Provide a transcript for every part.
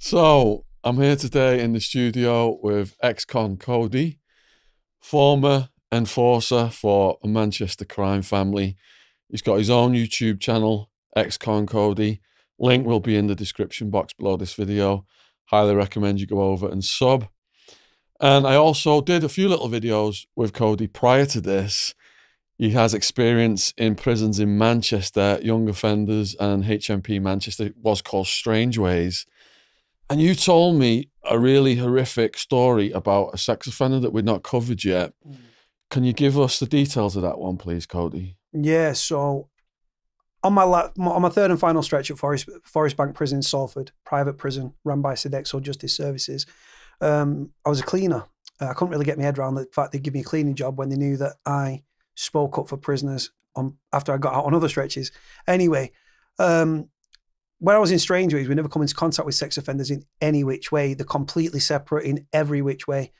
So I'm here today in the studio with ex-con Cody, former enforcer for a Manchester crime family. He's got his own YouTube channel, ex-con Cody. Link will be in the description box below this video. Highly recommend you go over and sub. And I also did a few little videos with Cody prior to this. He has experience in prisons in Manchester, young offenders, and HMP Manchester. It was called Strangeways. And you told me a really horrific story about a sex offender that we'd not covered yet. Can you give us the details of that one, please, Cody? Yeah, so on my third and final stretch at Forest Bank Prison in Salford, private prison run by Sodexo Justice Services, I was a cleaner. I couldn't really get my head around the fact they'd give me a cleaning job when they knew that I spoke up for prisoners after I got out on other stretches. Anyway, when I was in Strangeways, we never come into contact with sex offenders in any which way. They're completely separate in every which way.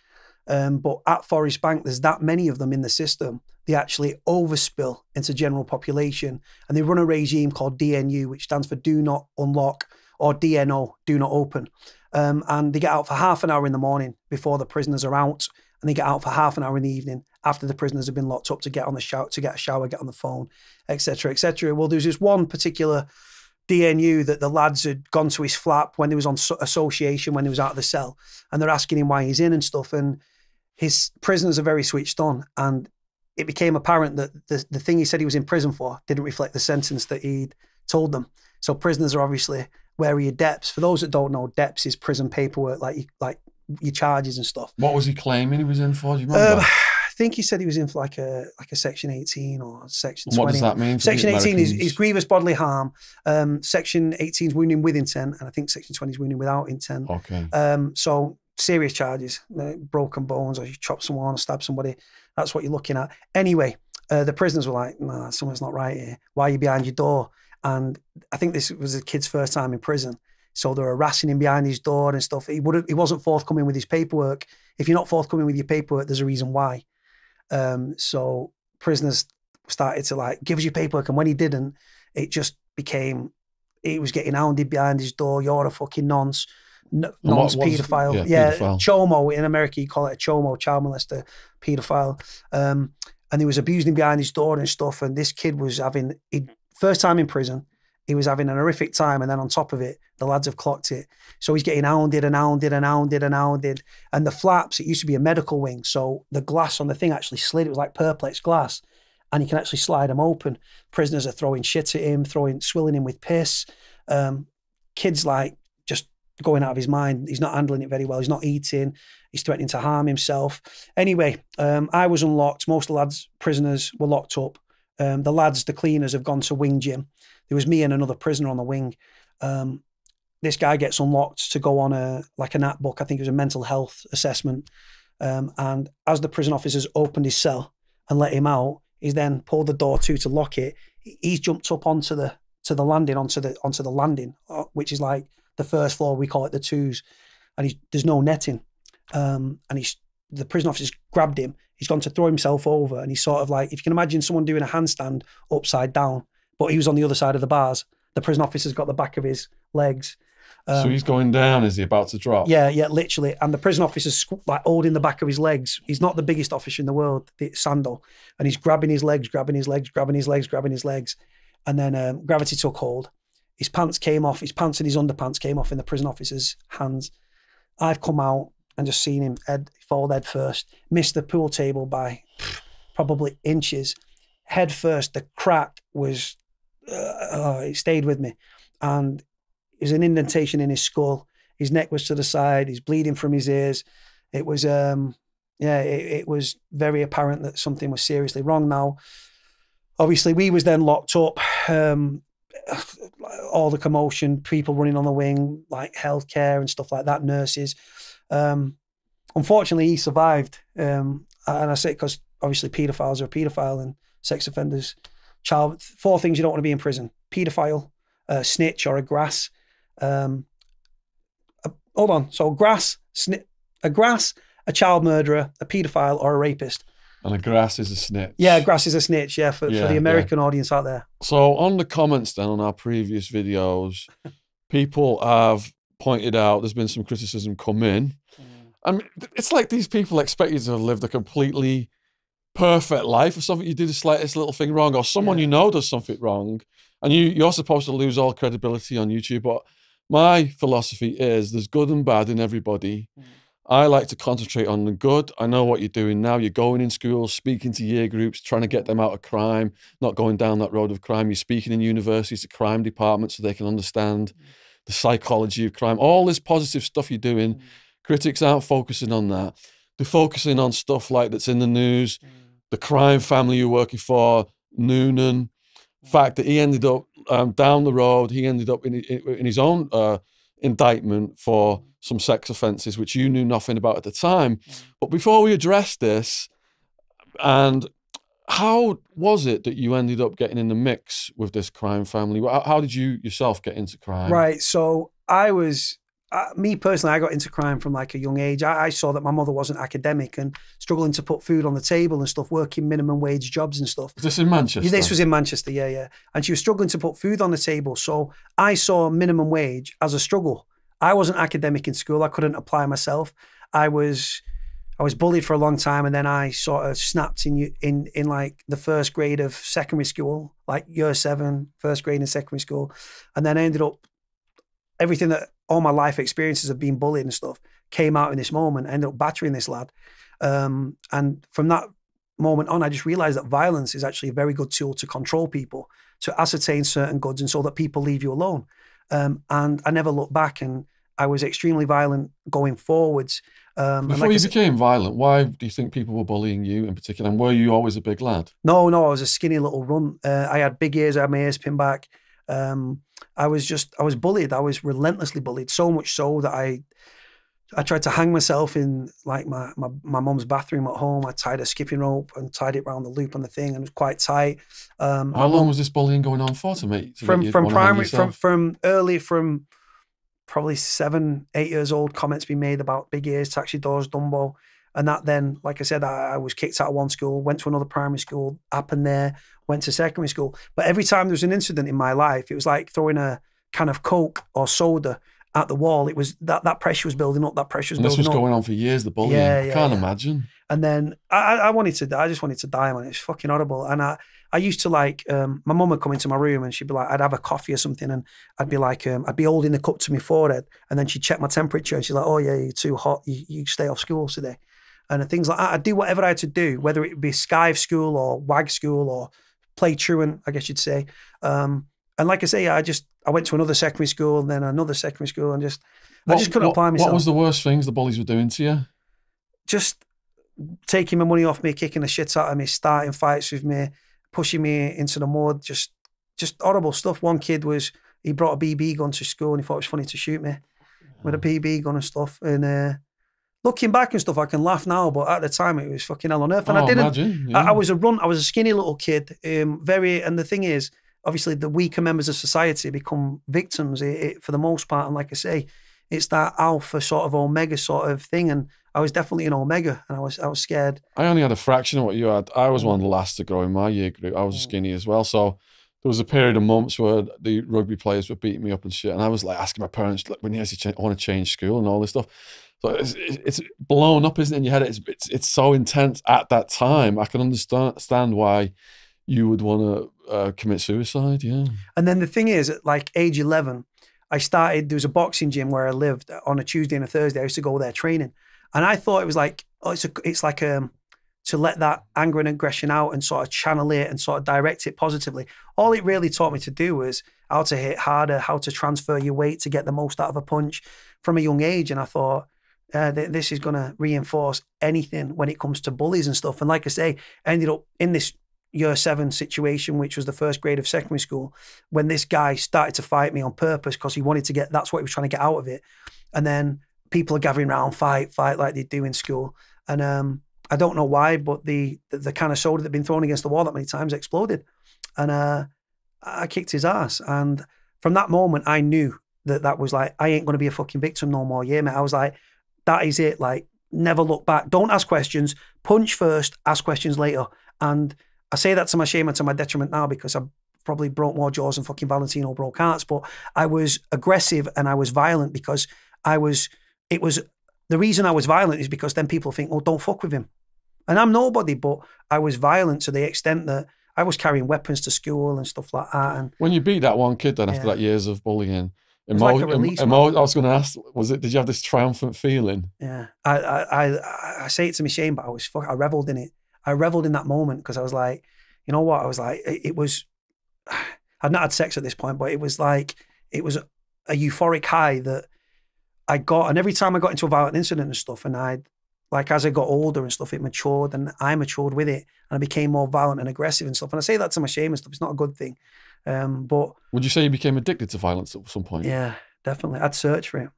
But at Forest Bank, there's that many of them in the system. They actually overspill into general population, and they run a regime called DNU, which stands for Do Not Unlock, or DNO, Do Not Open. And they get out for half an hour in the morning before the prisoners are out, and they get out for half an hour in the evening after the prisoners have been locked up to get on the shower, to get a shower, get on the phone, etc., etc. Well, there's this one particular DNU that the lads had gone to his flat when he was on association, when he was out of the cell, and they're asking him why he's in and stuff. And his prisoners are very switched on, and it became apparent that the thing he said he was in prison for didn't reflect the sentence that he'd told them. So prisoners are obviously wary of DEPS. For those that don't know, DEPS is prison paperwork, like your charges and stuff. What was he claiming he was in for? Do you remember? I think he said he was in for like a Section 18 or Section 20. What does that mean? Section 18 is grievous bodily harm. Section 18 is wounding with intent, and I think Section 20 is wounding without intent. Okay. So serious charges, broken bones, or you chop someone or stab somebody. That's what you're looking at. Anyway, the prisoners were like, "Nah, something's not right here. Why are you behind your door?" And I think this was the kid's first time in prison. So they were harassing him behind his door and stuff. He wasn't forthcoming with his paperwork. If you're not forthcoming with your paperwork, there's a reason why. So prisoners started to like, give us your paperwork. And when he didn't, it just became, he was getting hounded behind his door. You're a fucking nonce paedophile. Yeah, paedophile. Chomo. In America, you call it a chomo, child molester, paedophile. And he was abusing him behind his door and stuff. And this kid was having, first time in prison, he was having an horrific time. And then on top of it, the lads have clocked it. So he's getting hounded and hounded and hounded and hounded. And the flaps, it used to be a medical wing. So the glass on the thing actually slid. It was like Perplex glass. And you can actually slide them open. Prisoners are throwing shit at him, swilling him with piss. Kids like just going out of his mind. He's not handling it very well. He's not eating. He's threatening to harm himself. Anyway, I was unlocked. Most of the lads, prisoners, were locked up. The lads, the cleaners, have gone to wing gym. There was me and another prisoner on the wing. This guy gets unlocked to go on a nat book. I think it was a mental health assessment. And as the prison officers opened his cell and let him out, he's then pulled the door to lock it. He's jumped up onto the landing, which is like the first floor. We call it the twos, and there's no netting. And the prison officers grabbed him. He's gone to throw himself over, and he's sort of like, if you can imagine someone doing a handstand upside down, but he was on the other side of the bars. The prison officer's got the back of his legs. So he's going down. Is he about to drop? Yeah, literally. And the prison officer's like holding the back of his legs. He's not the biggest officer in the world, Sandal. And he's grabbing his legs, grabbing his legs, grabbing his legs, grabbing his legs. And then gravity took hold. His pants came off. His pants and his underpants came off in the prison officer's hands. I've come out and just seen him fall head first. Missed the pool table by probably inches. Head first, the crack was, it stayed with me. And there's an indentation in his skull. His neck was to the side. He's bleeding from his ears. It was, it was very apparent that something was seriously wrong now. Obviously, we was then locked up. All the commotion, people running on the wing, like healthcare and stuff like that, nurses. Unfortunately, he survived. And I say because obviously paedophiles are a paedophile and sex offenders. 4 things you don't want to be in prison: paedophile, snitch, or a grass. Hold on. So a grass, a child murderer, a paedophile, or a rapist. And a grass is a snitch. Yeah, grass is a snitch, yeah, for the American audience out there. So on the comments then on our previous videos, people have pointed out, there's been some criticism come in. I mean, it's like these people expect you to have lived a completely perfect life or something. You do the slightest little thing wrong, or someone you know does something wrong, and you're supposed to lose all credibility on YouTube. But my philosophy is there's good and bad in everybody. I like to concentrate on the good. I know what you're doing now. You're going in schools, speaking to year groups, trying to get them out of crime, not going down that road of crime. You're speaking in universities to crime departments so they can understand the psychology of crime. All this positive stuff you're doing, critics aren't focusing on that. They're focusing on stuff like that's in the news, the crime family you're working for, Noonan, fact that he ended up down the road, he ended up in his own indictment for some sex offences, which you knew nothing about at the time. But before we address this, and how was it that you ended up getting in the mix with this crime family? How did you yourself get into crime? Right. So I was, me personally, I got into crime from like a young age. I saw that my mother wasn't academic and struggling to put food on the table and stuff, working minimum wage jobs and stuff. Was this in Manchester? This was in Manchester, yeah. And she was struggling to put food on the table. So I saw minimum wage as a struggle. I wasn't academic in school. I couldn't apply myself. I was bullied for a long time, and then I sort of snapped in like the first grade of secondary school, like year 7, first grade in secondary school. And then I ended up, everything that all my life experiences of being bullied and stuff came out in this moment. I ended up battering this lad. And from that moment on, I just realized that violence is actually a very good tool to control people, to ascertain certain goods, and so that people leave you alone. And I never looked back, and I was extremely violent going forwards. Before you became violent, why do you think people were bullying you in particular? And were you always a big lad? No, I was a skinny little runt. I had big ears, I had my ears pinned back. I was bullied. I was relentlessly bullied, so much so that I tried to hang myself in like my mum's bathroom at home. I tied a skipping rope and tied it around the loop on the thing, and it was quite tight. How long was this bullying going on for from probably 7, 8 years old, comments being made about big ears, taxi doors, Dumbo. And that then, like I said, I was kicked out of one school, went to another primary school, happened there, went to secondary school. But every time there was an incident in my life, it was like throwing a can of Coke or soda at the wall. It was that pressure was building up, This was going on for years, the bullying. I can't imagine. And then I just wanted to die, man. It's fucking horrible. And I used to like, my mum would come into my room and she'd be like, I'd have a coffee or something, and I'd be like, I'd be holding the cup to my forehead, and then she'd check my temperature and she's like, oh yeah, you're too hot. You stay off school today. And things like that. I'd do whatever I had to do, whether it be Skive school or WAG school or play truant, I guess you'd say. And like I say, I went to another secondary school and then another secondary school, and I just couldn't apply myself. What was the worst things the bullies were doing to you? Just taking my money off me, kicking the shit out of me, starting fights with me, pushing me into the mud, just horrible stuff. One kid he brought a BB gun to school and he thought it was funny to shoot me with a BB gun and stuff. And looking back and stuff, I can laugh now, but at the time it was fucking hell on earth. And I didn't. Imagine, yeah. I was a skinny little kid. And the thing is, obviously, the weaker members of society become victims for the most part. And like I say, it's that alpha sort of omega sort of thing. And I was definitely an omega, and I was scared. I only had a fraction of what you had. I was one of the last to grow in my year group. I was skinny as well, so there was a period of months where the rugby players were beating me up and shit, and I was like asking my parents, like, when you I want to change school and all this stuff. So it's blown up, isn't it, in your head? It's so intense at that time. I can understand why you would want to commit suicide, yeah. And then the thing is, at like age 11, there was a boxing gym where I lived on a Tuesday and a Thursday. I used to go there training. And I thought it was like, it's like to let that anger and aggression out and sort of channel it and sort of direct it positively. All it really taught me to do was how to hit harder, how to transfer your weight to get the most out of a punch from a young age. And I thought, this is going to reinforce anything when it comes to bullies and stuff. And like I say, I ended up in this year 7 situation, which was the first grade of secondary school, when this guy started to fight me on purpose because he wanted to that's what he was trying to get out of it. And then people are gathering around, fight like they do in school. And I don't know why, but the can of soda that had been thrown against the wall that many times exploded. And I kicked his ass. And from that moment, I knew that was like, I ain't going to be a fucking victim no more. Yeah, mate. I was like, that is it. Like, never look back. Don't ask questions. Punch first, ask questions later. And I say that to my shame and to my detriment now, because probably broke more jaws than fucking Valentino broke hearts, but I was aggressive and I was violent because the reason I was violent is because then people think, oh, don't fuck with him. And I'm nobody, but I was violent to the extent that I was carrying weapons to school and stuff like that. And when you beat that one kid then after that years of bullying, it was like a release, I was going to ask, did you have this triumphant feeling? Yeah. I say it to me shame, but I reveled in it. I reveled in that moment because I was like, you know what? I was like, I'd not had sex at this point, but it was a euphoric high that I got. And every time I got into a violent incident and stuff, and as I got older and stuff, it matured and I matured with it and I became more violent and aggressive and stuff. And I say that to my shame and stuff. It's not a good thing. But would you say you became addicted to violence at some point? Yeah, definitely. I'd search for it.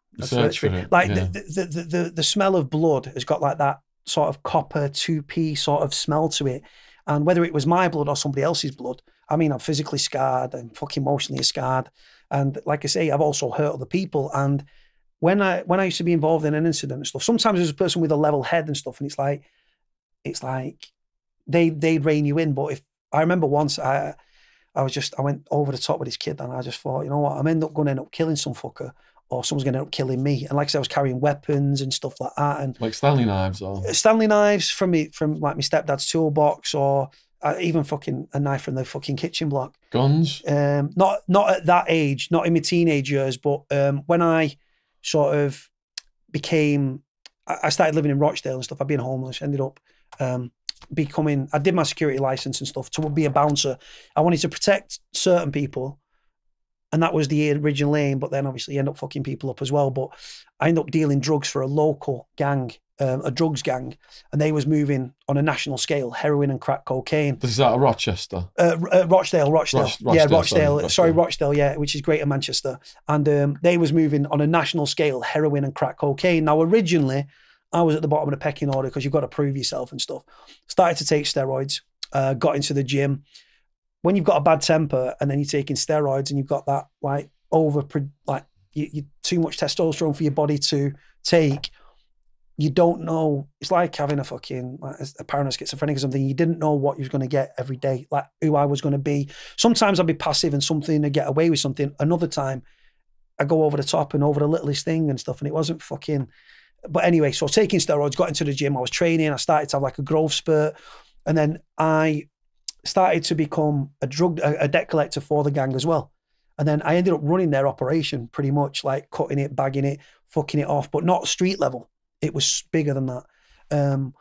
Like the smell of blood has got like that sort of copper 2p sort of smell to it. And whether it was my blood or somebody else's blood, I mean, I'm physically scarred and fucking emotionally scarred. And like I say, I've also hurt other people. And when I used to be involved in an incident and stuff, sometimes there's a person with a level head and stuff, and it's like they'd rein you in. But if I remember once I went over the top with this kid and I just thought, you know what, I'm going to end up killing some fucker or someone's going to end up killing me. And like I said, I was carrying weapons and stuff like that. And like Stanley knives from like my stepdad's toolbox or even fucking a knife from the fucking kitchen block. Guns? Not at that age, not in my teenage years, but when I sort of I started living in Rochdale and stuff. I'd been homeless, ended up I did my security license and stuff to be a bouncer. I wanted to protect certain people, and that was the original aim, but then obviously you end up fucking people up as well. But I ended up dealing drugs for a local gang, a drugs gang, and they was moving on a national scale, heroin and crack cocaine. Is that a Rochester? Rochdale. Yeah, Rochdale. Sorry, Rochdale, yeah, which is Greater Manchester. And they was moving on a national scale, heroin and crack cocaine. Now, originally, I was at the bottom of the pecking order because you've got to prove yourself and stuff. Started to take steroids, got into the gym. When you've got a bad temper and then you're taking steroids and you've got that you too much testosterone for your body to take, you don't know. It's like having a paranoid schizophrenic or something. You didn't know what you was going to get every day, like who I was going to be. Sometimes I'd be passive and something to get away with something. Another time I go over the top and over the littlest thing and stuff, and it wasn't fucking. But anyway, so taking steroids, got into the gym, I was training, I started to have like a growth spurt, and then I started to become a debt collector for the gang as well. And then I ended up running their operation pretty much, like cutting it, bagging it, fucking it off, but not street level. It was bigger than that. And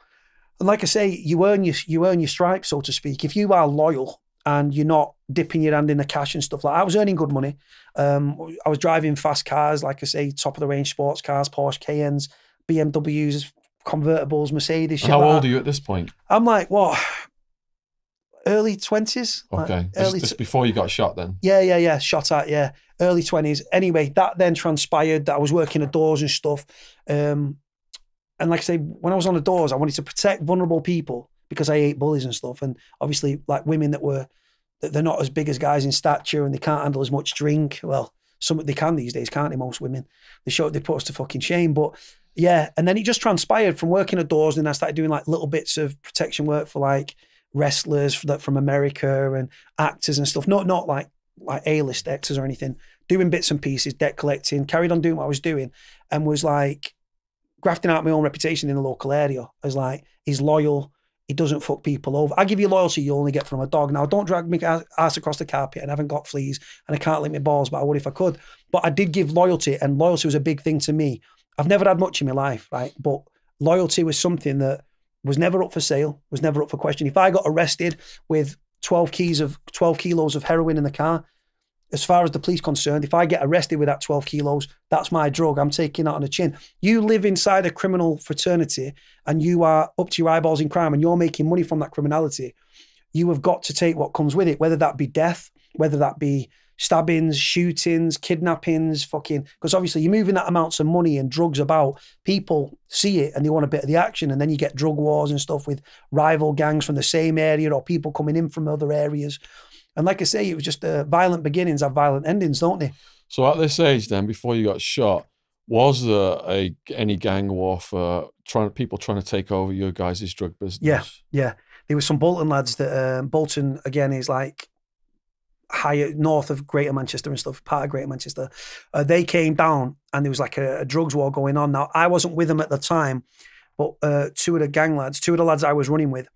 like I say, you earn your stripes, so to speak. If you are loyal and you're not dipping your hand in the cash and stuff like that. I was earning good money. I was driving fast cars, like I say, top of the range sports cars, Porsche Cayennes, BMWs, convertibles, Mercedes. How old are you at this point? I'm like, what? Early 20s. Okay. Like just before you got shot then? Yeah. Shot at, yeah. Early 20s. Anyway, that then transpired that I was working at doors and stuff. And like I say, when I was on the doors, I wanted to protect vulnerable people because I hate bullies and stuff. And obviously, like women they're not as big as guys in stature and they can't handle as much drink. Well, they can these days, can't they? Most women. They put us to fucking shame. But yeah, and then it just transpired from working at doors, and I started doing like little bits of protection work for like wrestlers from America and actors and stuff. Not like A-list actors or anything. Doing bits and pieces, debt collecting, carried on doing what I was doing, and was like grafting out my own reputation in the local area as like, he's loyal, he doesn't fuck people over. I give you loyalty you only get from a dog. Now, don't drag me ass across the carpet, and I haven't got fleas and I can't lick my balls, but I would if I could. But I did give loyalty, and loyalty was a big thing to me. I've never had much in my life, right? But loyalty was something that was never up for sale, was never up for question. If I got arrested with 12 kilos of heroin in the car, as far as the police concerned, if I get arrested with that 12 kilos, that's my drug. I'm taking that on the chin. You live inside a criminal fraternity and you are up to your eyeballs in crime and you're making money from that criminality. You have got to take what comes with it, whether that be death, whether that be stabbings, shootings, kidnappings, because obviously you're moving that amounts of money and drugs about. People see it and they want a bit of the action, and then you get drug wars and stuff with rival gangs from the same area or people coming in from other areas. And like I say, it was just violent beginnings have violent endings, don't they? So at this age then, before you got shot, was there any gang warfare, people trying to take over your guys' drug business? Yeah. There were some Bolton lads that, Bolton again is like higher north of Greater Manchester and stuff, part of Greater Manchester. They came down and there was like a drugs war going on. Now, I wasn't with them at the time, but two of the lads I was running with,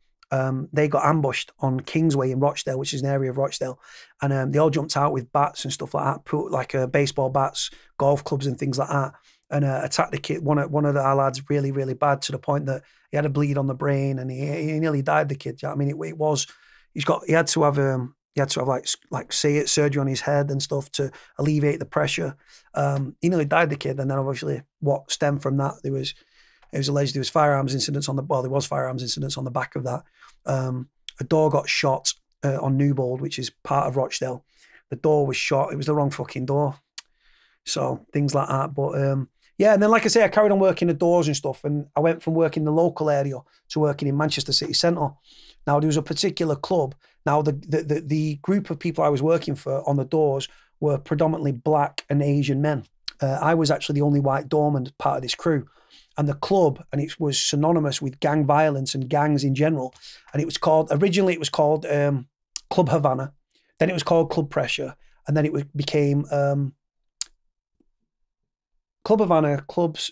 they got ambushed on Kingsway in Rochdale, which is an area of Rochdale. And they all jumped out with bats and stuff like that, put like baseball bats, golf clubs and things like that, and attacked the kid, one of our lads really, really bad, to the point that he had a bleed on the brain and he nearly died, the kid. You know what I mean? He had to have like surgery on his head and stuff to alleviate the pressure. He nearly died, the kid. And then obviously what stemmed from that, it was alleged there was firearms incidents on the back of that. A door got shot on Newbold, which is part of Rochdale. The door was shot. It was the wrong fucking door. So things like that. But yeah, and then like I say, I carried on working the doors and stuff, and I went from working in the local area to working in Manchester City Centre. Now there was a particular club. Now the group of people I was working for on the doors were predominantly black and Asian men. I was actually the only white doorman part of this crew. And the club, and it was synonymous with gang violence and gangs in general. And originally it was called Club Havana. Then it was called Club Pressure. And then it became Club Havana, Clubs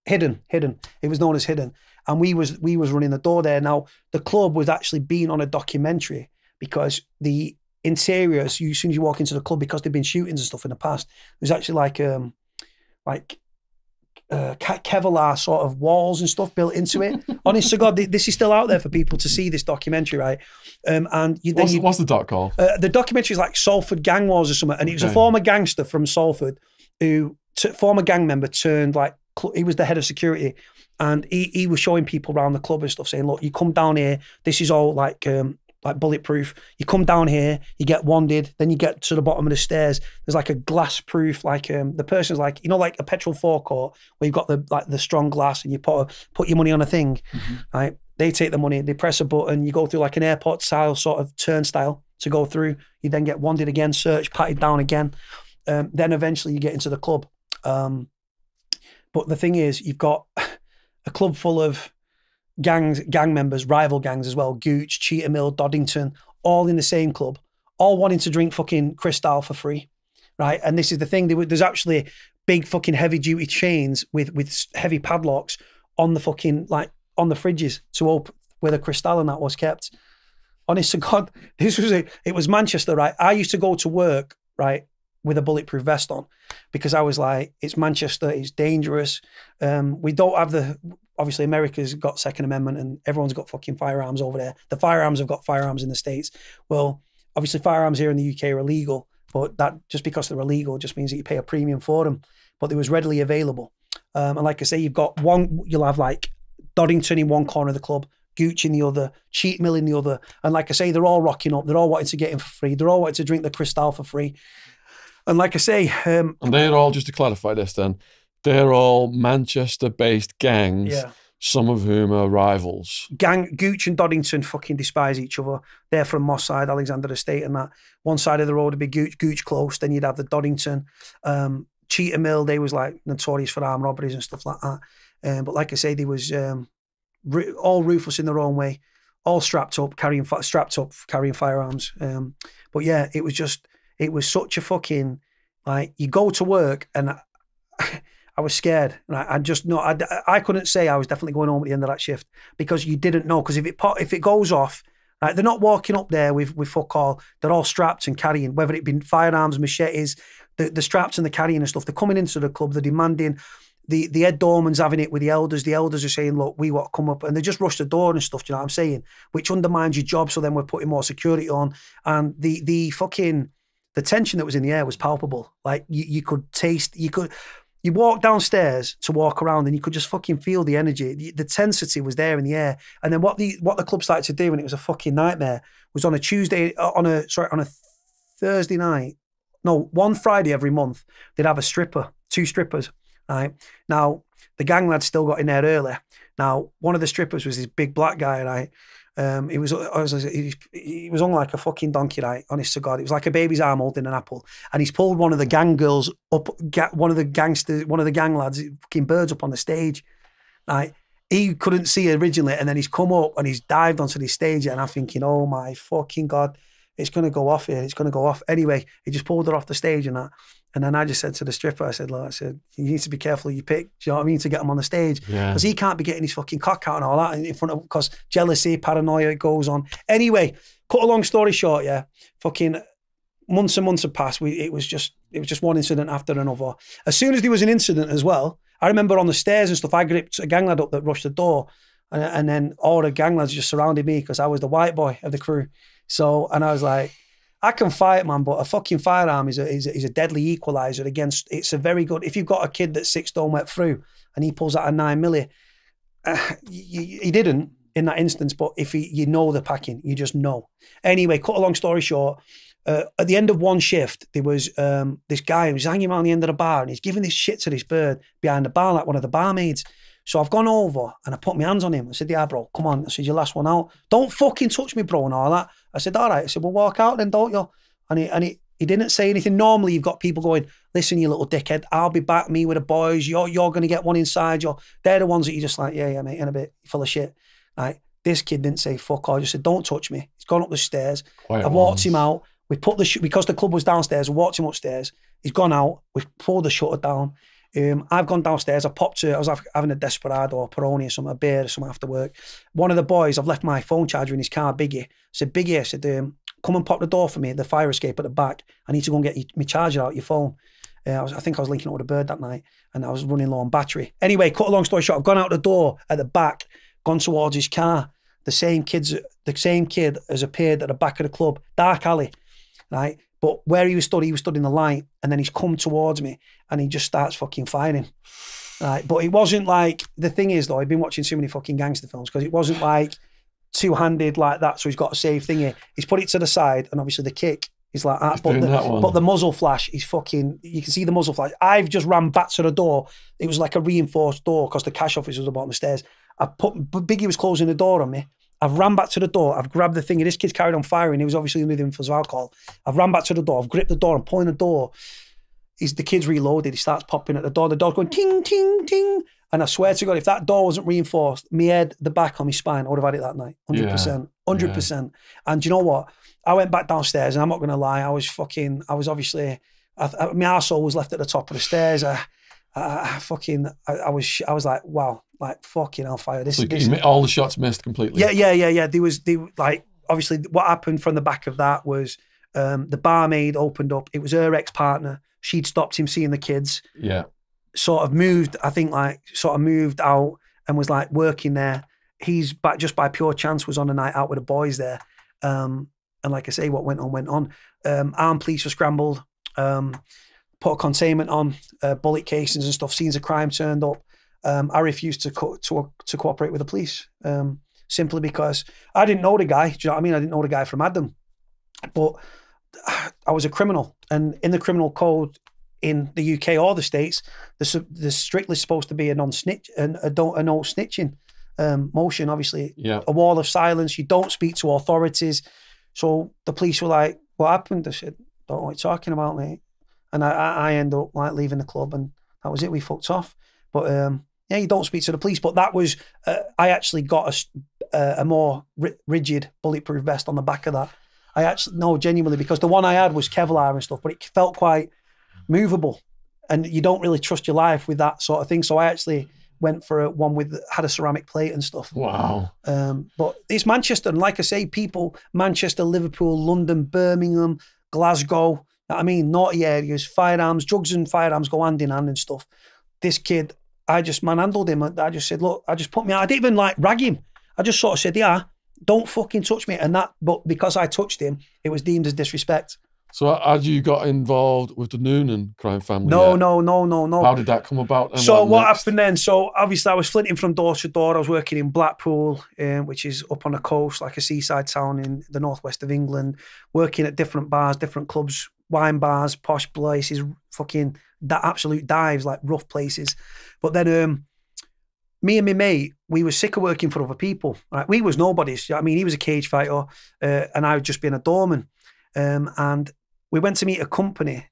Hidden. It was known as Hidden. And we was running the door there. Now, the club was actually being on a documentary because the interiors, as soon as you walk into the club, because there've been shootings and stuff in the past, there's actually like Kevlar sort of walls and stuff built into it. Honest to God, this is still out there for people to see, this documentary, right? What's the doc called? The documentary is like Salford Gang Wars or something, and it was a former gangster from Salford former gang member turned like, he was the head of security, and he was showing people around the club and stuff, saying, look, you come down here, this is all like bulletproof. You come down here, you get wanded, then you get to the bottom of the stairs. There's like a glass proof, like the person's like, you know, like a petrol forecourt where you've got the strong glass and you put your money on a thing, right? They take the money, they press a button, you go through like an airport style sort of turnstile to go through. You then get wanded again, searched, patted down again. Then eventually you get into the club. But the thing is, you've got a club full of gang members, rival gangs as well, Gooch, Cheetah Mill, Doddington, all in the same club, all wanting to drink fucking Cristal for free, right? And this is the thing, there's actually big fucking heavy duty chains with heavy padlocks on the fucking, like, on the fridges to open where the Cristal and that was kept. Honest to God, it was Manchester, right? I used to go to work, right, with a bulletproof vest on, because I was like, it's Manchester, it's dangerous. We don't have obviously America's got Second Amendment and everyone's got fucking firearms over there. The firearms have got firearms in the States. Well, obviously firearms here in the UK are illegal, but that just because they're illegal just means that you pay a premium for them. But they was readily available. And like I say, you'll have like Doddington in one corner of the club, Gooch in the other, Cheat Mill in the other. And like I say, they're all rocking up. They're all wanting to get in for free. They're all wanting to drink the Cristal for free. And like I say... and they're all, just to clarify this then, they're all Manchester-based gangs, yeah, some of whom are rivals. Gooch and Doddington fucking despise each other. They're from Moss Side, Alexander Estate and that. One side of the road would be Gooch close, then you'd have the Doddington. Cheetah Mill, they was like notorious for armed robberies and stuff like that. But like I say, they was all ruthless in their own way, all strapped up, carrying firearms. But yeah, it was such a fucking, like, you go to work and I was scared. And I couldn't say I was definitely going home at the end of that shift, because you didn't know. Because if it goes off, like, they're not walking up there with fuck all. They're all strapped and carrying, whether it be firearms, machetes, the straps and the carrying and stuff. They're coming into the club, they're demanding. The head doorman's having it with the elders. The elders are saying, look, we want to come up. And they just rush the door and stuff, do you know what I'm saying? Which undermines your job, so then we're putting more security on. And the tension that was in the air was palpable. Like, you could taste, you walk downstairs to walk around and you could just fucking feel the energy. The tensity was there in the air. And then what the club started to do, and it was a fucking nightmare, was on a Thursday night, no, one Friday every month, they'd have two strippers, right? Now, the gang lads still got in there early. Now, one of the strippers was this big black guy, right? He was on like a fucking donkey, right? Honest to God, it was like a baby's arm holding an apple. And he's pulled one of the gang girls up, one of the gang lads, fucking birds up on the stage. Right? He couldn't see it originally, and then he's come up and he's dived onto the stage, and I'm thinking, oh my fucking God. it's going to go off here. It's going to go off. Anyway, he just pulled her off the stage and that. And then I just said to the stripper, I said, you need to be careful who you pick. Do you know what I mean? To get him on the stage. Because he can't be getting his fucking cock out and all that in front of, because jealousy, paranoia, it goes on. Anyway, cut a long story short, yeah, fucking months and months have passed. It was just one incident after another. As soon as there was an incident as well, I remember on the stairs and stuff, I gripped a gang lad up that rushed the door. And then all the gang lads just surrounded me because I was the white boy of the crew. So, and I was like, I can fight, man, but a fucking firearm is a deadly equalizer against, it's a very good, if you've got a kid that's 6 stone wet through and he pulls out a 9mm, he didn't in that instance, but if you know the packing, you just know. Anyway, cut a long story short, at the end of one shift, there was this guy who was hanging around the end of the bar and he's giving this shit to this bird behind the bar, like one of the barmaids. So I've gone over and I put my hands on him. I said, yeah, bro, come on. I said, your last one out. Don't fucking touch me, bro, and all that. I said, all right. I said, well, walk out then, don't you? And he didn't say anything. Normally, you've got people going, listen, you little dickhead, I'll be back, me with the boys. You're going to get one inside. They're the ones that you're just like, yeah, mate, in a bit, you're full of shit. Like, this kid didn't say fuck all. I just said, don't touch me. He's gone up the stairs. I walked him out. We put because the club was downstairs, we walked him upstairs. He's gone out. We've pulled the shutter down. I've gone downstairs. I was having a Desperado or Peroni or something, a beer or something after work. One of the boys, I've left my phone charger in his car, Biggie. I said, Biggie, I said, come and pop the door for me, the fire escape at the back. I need to go and get my charger out, your phone. I think I was linking up with a bird that night and I was running low on battery. Anyway, cut a long story short, I've gone out the door at the back, gone towards his car. The same kid has appeared at the back of the club, dark alley, right? But where he was stood in the light, and then he's come towards me and he just starts fucking firing. Right? But it wasn't like, the thing is though, I've been watching too many fucking gangster films, because it wasn't like two-handed like that, so he's got a safe thingy. He's put it to the side, and obviously the kick is like that. But the muzzle flash is fucking, you can see the muzzle flash. I've just ran back to the door. It was like a reinforced door because the cash office was about the stairs. Biggie was closing the door on me. I've ran back to the door. I've grabbed the thing. This kid's carried on firing. He was obviously with him for his alcohol. I've ran back to the door. I've gripped the door and pulling the door. The kid's reloaded. He starts popping at the door. The door's going ting, ting, ting. And I swear to God, if that door wasn't reinforced, my head, the back on my spine, I would have had it that night. 100%. 100%. Yeah. And do you know what? I went back downstairs and I'm not going to lie. I was obviously, my arsehole was left at the top of the stairs. I was like, wow, like fucking hellfire. All the shots missed completely. Yeah. There was like, obviously what happened from the back of that was the barmaid opened up. It was her ex-partner. She'd stopped him seeing the kids. Yeah. Sort of moved out and was like working there. He's back just by pure chance was on a night out with the boys there. And like I say, what went on. Armed police were scrambled. Put a containment on, bullet casings and stuff, scenes of crime turned up. I refused to cooperate with the police simply because I didn't know the guy. Do you know what I mean? I didn't know the guy from Adam. But I was a criminal. And in the criminal code in the UK or the States, there's strictly supposed to be a non-snitch, a no snitching motion, obviously. Yeah. A wall of silence. You don't speak to authorities. So the police were like, what happened? I said, don't know what you're talking about, mate. And I ended up like leaving the club, and that was it. We fucked off. But yeah, you don't speak to the police. But that was, I actually got a more rigid bulletproof vest on the back of that. No, genuinely, because the one I had was Kevlar and stuff, but it felt quite movable. And you don't really trust your life with that sort of thing. So I actually went for one had a ceramic plate and stuff. Wow. But it's Manchester. And like I say, Manchester, Liverpool, London, Birmingham, Glasgow, I mean, naughty areas, firearms, drugs and firearms go hand in hand and stuff. This kid, I just manhandled him. I just said, look, I didn't even like rag him. I just sort of said, yeah, don't fucking touch me. But because I touched him, it was deemed as disrespect. So had you got involved with the Noonan crime family? No. How did that come about? So what happened then? So obviously I was flinting from door to door. I was working in Blackpool, which is up on the coast, like a seaside town in the northwest of England, working at different bars, different clubs, wine bars, posh places, fucking absolute dives, like rough places. But then me and my mate, we were sick of working for other people. Right? We was nobodies. I mean, he was a cage fighter and I was just being a doorman. And we went to meet a company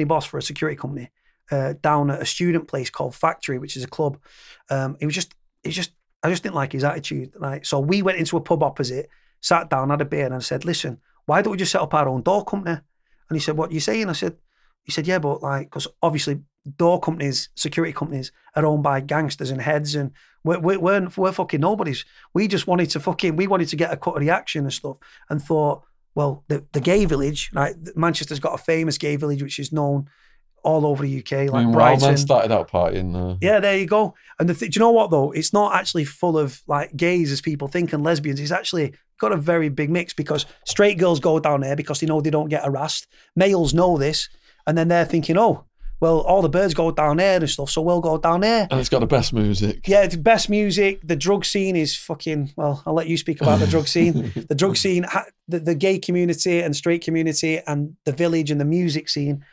boss for a security company down at a student place called Factory, which is a club. I just didn't like his attitude. Right? So we went into a pub opposite, sat down, had a beer, and I said, listen, why don't we just set up our own door company? And he said, what are you saying? He said, yeah, but like, because obviously door companies, security companies are owned by gangsters and heads, and we're fucking nobodies. We just wanted to get a cut of the action and stuff, and thought, well, the gay village, right? Manchester's got a famous gay village, which is known all over the UK, like Brighton. Man started out partying. Yeah, there you go. And do you know what though? It's not actually full of like gays as people think and lesbians. It's actually got a very big mix, because straight girls go down there because they know they don't get harassed. Males know this, and then they're thinking, oh, well, all the birds go down there and stuff, so we'll go down there. And it's got the best music. Yeah, it's the best music. The drug scene is fucking, well, I'll let you speak about the drug scene. The drug scene, the gay community and straight community and the village and the music scene,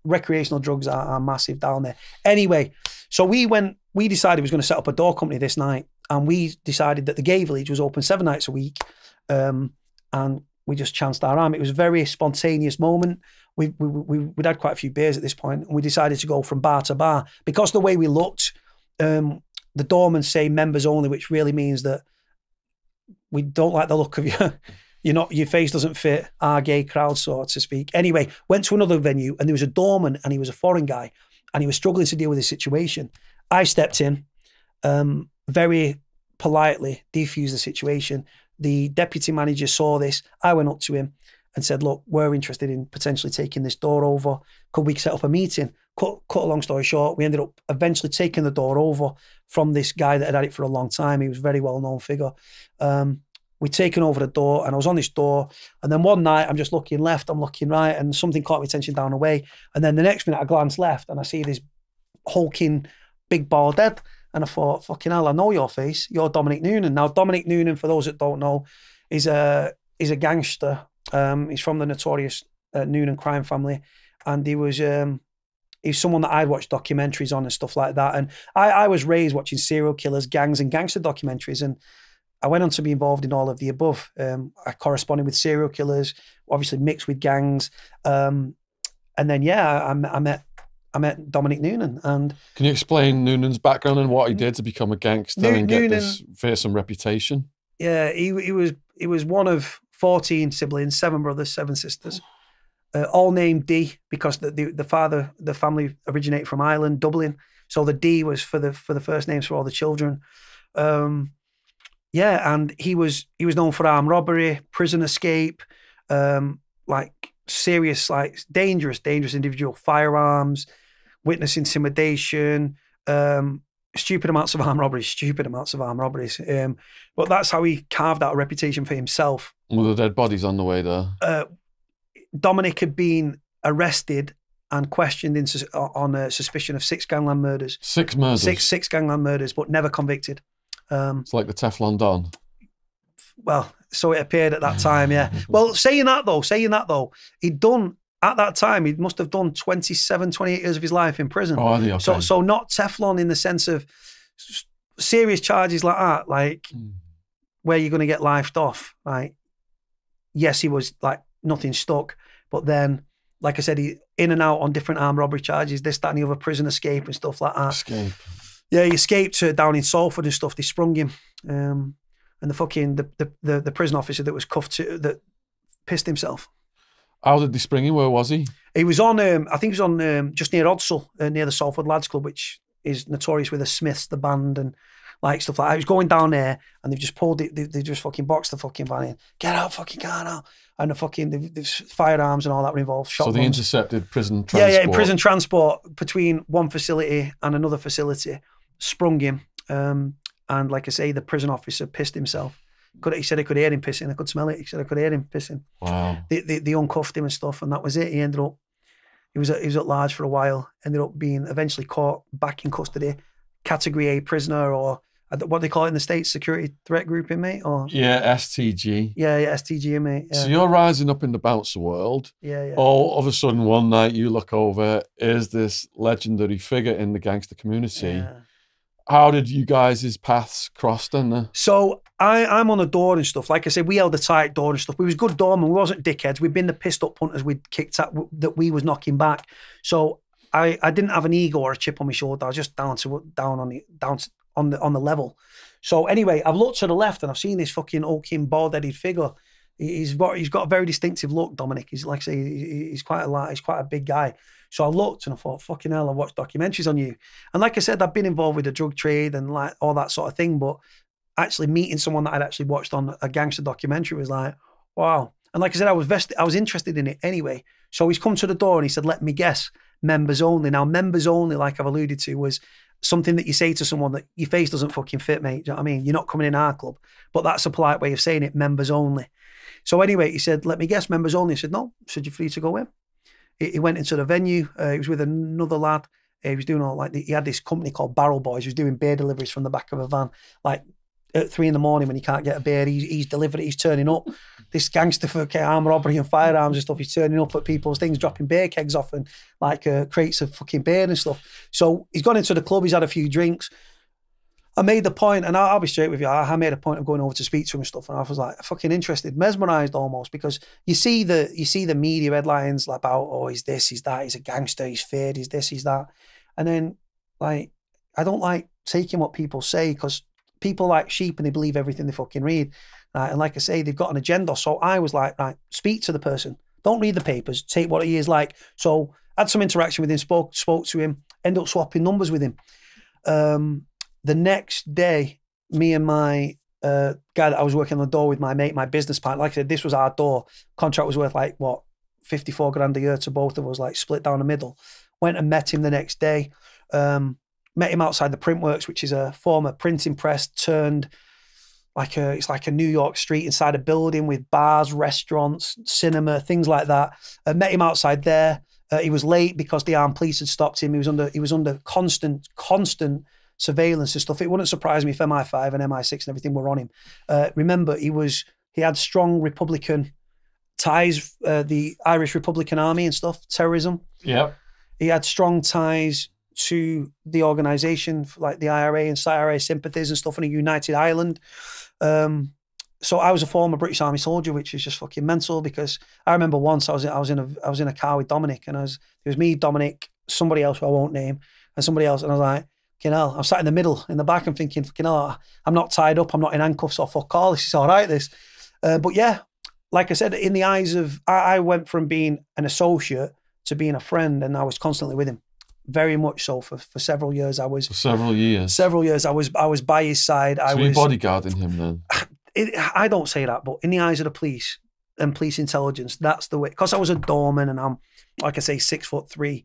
recreational drugs are massive down there. Anyway, so we decided we was going to set up a door company this night, and we decided that the gay village was open 7 nights a week, and we just chanced our arm. It was a very spontaneous moment. We'd had quite a few beers at this point, and we decided to go from bar to bar, because the way we looked, the doormen say members only, which really means that we don't like the look of you. Your face doesn't fit our gay crowd, so to speak. Anyway, went to another venue, and there was a doorman, and he was a foreign guy, and he was struggling to deal with his situation. I stepped in, very politely defused the situation. The deputy manager saw this. I went up to him and said, look, we're interested in potentially taking this door over. Could we set up a meeting? Cut a long story short, we ended up eventually taking the door over from this guy that had it for a long time. He was a very well-known figure. We'd taken over the door, and I was on this door, and then one night I'm just looking left, I'm looking right, and something caught my attention down the way, and then the next minute I glance left and I see this hulking big bald head, and I thought, fucking hell, I know your face. You're Dominic Noonan. Now, Dominic Noonan, for those that don't know, is a gangster. He's from the notorious Noonan crime family, and he's someone that I'd watched documentaries on and stuff like that. And I was raised watching serial killers, gangs, and gangster documentaries, and I went on to be involved in all of the above. I corresponded with serial killers, obviously mixed with gangs, and then I met Dominic Noonan. And can you explain Noonan's background and what he did to become a gangster and get this fearsome reputation? Yeah, he was one of 14 siblings, 7 brothers, 7 sisters, all named D, because the family originated from Ireland, Dublin. So the D was for the first names for all the children. And he was known for armed robbery, prison escape, like serious, like dangerous individual, firearms, witness intimidation, stupid amounts of armed robberies. But that's how he carved out a reputation for himself. Were the dead bodies on the way there? Dominic had been arrested and questioned on suspicion of 6 gangland murders. 6 murders? Six gangland murders, but never convicted. It's like the Teflon Don. Well, so it appeared at that time, yeah. Well, saying that though, at that time, he must have done 27, 28 years of his life in prison. Oh, are they? Okay. So not Teflon in the sense of serious charges like that, like where you're going to get lifed off. Like, yes, he was like nothing stuck, but then, like I said, he in and out on different armed robbery charges, this, that, and the other, prison escape and stuff like that. Escape. Yeah, he escaped down in Salford and stuff. They sprung him, and the prison officer that was cuffed that pissed himself. How did they spring him? Where was he? He was on, I think he was on just near Odsall, near the Salford Lads Club, which is notorious with the Smiths, the band, and like stuff like that. He was going down there, and they've just pulled it. They just fucking boxed the fucking van in. Get out, fucking car now. And the firearms and all that were involved. So they intercepted prison transport. Yeah, prison transport between one facility and another facility. Sprung him, and like I say, the prison officer pissed himself. He said I could hear him pissing. I could smell it. He said I could hear him pissing. Wow. They uncuffed him and stuff, and that was it. He ended up, he was at large for a while. Ended up being eventually caught, back in custody, Category A prisoner, or what they call it in the States, security threat group inmate, or STG. Yeah, STG inmate. Yeah. So you're rising up in the bouncer world. Yeah. All of a sudden, one night you look over, is this legendary figure in the gangster community. Yeah. How did you guys' paths cross then? So I'm on the door and stuff. Like I said, we held a tight door and stuff. We was good doormen. We wasn't dickheads. We'd been the pissed up punters we'd kicked at that we was knocking back. So I didn't have an ego or a chip on my shoulder. I was just down on the level. So anyway, I've looked to the left and I've seen this fucking hulking bald-headed figure He's got a very distinctive look, Dominic. He's like I say, he's quite a big guy. So I looked and I thought, fucking hell, I watched documentaries on you. And like I said, I've been involved with the drug trade and like all that sort of thing. But actually meeting someone that I'd actually watched on a gangster documentary was like, wow. And like I said, I was interested in it anyway. So he's come to the door and he said, let me guess, members only. Now, members only, like I've alluded to, was something that you say to someone that your face doesn't fucking fit, mate. Do you know what I mean? You're not coming in our club. But that's a polite way of saying it, members only. So anyway, he said, let me guess, members only. I said, no. I said, you're free to go in. He went into the venue. He was with another lad. He was doing he had this company called Barrel Boys. He was doing beer deliveries from the back of a van. Like at 3 a.m. when he can't get a beer, he's delivered it. He's turning up. This gangster for armed robbery and firearms and stuff. He's turning up at people's things, dropping beer kegs off and like crates of fucking beer and stuff. So he's gone into the club. He's had a few drinks. I made the point, and I'll be straight with you. I made a point of going over to speak to him and stuff, and I was like fucking interested, mesmerised almost, because you see the media headlines about, oh, he's this, he's that, he's a gangster, he's feared, he's this, he's that, and then like I don't like taking what people say because people like sheep and they believe everything they fucking read, and like I say, they've got an agenda. So I was like, right, speak to the person, don't read the papers, take what he is like. So I had some interaction with him, spoke to him, ended up swapping numbers with him. The next day, me and my guy that I was working on the door with, my mate, my business partner, like I said, this was our door. Contract was worth like, what, 54 grand a year to both of us, like split down the middle. Went and met him the next day. Met him outside the Printworks, which is a former printing press turned it's like a New York street inside a building with bars, restaurants, cinema, things like that. Met him outside there. He was late because the armed police had stopped him. He was under constant surveillance and stuff. It wouldn't surprise me if MI5 and MI6 and everything were on him. Remember, he had strong Republican ties, the Irish Republican Army and stuff, terrorism. Yeah. He had strong ties to the organisation, like the IRA and IRA sympathies and stuff in a united Ireland. So I was a former British Army soldier, which is just fucking mental, because I remember once I was in a car with Dominic, and it was me, Dominic, somebody else who I won't name, and somebody else, and I was like, fucking hell, I'm sat in the middle, in the back, and thinking, fucking hell, I'm not tied up, I'm not in handcuffs or fuck all, this is all right, this. But yeah, like I said, in the eyes of, I went from being an associate to being a friend, and I was constantly with him. Very much so for several years. Several years. I was by his side. So you bodyguarding him then? I don't say that, but in the eyes of the police and police intelligence, that's the way. Because I was a doorman and I'm, like I say, 6'3".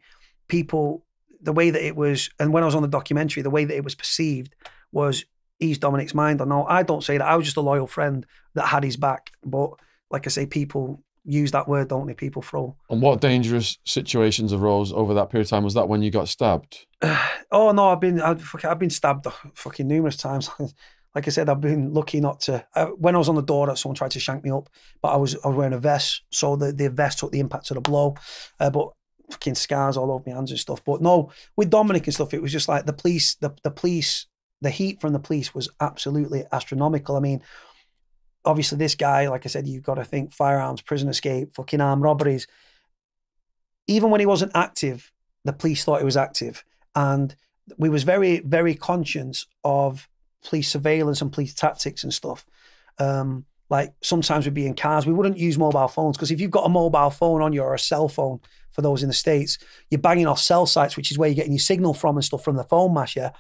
People, the way that it was, and when I was on the documentary, the way that it was perceived was, he's Dominic's mind. Or no, I don't say that. I was just a loyal friend that had his back. But like I say, people use that word, don't they? People throw. And what dangerous situations arose over that period of time? Was that when you got stabbed? Oh no, I've been stabbed fucking numerous times. Like I said, I've been lucky not to. When I was on the door, someone tried to shank me up, but I was wearing a vest, so the vest took the impact of the blow. But fucking scars all over my hands and stuff. But no, with Dominic and stuff, it was just like the police, the heat from the police was absolutely astronomical. I mean, obviously this guy, like I said, you've got to think firearms, prison escape, fucking armed robberies. Even when he wasn't active, the police thought he was active. And we was very, very conscious of police surveillance and police tactics and stuff. Like sometimes we'd be in cars, we wouldn't use mobile phones, because if you've got a mobile phone on you or a cell phone, for those in the States, you're banging off cell sites, which is where you're getting your signal from and stuff from the phone mash, yeah?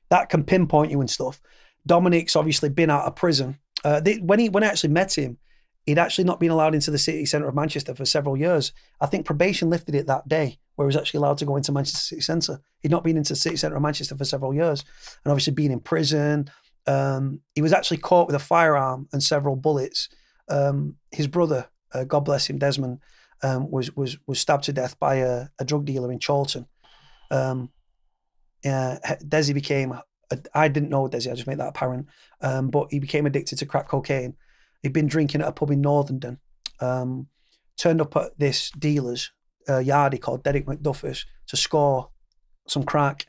That can pinpoint you and stuff. Dominic's obviously been out of prison. When I actually met him, he'd actually not been allowed into the city centre of Manchester for several years. I think probation lifted it that day, where he was actually allowed to go into Manchester city centre. He'd not been into the city centre of Manchester for several years. And obviously being in prison, he was actually caught with a firearm and several bullets. His brother, God bless him, Desmond, was stabbed to death by a drug dealer in Chorlton. Desi became, I didn't know Desi, I just made that apparent, but he became addicted to crack cocaine. He'd been drinking at a pub in Northenden, turned up at this dealer's yardie called Derek McDuffie's to score some crack.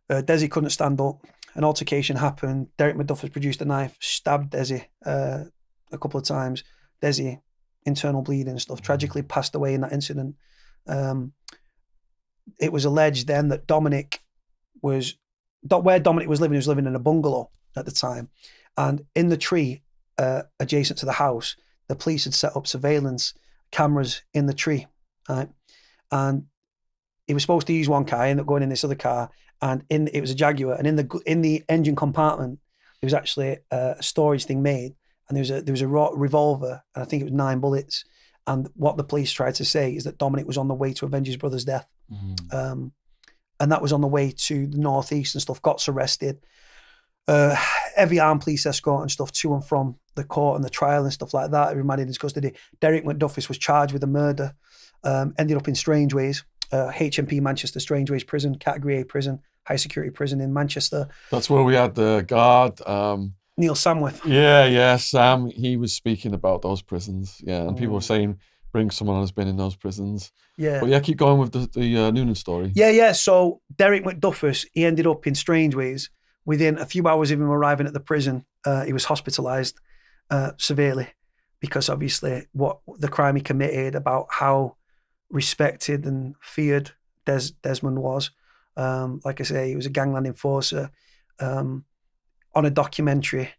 Desi couldn't stand up. An altercation happened. Derek McDuffie's produced a knife, stabbed Desi a couple of times. Desi, internal bleeding and stuff, tragically passed away in that incident. It was alleged then that where Dominic was living, he was living in a bungalow at the time. And in the tree adjacent to the house, the police had set up surveillance cameras in the tree, right? And he was supposed to use one car, ended up going in this other car, and it was a Jaguar, and in the engine compartment there was actually a storage thing made, and there was a revolver, and I think it was 9 bullets. And what the police tried to say is that Dominic was on the way to avenge his brother's death, and that was on the way to the northeast and stuff. Got arrested, heavy armed police escort and stuff to and from the court and the trial and stuff like that. Remanded in his custody. Derek McDuffis was charged with a murder. Ended up in Strangeways, HMP Manchester Strangeways prison, Category A prison, high security prison in Manchester. That's where we had the guard. Neil Samworth. Yeah, Sam. He was speaking about those prisons. Yeah, and people were saying, bring someone who's been in those prisons. Yeah. But yeah, keep going with the Noonan story. Yeah. So Derek McDuffis, he ended up in Strangeways. Within a few hours of him arriving at the prison, he was hospitalised severely because obviously what the crime he committed, about how respected and feared Desmond was. Like I say, he was a gangland enforcer. On a documentary,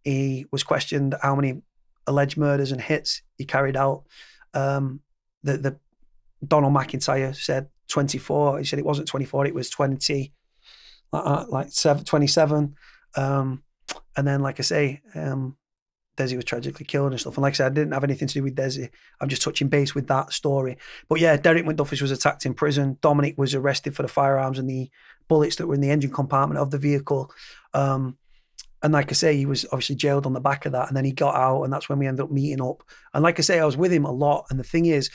he was questioned how many alleged murders and hits he carried out. The Donald McIntyre said 24. He said it wasn't 24, it was 20, like 27. And then, like I say, Desi was tragically killed and stuff. And like I said, I didn't have anything to do with Desi. I'm just touching base with that story. But yeah, Derek McDuffis was attacked in prison. Dominic was arrested for the firearms and the bullets that were in the engine compartment of the vehicle. And like I say, he was obviously jailed on the back of that. And then he got out, and that's when we ended up meeting up. And like I say, I was with him a lot. And the thing is,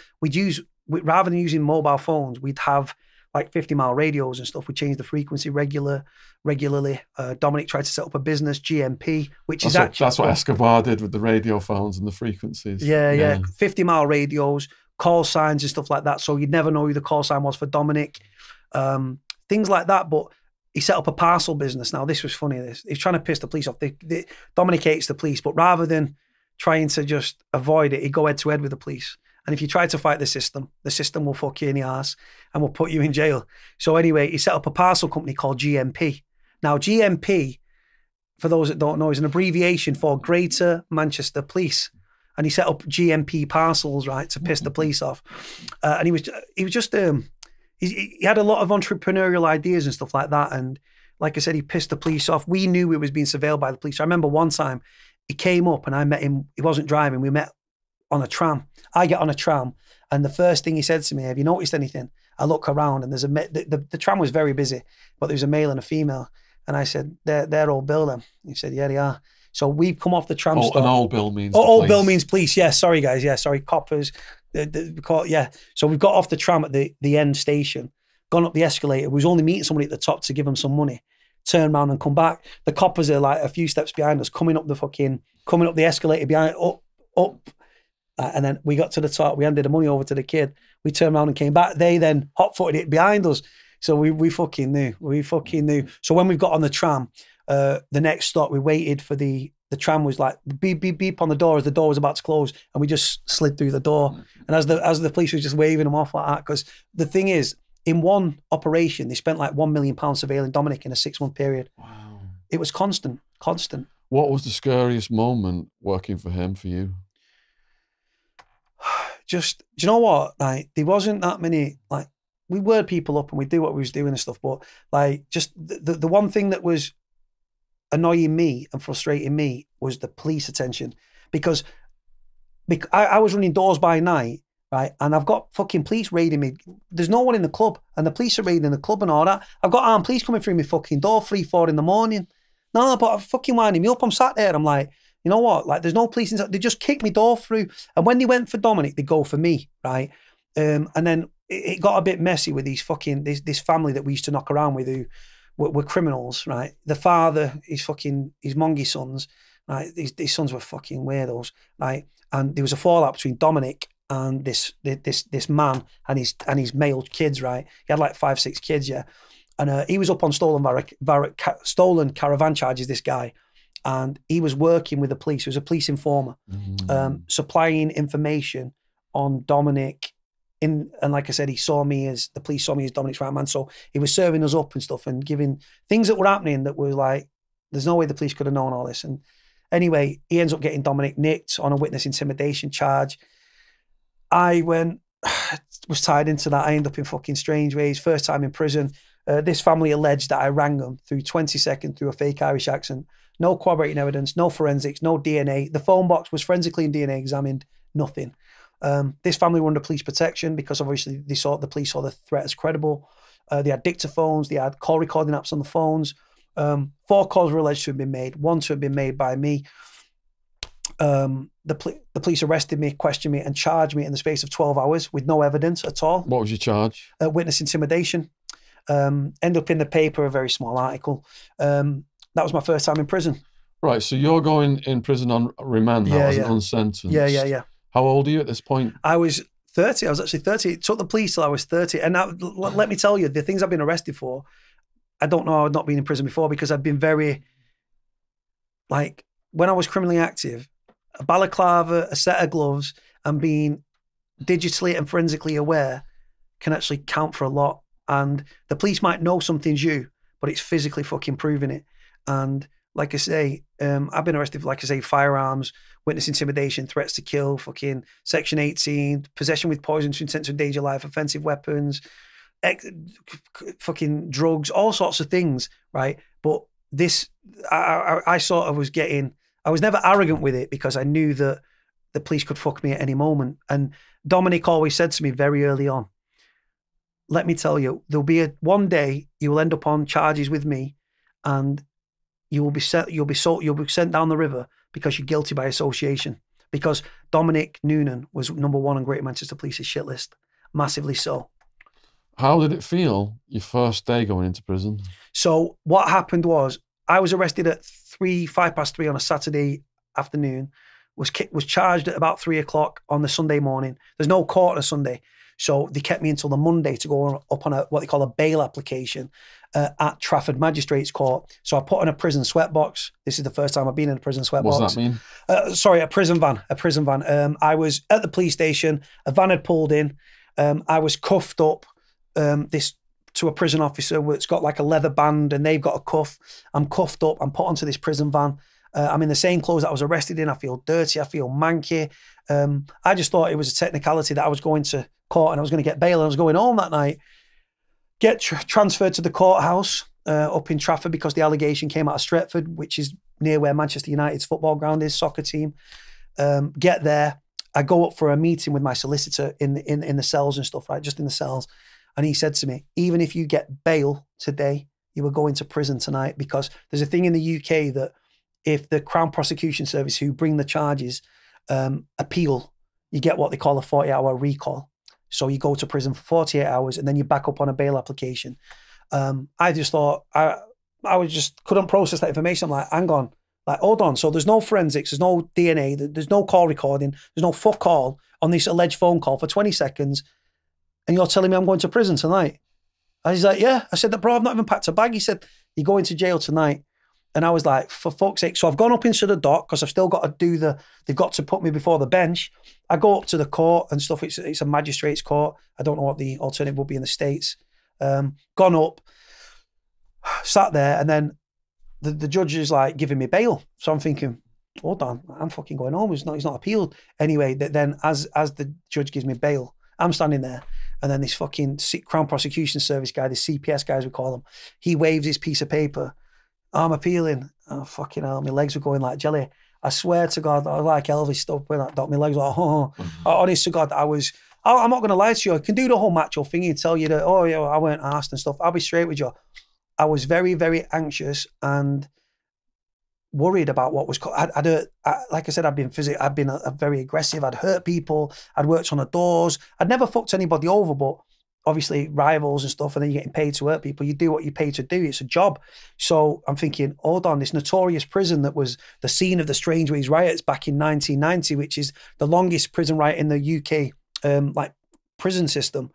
rather than using mobile phones, we'd have like 50-mile radios and stuff. We changed the frequency regularly. Dominic tried to set up a business, GMP, which that's what Escobar did with the radio phones and the frequencies. Yeah. 50-mile radios, call signs and stuff like that. So you'd never know who the call sign was for Dominic. Things like that. But he set up a parcel business. Now, this was funny. He's trying to piss the police off. Dominic hates the police, but rather than trying to just avoid it, he'd go head to head with the police. And if you try to fight the system will fuck you in the ass and will put you in jail. So anyway, he set up a parcel company called GMP. Now, GMP, for those that don't know, is an abbreviation for Greater Manchester Police. And he set up GMP parcels, right, to piss the police off. And he was just he had a lot of entrepreneurial ideas and stuff like that. And like I said, he pissed the police off. We knew he was being surveilled by the police. I remember one time he came up and I met him. He wasn't driving. We met on a tram. I get on a tram, and the first thing he said to me, "Have you noticed anything?" I look around, and there's the tram was very busy, but there was a male and a female. And I said, "They're all Bill then." He said, "Yeah, they are." So we've come off the tram stop. And old Bill means old Bill means police. Yeah, sorry guys. Yeah, sorry, coppers. Yeah. So we've got off the tram at the end station, gone up the escalator. We was only meeting somebody at the top to give them some money. Turn around and come back. The coppers are like a few steps behind us, coming up the escalator behind, up. And then we got to the top. We handed the money over to the kid. We turned around and came back. They then hot-footed it behind us. So we fucking knew. So when we got on the tram, the next stop, we waited for the tram was like beep, beep, beep on the door as the door was about to close. And we just slid through the door. And as the police was just waving them off like that. Because the thing is, in one operation, they spent like £1 million surveilling Dominic in a 6-month period. Wow. It was constant. What was the scariest moment working for him for you? Just, do you know what? Like, there wasn't that many, like, we word people up and we do what we was doing and stuff, but like, just the one thing that was annoying me and frustrating me was the police attention, because I was running doors by night, right? And I've got fucking police raiding me. There's no one in the club, and the police are raiding the club and all that. I've got armed police coming through my fucking door 3-4 in the morning. No, but I'm fucking winding me up. I'm sat there and I'm like, you know what? Like, there's no police inside. They just kicked me door through. And when they went for Dominic, they go for me, right? And then it got a bit messy with these fucking, this family that we used to knock around with who were criminals, right? The father, his mongy sons, right? These sons were fucking weirdos, right? And there was a fallout between Dominic and this man and his male kids, right? He had like 5-6 kids, yeah. And he was up on stolen caravan charges, this guy. And he was working with the police. He was a police informer, supplying information on Dominic. And like I said, the police saw me as Dominic's right man. So he was serving us up and stuff and giving things that were happening that were like, there's no way the police could have known all this. And Anyway, he ends up getting Dominic nicked on a witness intimidation charge. I was tied into that. I ended up in fucking Strangeways, first time in prison. This family alleged that I rang them through 20 seconds through a fake Irish accent. No corroborating evidence, no forensics, no DNA. The phone box was forensically and DNA examined, nothing. This family were under police protection because obviously the police saw the threat as credible. They had dictaphones, they had call recording apps on the phones. 4 calls were alleged to have been made, 1 to have been made by me. The police arrested me, questioned me, and charged me in the space of 12 hours with no evidence at all. What was your charge? Witness intimidation. End up in the paper, a very small article. That was my first time in prison. Right, so you're going in prison on remand now as an unsentenced. Yeah. How old are you at this point? I was 30. I was actually 30. It took the police till I was 30. And now, let me tell you, the things I've been arrested for, I don't know, I'd not been in prison before because I've been very, like, when I was criminally active, a balaclava, a set of gloves, and being digitally and forensically aware can actually count for a lot. And the police might know something's you, but it's physically fucking proving it. And like I say, I've been arrested for, like I say, firearms, witness intimidation, threats to kill, fucking Section 18, possession with poison to intent to endanger life, offensive weapons, fucking drugs, all sorts of things, right? But this, I sort of was getting, I was never arrogant with it because I knew that the police could fuck me at any moment. And Dominic always said to me very early on, let me tell you, there'll be one day you will end up on charges with me and you'll be sent down the river because you're guilty by association. Because Dominic Noonan was number 1 on Greater Manchester Police's shit list. Massively so. How did it feel your first day going into prison? So what happened was I was arrested at 3:05 on a Saturday afternoon, was charged at about 3 o'clock on the Sunday morning. There's no court on a Sunday. So they kept me until the Monday to go up on what they call a bail application at Trafford Magistrates Court. So I put in a prison sweatbox. This is the first time I've been in a prison sweatbox. What does that mean? Sorry, a prison van. I was at the police station. A van had pulled in. I was cuffed up to a prison officer where it's got like a leather band and they've got a cuff. I'm cuffed up. I'm put onto this prison van. I'm in the same clothes that I was arrested in. I feel dirty. I feel manky. I just thought it was a technicality that I was going to court and I was going to get bail and I was going home that night. Get transferred to the courthouse up in Trafford because the allegation came out of Stretford, which is near where Manchester United's football ground is, soccer team. Get there. I go up for a meeting with my solicitor in the cells and stuff, right? Just in the cells. And he said to me, even if you get bail today, you will go into prison tonight because there's a thing in the UK that if the Crown Prosecution Service who bring the charges appeal, you get what they call a 40-hour recall. So you go to prison for 48 hours and then you back up on a bail application. I just thought, I just couldn't process that information. I'm like, hang on, like, hold on. So there's no forensics, there's no DNA, there's no call recording, there's no fuck all on this alleged phone call for 20 seconds. And you're telling me I'm going to prison tonight? And he's like, yeah. I said, bro, I've not even packed a bag. He said, you're going to jail tonight. And I was like, for fuck's sake. So I've gone up into the dock because I've still got to do they've got to put me before the bench. I go up to the court and stuff. It's a magistrate's court. I don't know what the alternative would be in the States. Gone up, sat there, and then the judge is like giving me bail. So I'm thinking, hold on, I'm fucking going home. He's not appealed. Anyway, then as the judge gives me bail, I'm standing there. And then this fucking Crown Prosecution Service guy, the CPS guy as we call him, he waves his piece of paper. I'm appealing. Oh, fucking hell. My legs were going like jelly. I swear to God, I was like Elvis stuff when that dot. My legs were like, oh. Honest to God, I'm not going to lie to you. I can do the whole macho thing and tell you that, oh, yeah, I weren't asked and stuff. I'll be straight with you. I was very, very anxious and worried about what was, like I said, I'd been very aggressive. I'd hurt people. I'd worked on the doors. I'd never fucked anybody over, but obviously rivals and stuff, and then you're getting paid to hurt people. You do what you're paid to do. It's a job. So I'm thinking, hold on, this notorious prison that was the scene of the Strangeways riots back in 1990, which is the longest prison riot in the UK, like prison system.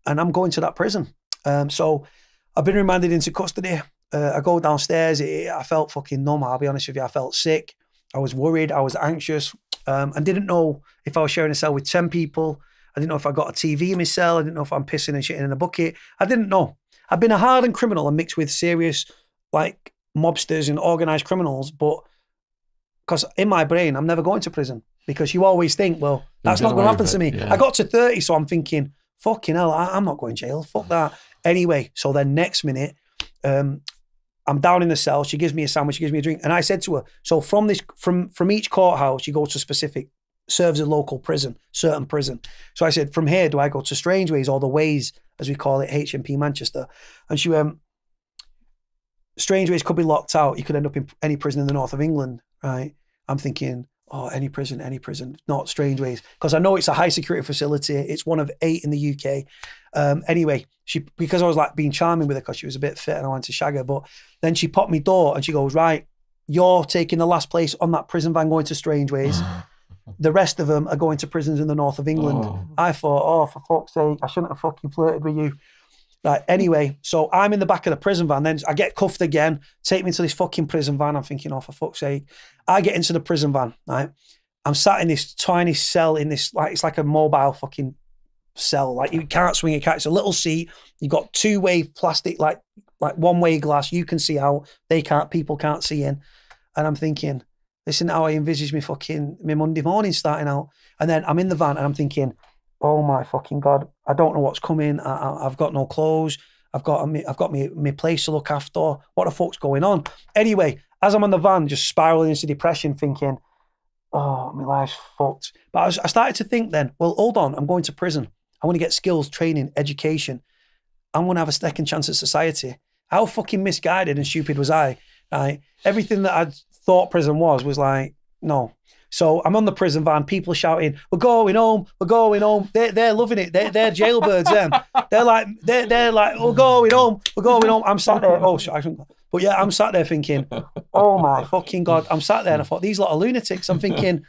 And I'm going to that prison. So I've been remanded into custody. I go downstairs. I felt fucking numb. I'll be honest with you. I felt sick. I was worried. I was anxious. I didn't know if I was sharing a cell with 10 people. I didn't know if I got a TV in my cell. I didn't know if I'm pissing and shitting in a bucket. I didn't know. I've been a hardened criminal and mixed with serious, like, mobsters and organised criminals, but because in my brain, I'm never going to prison, because you always think, well, that's not going to happen to me. Yeah. I got to 30, so I'm thinking, fucking hell, I'm not going to jail. Fuck that. Anyway, so then next minute, I'm down in the cell. She gives me a sandwich. She gives me a drink. And I said to her, so from each courthouse, you go to a specific, serves a local prison, certain prison. So I said, from here, do I go to Strangeways, or the Ways, as we call it, HMP Manchester? And she went, Strangeways could be locked out. You could end up in any prison in the north of England, right? I'm thinking, oh, any prison, not Strangeways. Because I know it's a high security facility. It's one of 8 in the UK. Anyway, because I was like being charming with her because she was a bit fit and I wanted to shag her, but then she popped me door and she goes, right, you're taking the last place on that prison van going to Strangeways. The rest of them are going to prisons in the north of England. Oh. I thought, oh, for fuck's sake, I shouldn't have fucking flirted with you. Right, anyway, so I'm in the back of the prison van. Then I get cuffed again, take me to this fucking prison van. I'm thinking, oh, for fuck's sake. I get into the prison van, right? I'm sat in this tiny cell in this, like, it's like a mobile fucking cell. Like, you can't swing a cat. It's a little seat. You've got two-way plastic, like one-way glass. You can see out. People can't see in. And I'm thinking, this isn't how I envisage my Monday morning starting out. And then I'm in the van and I'm thinking, oh my fucking God, I don't know what's coming. I've got no clothes. I've got my place to look after. What the fuck's going on? Anyway, as I'm on the van, just spiraling into depression, thinking, oh, my life's fucked. But I started to think then, well, hold on, I'm going to prison. I want to get skills, training, education. I'm going to have a second chance at society. How fucking misguided and stupid was I? Right? Everything that I'd thought prison was like, no. So I'm on the prison van, people shouting, we're going home, we're going home. They're loving it. They're jailbirds, them. They're like, we're going home, we're going home. I'm sat there, but yeah, I'm sat there thinking, oh my fucking God. I'm sat there and I thought, these lot of lunatics. I'm thinking,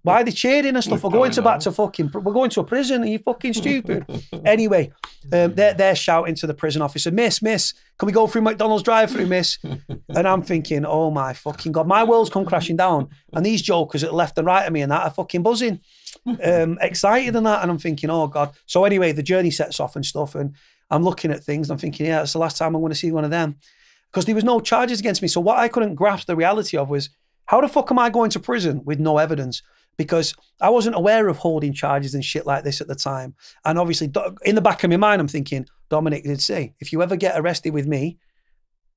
why are they cheering and stuff? We're going to a prison. Are you fucking stupid? Anyway, they're shouting to the prison officer, miss, can we go through McDonald's drive-through, miss? And I'm thinking, oh my fucking God, my world's come crashing down. And these jokers at left and right of me and that are fucking buzzing, excited and that. And I'm thinking, oh God. So anyway, the journey sets off and stuff. And I'm looking at things and I'm thinking, yeah, it's the last time I'm going to see one of them. Because there was no charges against me. So what I couldn't grasp the reality of was, how the fuck am I going to prison with no evidence? Because I wasn't aware of holding charges and shit like this at the time. And obviously, in the back of my mind, I'm thinking, Dominic did say, if you ever get arrested with me,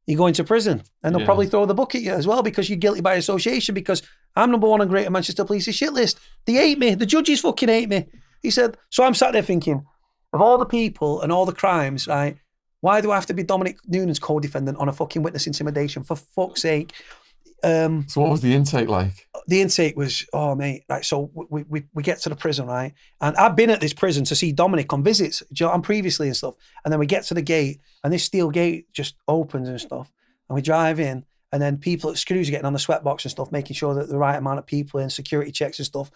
you're going to prison. And they'll probably throw the book at you as well because you're guilty by association, because I'm number 1 on Greater Manchester Police's shit list. They hate me. The judges fucking hate me. He said, so I'm sat there thinking, of all the people and all the crimes, right, why do I have to be Dominic Noonan's co-defendant on a fucking witness intimidation? For fuck's sake. So what was the intake like? The intake was, oh mate, right, so we get to the prison, right? And I've been at this prison to see Dominic on visits, I'm previously and stuff. And then we get to the gate and this steel gate just opens and stuff. And we drive in and then people at Screws are getting on the sweatbox and stuff, making sure that the right amount of people in, security checks and stuff.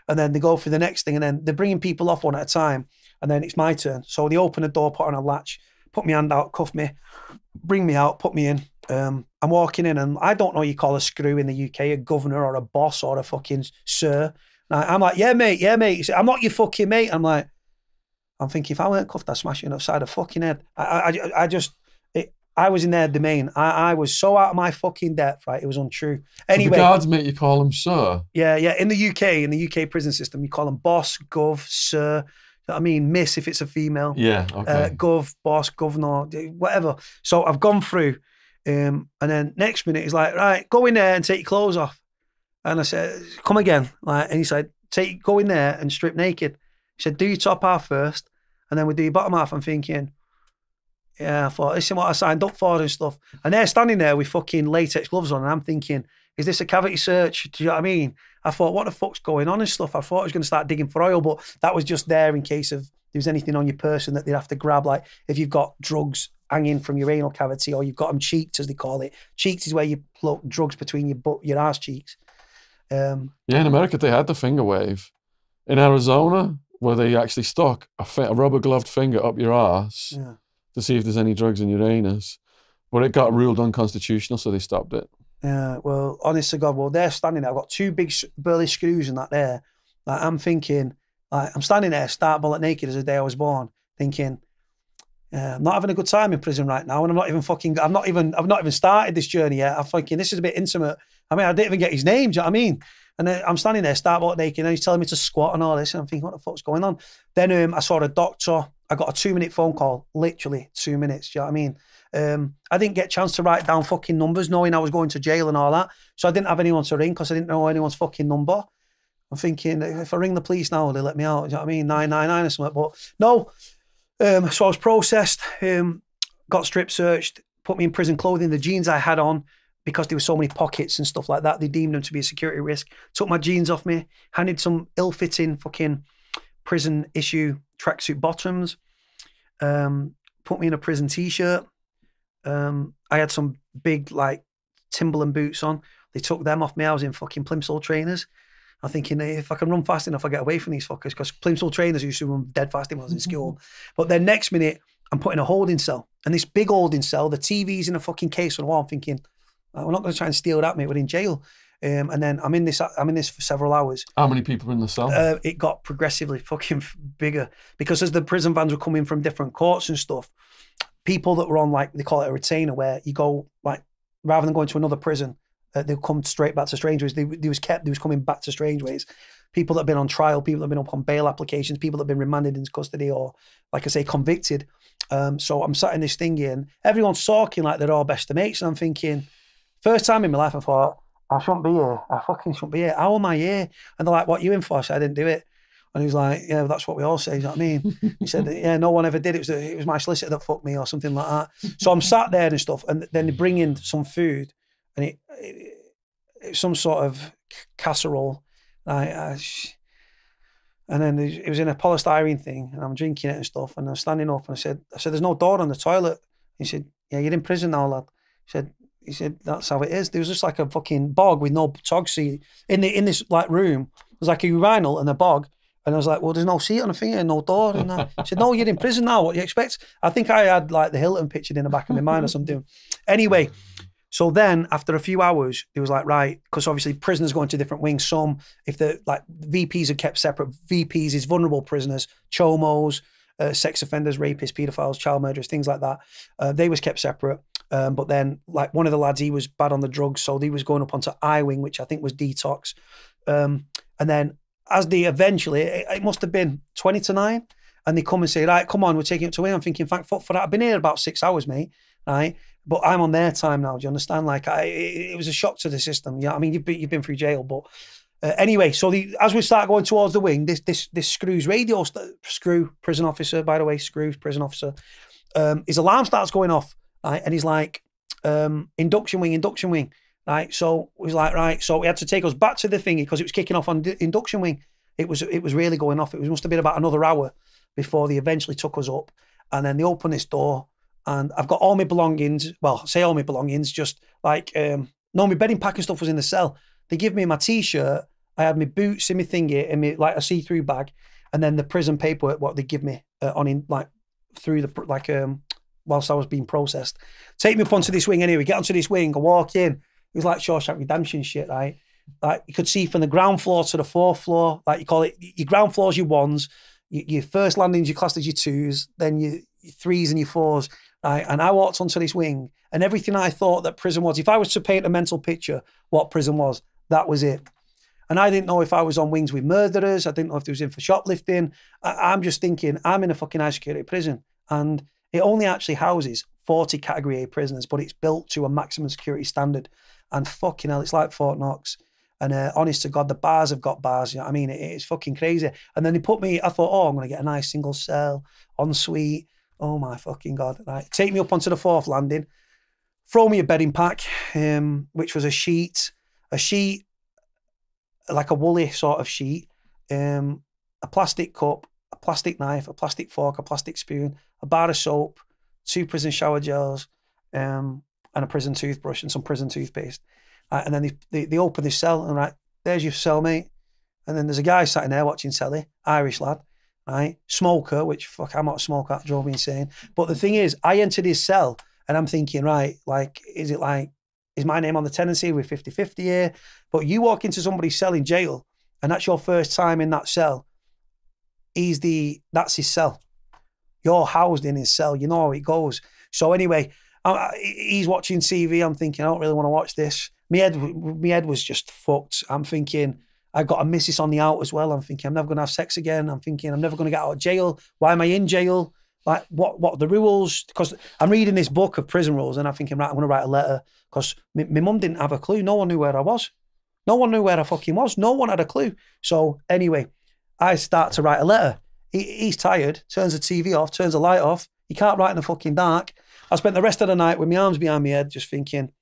And then they go for the next thing and then they're bringing people off one at a time. And then it's my turn. So they open the door, put on a latch, put my hand out, cuff me, bring me out, put me in. I'm walking in and I don't know what you call a screw in the UK, a governor or a boss or a fucking sir. And I'm like, yeah, mate. He said, I'm not your fucking mate. I'm thinking, if I weren't cuffed, I'd smash you upside the fucking head. I was in their domain. I was so out of my fucking depth, right? It was untrue. Anyway. So the guards make you call them sir? Yeah. In the UK prison system, you call them boss, gov, sir. I mean, miss if it's a female. Yeah, okay. Gov, boss, governor, whatever. So I've gone through. And then next minute he's like, right, go in there and take your clothes off. And I said, come again. And he said, go in there and strip naked. He said, do your top half first, and then we do your bottom half. I'm thinking, yeah, I thought, this is what I signed up for and stuff. And they're standing there with fucking latex gloves on, and I'm thinking, is this a cavity search? Do you know what I mean? I thought, what the fuck's going on and stuff? I thought I was going to start digging for oil, but that was just there in case of there was anything on your person that they'd have to grab, like if you've got drugs hanging from your anal cavity, or you've got them cheeked, as they call it. Cheeked is where you plug drugs between your arse cheeks. Yeah, in America they had the finger wave. In Arizona, where they actually stuck a rubber gloved finger up your arse to see if there's any drugs in your anus, but it got ruled unconstitutional, so they stopped it. Yeah, well, honest to God, well, they're standing there. I've got 2 big burly screws and that there. Like, I'm thinking, I'm standing there, start bullet naked as the day I was born, thinking, I'm not having a good time in prison right now, and I've not even started this journey yet. I'm thinking this is a bit intimate. I mean, I didn't even get his name, do you know what I mean? And then I'm standing there, starboard naked, and he's telling me to squat and all this, and I'm thinking, what the fuck's going on? Then I saw a doctor. I got a 2-minute phone call, literally 2 minutes, do you know what I mean? I didn't get a chance to write down fucking numbers, knowing I was going to jail and all that. So I didn't have anyone to ring because I didn't know anyone's fucking number. I'm thinking, if I ring the police now, will they let me out? Do you know what I mean? 999 or something. But no. So I was processed, got strip searched, put me in prison clothing. The jeans I had on, because there were so many pockets and stuff like that, they deemed them to be a security risk. Took my jeans off me, handed some ill-fitting fucking prison issue tracksuit bottoms, put me in a prison t-shirt. I had some big like Timberland boots on. They took them off me. I was in fucking plimsoll trainers. I'm thinking, if I can run fast enough, I'll get away from these fuckers, because plimsoll trainers used to run dead fast when I was in school. But then next minute, I'm put in a holding cell. And this big holding cell, the TV's in a fucking case on the wall. I'm thinking, we're not going to try and steal that, mate. We're in jail. And then I'm in this for several hours. How many people were in the cell? It got progressively fucking bigger, because as the prison vans were coming from different courts and stuff, people that were on, like, they call it a retainer, where you go, like, rather than going to another prison, they'll come straight back to Strangeways. They was coming back to Strangeways. People that have been on trial, people that have been up on bail applications, people that have been remanded into custody or, like I say, convicted. So I'm sat in this thing here, and everyone's talking like they're all best of mates. And I'm thinking, first time in my life, I thought, I shouldn't be here. I fucking shouldn't be here. How am I here? And they're like, what are you in for? I said, I didn't do it. And he was like, yeah, that's what we all say. You know what I mean? He said, yeah, no one ever did. It was my solicitor that fucked me or something like that. So I'm sat there and stuff, and then they bring in some food, and it's some sort of casserole. And then it was in a polystyrene thing, and I'm drinking it and stuff, and I'm standing up, and I said, there's no door on the toilet. He said, yeah, you're in prison now, lad. He said, that's how it is. There was just like a fucking bog with no tog seat in this like room. It was like a urinal and a bog. And I was like, well, there's no seat on the thing and no door. And he said, no, you're in prison now. What do you expect? I think I had like the Hilton pictured in the back of my mind or something. Anyway, so then after a few hours, it was like, right, because obviously prisoners go into different wings. Some, if the like VPs are kept separate, VPs is vulnerable prisoners, chomos, sex offenders, rapists, paedophiles, child murderers, things like that. They was kept separate. But then like one of the lads, he was bad on the drugs. So he was going up onto I-wing, which I think was detox. And then as they eventually, it must have been 20 to 9. And they come and say, right, come on, we're taking it to wing. I'm thinking, thank fuck for that. I've been here about 6 hours, mate. Right. But I'm on their time now. Do you understand? Like it was a shock to the system. Yeah. I mean, you've been through jail, but anyway, so as we start going towards the wing, this Screw's radio, Screw prison officer, by the way, Screw's prison officer, his alarm starts going off. Right, and he's like, induction wing. Right, so he was like, right, so he had to take us back to the thingy because it was kicking off on induction wing. It was really going off. It must have been about another hour before they eventually took us up. And then they opened this door, and I've got all my belongings. Well, I say all my belongings, just like no, my bedding pack and stuff was in the cell. They give me my t-shirt. I had my boots in my thingy and me like a see-through bag, and then the prison paperwork what they give me whilst I was being processed. Take me up onto this wing anyway, get onto this wing, I walk in. It was like Shawshank Redemption shit, right? Like you could see from the ground floor to the fourth floor, like you call it, your ground floors, your ones, your first landings, you classed as your twos, then your threes and your fours, right? And I walked onto this wing, and everything I thought that prison was, if I was to paint a mental picture what prison was, that was it. And I didn't know if I was on wings with murderers. I didn't know if they was in for shoplifting. I'm just thinking, I'm in a fucking high security prison. And it only actually houses 40 Category A prisoners, but it's built to a maximum security standard. And fucking hell, it's like Fort Knox. And honest to God, the bars have got bars. You know what I mean? It's fucking crazy. And then they put me, I thought, oh, I'm going to get a nice single cell, ensuite. Oh my fucking God. Right. Take me up onto the fourth landing, throw me a bedding pack, which was a sheet, like a woolly sort of sheet, a plastic cup, a plastic knife, a plastic fork, a plastic spoon, a bar of soap, 2 prison shower gels, and a prison toothbrush and some prison toothpaste. And then they open this cell, and right, there's your cellmate. And then there's a guy sat in there watching telly, Irish lad, right? Smoker, which fuck, I'm not a smoker, that drove me insane. But the thing is, I entered his cell and I'm thinking, right, like, is my name on the tenancy? We're 50-50 here. But you walk into somebody's cell in jail, and that's your first time in that cell. That's his cell. You're housed in his cell. You know how it goes. So anyway, he's watching TV. I'm thinking, I don't really want to watch this. my head was just fucked. I'm thinking, I got a missus on the out as well. I'm thinking, I'm never going to have sex again. I'm thinking, I'm never going to get out of jail. Why am I in jail? Like, what are the rules? Because I'm reading this book of prison rules and I'm thinking, right, I'm going to write a letter. Because my mum didn't have a clue. No one knew where I was. No one knew where I fucking was. No one had a clue. So anyway, I start to write a letter. He's tired, turns the TV off, turns the light off. He can't write in the fucking dark. I spent the rest of the night with my arms behind my head just thinking,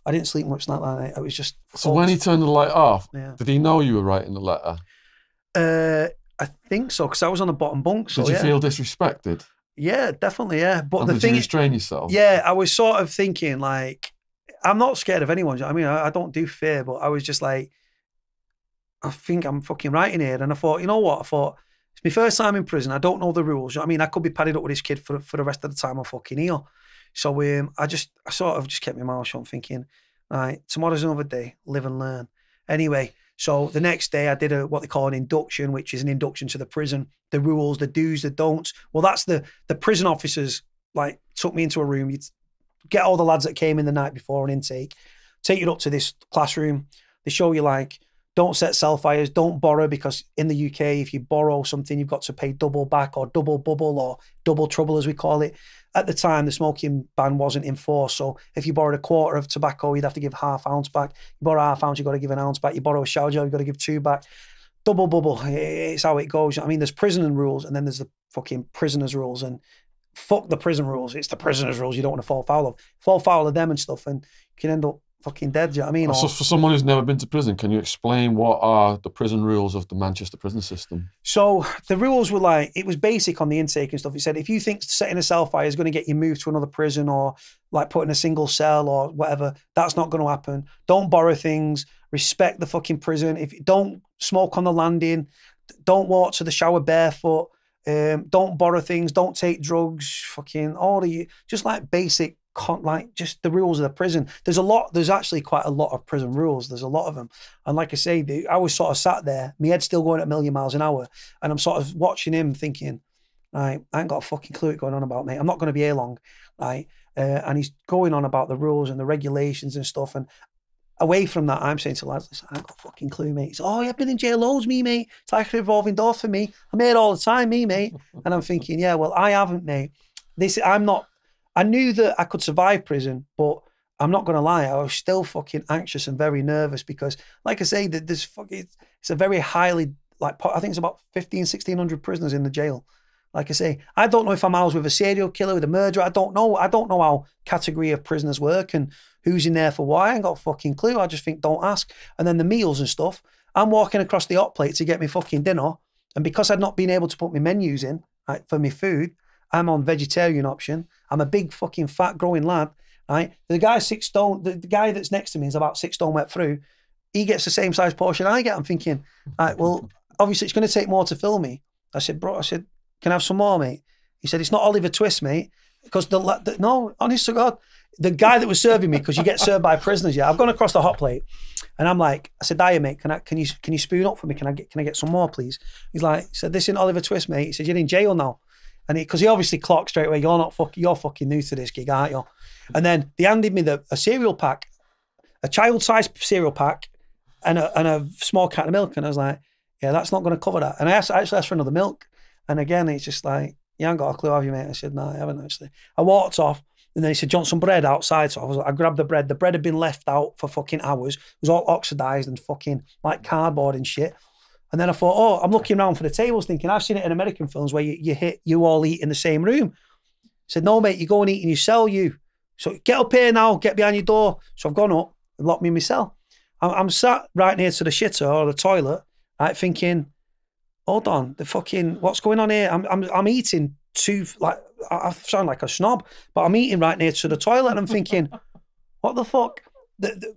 I didn't sleep much that night. I was just... So when he turned the light off, did he know you were writing the letter? I think so, because I was on the bottom bunk. So, did you feel disrespected? Yeah, definitely, yeah. But and the did thing you restrain yourself? Yeah, I was sort of thinking, like, I'm not scared of anyone. I mean, I don't do fear, but I was just like, I think I'm fucking writing here. And I thought, you know what? I thought, it's my first time in prison. I don't know the rules. I mean, I could be padded up with this kid for the rest of the time I'm fucking here. So I sort of just kept my mouth shut, thinking, right, tomorrow's another day, live and learn. Anyway, so the next day I did what they call an induction, which is an induction to the prison, the rules, the do's, the don'ts. Well, that's the prison officers, like, took me into a room. You'd get all the lads that came in the night before an intake, take you up to this classroom. They show you, like, don't set cell fires, don't borrow, because in the UK, if you borrow something, you've got to pay double back, or double bubble, or double trouble, as we call it. At the time, the smoking ban wasn't in force. So if you borrowed a quarter of tobacco, you'd have to give ½ ounce back. You borrow ½ ounce, you've got to give an ounce back. You borrow a shower gel, you've got to give 2 back. Double bubble, it's how it goes. I mean, there's prison rules, and then there's the fucking prisoners' rules, and fuck the prison rules. It's the prisoners' rules you don't want to fall foul of. Fall foul of them and stuff, and you can end up fucking dead, do you know what I mean? So for someone who's never been to prison, can you explain what are the prison rules of the Manchester prison system? So the rules were like, it was basic on the intake and stuff. It said, if you think setting a cell fire is going to get you moved to another prison, or like put in a single cell or whatever, that's not going to happen. Don't borrow things, respect the fucking prison. If you don't smoke on the landing, don't walk to the shower barefoot, don't borrow things, don't take drugs, fucking all of you, just like basic, like just the rules of the prison. There's actually quite a lot of prison rules. There's a lot of them. And like I say, I was sort of sat there, my head's still going at a million miles an hour, and I'm sort of watching him thinking, right, I ain't got a fucking clue what's going on about, mate. I'm not going to be here long, right? And he's going on about the rules and the regulations and stuff. And away from that, I'm saying to lads, listen, I ain't got a fucking clue, mate. He's, oh, yeah, I've been in jail loads, me, mate. It's like a revolving door for me. I'm here all the time, me, mate. And I'm thinking, yeah, well, I haven't, mate. I knew that I could survive prison, but I'm not going to lie, I was still fucking anxious and very nervous because, like I say, it's a very highly, like, I think it's about 1,600 prisoners in the jail. Like I say, I don't know if I'm housed with a serial killer, with a murderer. I don't know how category of prisoners work and who's in there for why. I ain't got a fucking clue. I just think, don't ask. And then the meals and stuff, I'm walking across the hot plate to get me fucking dinner. And because I'd not been able to put my menus in, right, for my food, I'm on vegetarian option. I'm a big fucking fat growing lad, right? The guy 6 stone, the guy that's next to me is about 6 stone wet through. He gets the same size portion I get. I'm thinking, right, well, obviously it's going to take more to fill me. I said, bro, can I have some more, mate? He said, it's not Oliver Twist, mate. Because no, honest to God, the guy that was serving me, because you get served by prisoners, yeah, I've gone across the hot plate and I'm like, I said, hiya, mate, can you spoon up for me? Can I get some more, please? He said, this isn't Oliver Twist, mate. He said, you're in jail now. And because he obviously clocked straight away, you're fucking new to this gig, aren't you? And then they handed me a cereal pack, a child-sized cereal pack, and a small carton of milk. And I was like, yeah, that's not going to cover that. And I actually asked for another milk. And again, it's just like, you ain't got a clue, have you, mate? I said, no, I haven't actually. I walked off, and then he said, do you want some bread outside? So I grabbed the bread. The bread had been left out for fucking hours. It was all oxidized and fucking like cardboard and shit. And then I thought, oh, I'm looking around for the tables thinking, I've seen it in American films where you all eat in the same room. I said, no, mate, you go and eat in your cell, you. So get up here now, get behind your door. So I've gone up and locked me in my cell. I'm sat right near to the shitter or the toilet, right, thinking, hold on, what's going on here? I'm eating I sound like a snob, but I'm eating right near to the toilet and I'm thinking, what the fuck?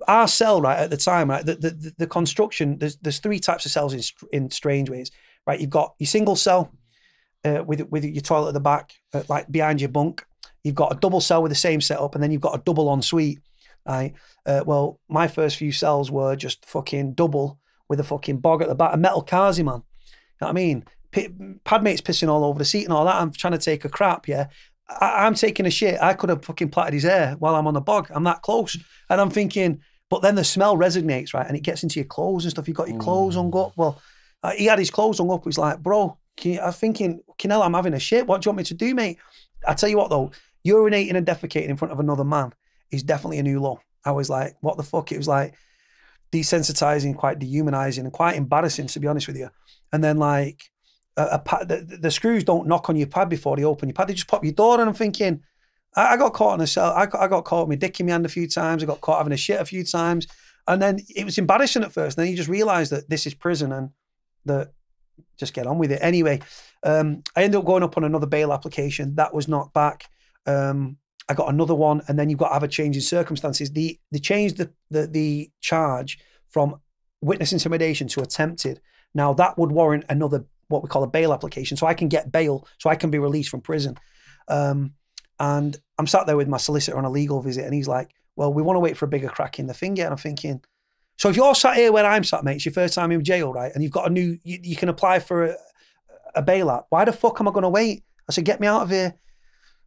Our cell, right, at the time, right, the construction, there's 3 types of cells in Strangeways, right? You've got your single cell with your toilet at the back, like behind your bunk. You've got a double cell with the same setup, and then you've got a double ensuite, right? Well, my first few cells were just fucking double with a fucking bog at the back, a metal carsy, man. You know what I mean? Padmate's pissing all over the seat and all that. I'm trying to take a crap, yeah? I'm taking a shit. I could have fucking plaited his hair while I'm on the bog. I'm that close. And I'm thinking, But then the smell resonates, right? And it gets into your clothes and stuff. You've got your clothes hung up. Well, he had his clothes hung up. He's like, bro, I'm thinking, Kinell, I'm having a shit. What do you want me to do, mate? I tell you what, though, urinating and defecating in front of another man is definitely a new low. I was like, what the fuck? It was like desensitizing, quite dehumanizing, and quite embarrassing, to be honest with you. And then like the screws don't knock on your pad before they open your pad. They just pop your door, and I'm thinking, I got caught in a cell. I got caught with my dick in my hand a few times. I got caught having a shit a few times. And then it was embarrassing at first. And then you just realize that this is prison and that just get on with it. Anyway, I ended up going up on another bail application. That was knocked back. I got another one, and then you've got to have a change in circumstances. They changed the charge from witness intimidation to attempted. Now that would warrant another, what we call a bail application. So I can get bail, so I can be released from prison. And I'm sat there with my solicitor on a legal visit, and he's like, well, we want to wait for a bigger crack in the finger. And I'm thinking, so if you're sat here where I'm sat, mate, it's your first time in jail, right? And you've got you can apply for a bail app. Why the fuck am I going to wait? I said, get me out of here.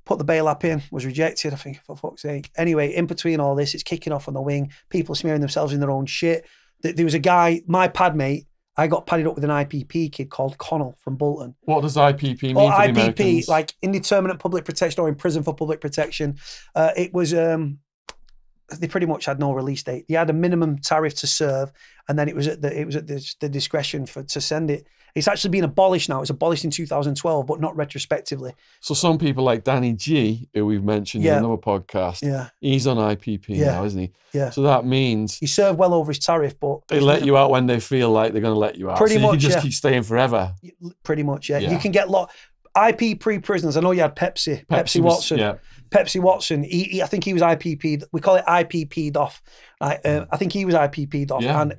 Put the bail app in, was rejected. I think, for fuck's sake. Anyway, in between all this, it's kicking off on the wing. People smearing themselves in their own shit. There was a guy, my pad mate, I got padded up with an IPP kid called Connell from Bolton. What does IPP mean or for the IPP, Americans? like indeterminate public protection or in prison for public protection. It was, they pretty much had no release date. They had a minimum tariff to serve, and then it was at the discretion to send it. It's actually been abolished now. It's abolished in 2012, but not retrospectively. So some people like Danny G, who we've mentioned in another podcast, he's on IPP now, isn't he? Yeah. So that means he served well over his tariff, but they let you out when they feel like they're going to let you out. Pretty so much, you can just keep staying forever. Pretty much, yeah. You can get IP pre-prisoners. I know you had Pepsi Watson. Yeah. Pepsi Watson, I think he was IPP'd. We call it IPP'd off. I think he was IPP'd off, and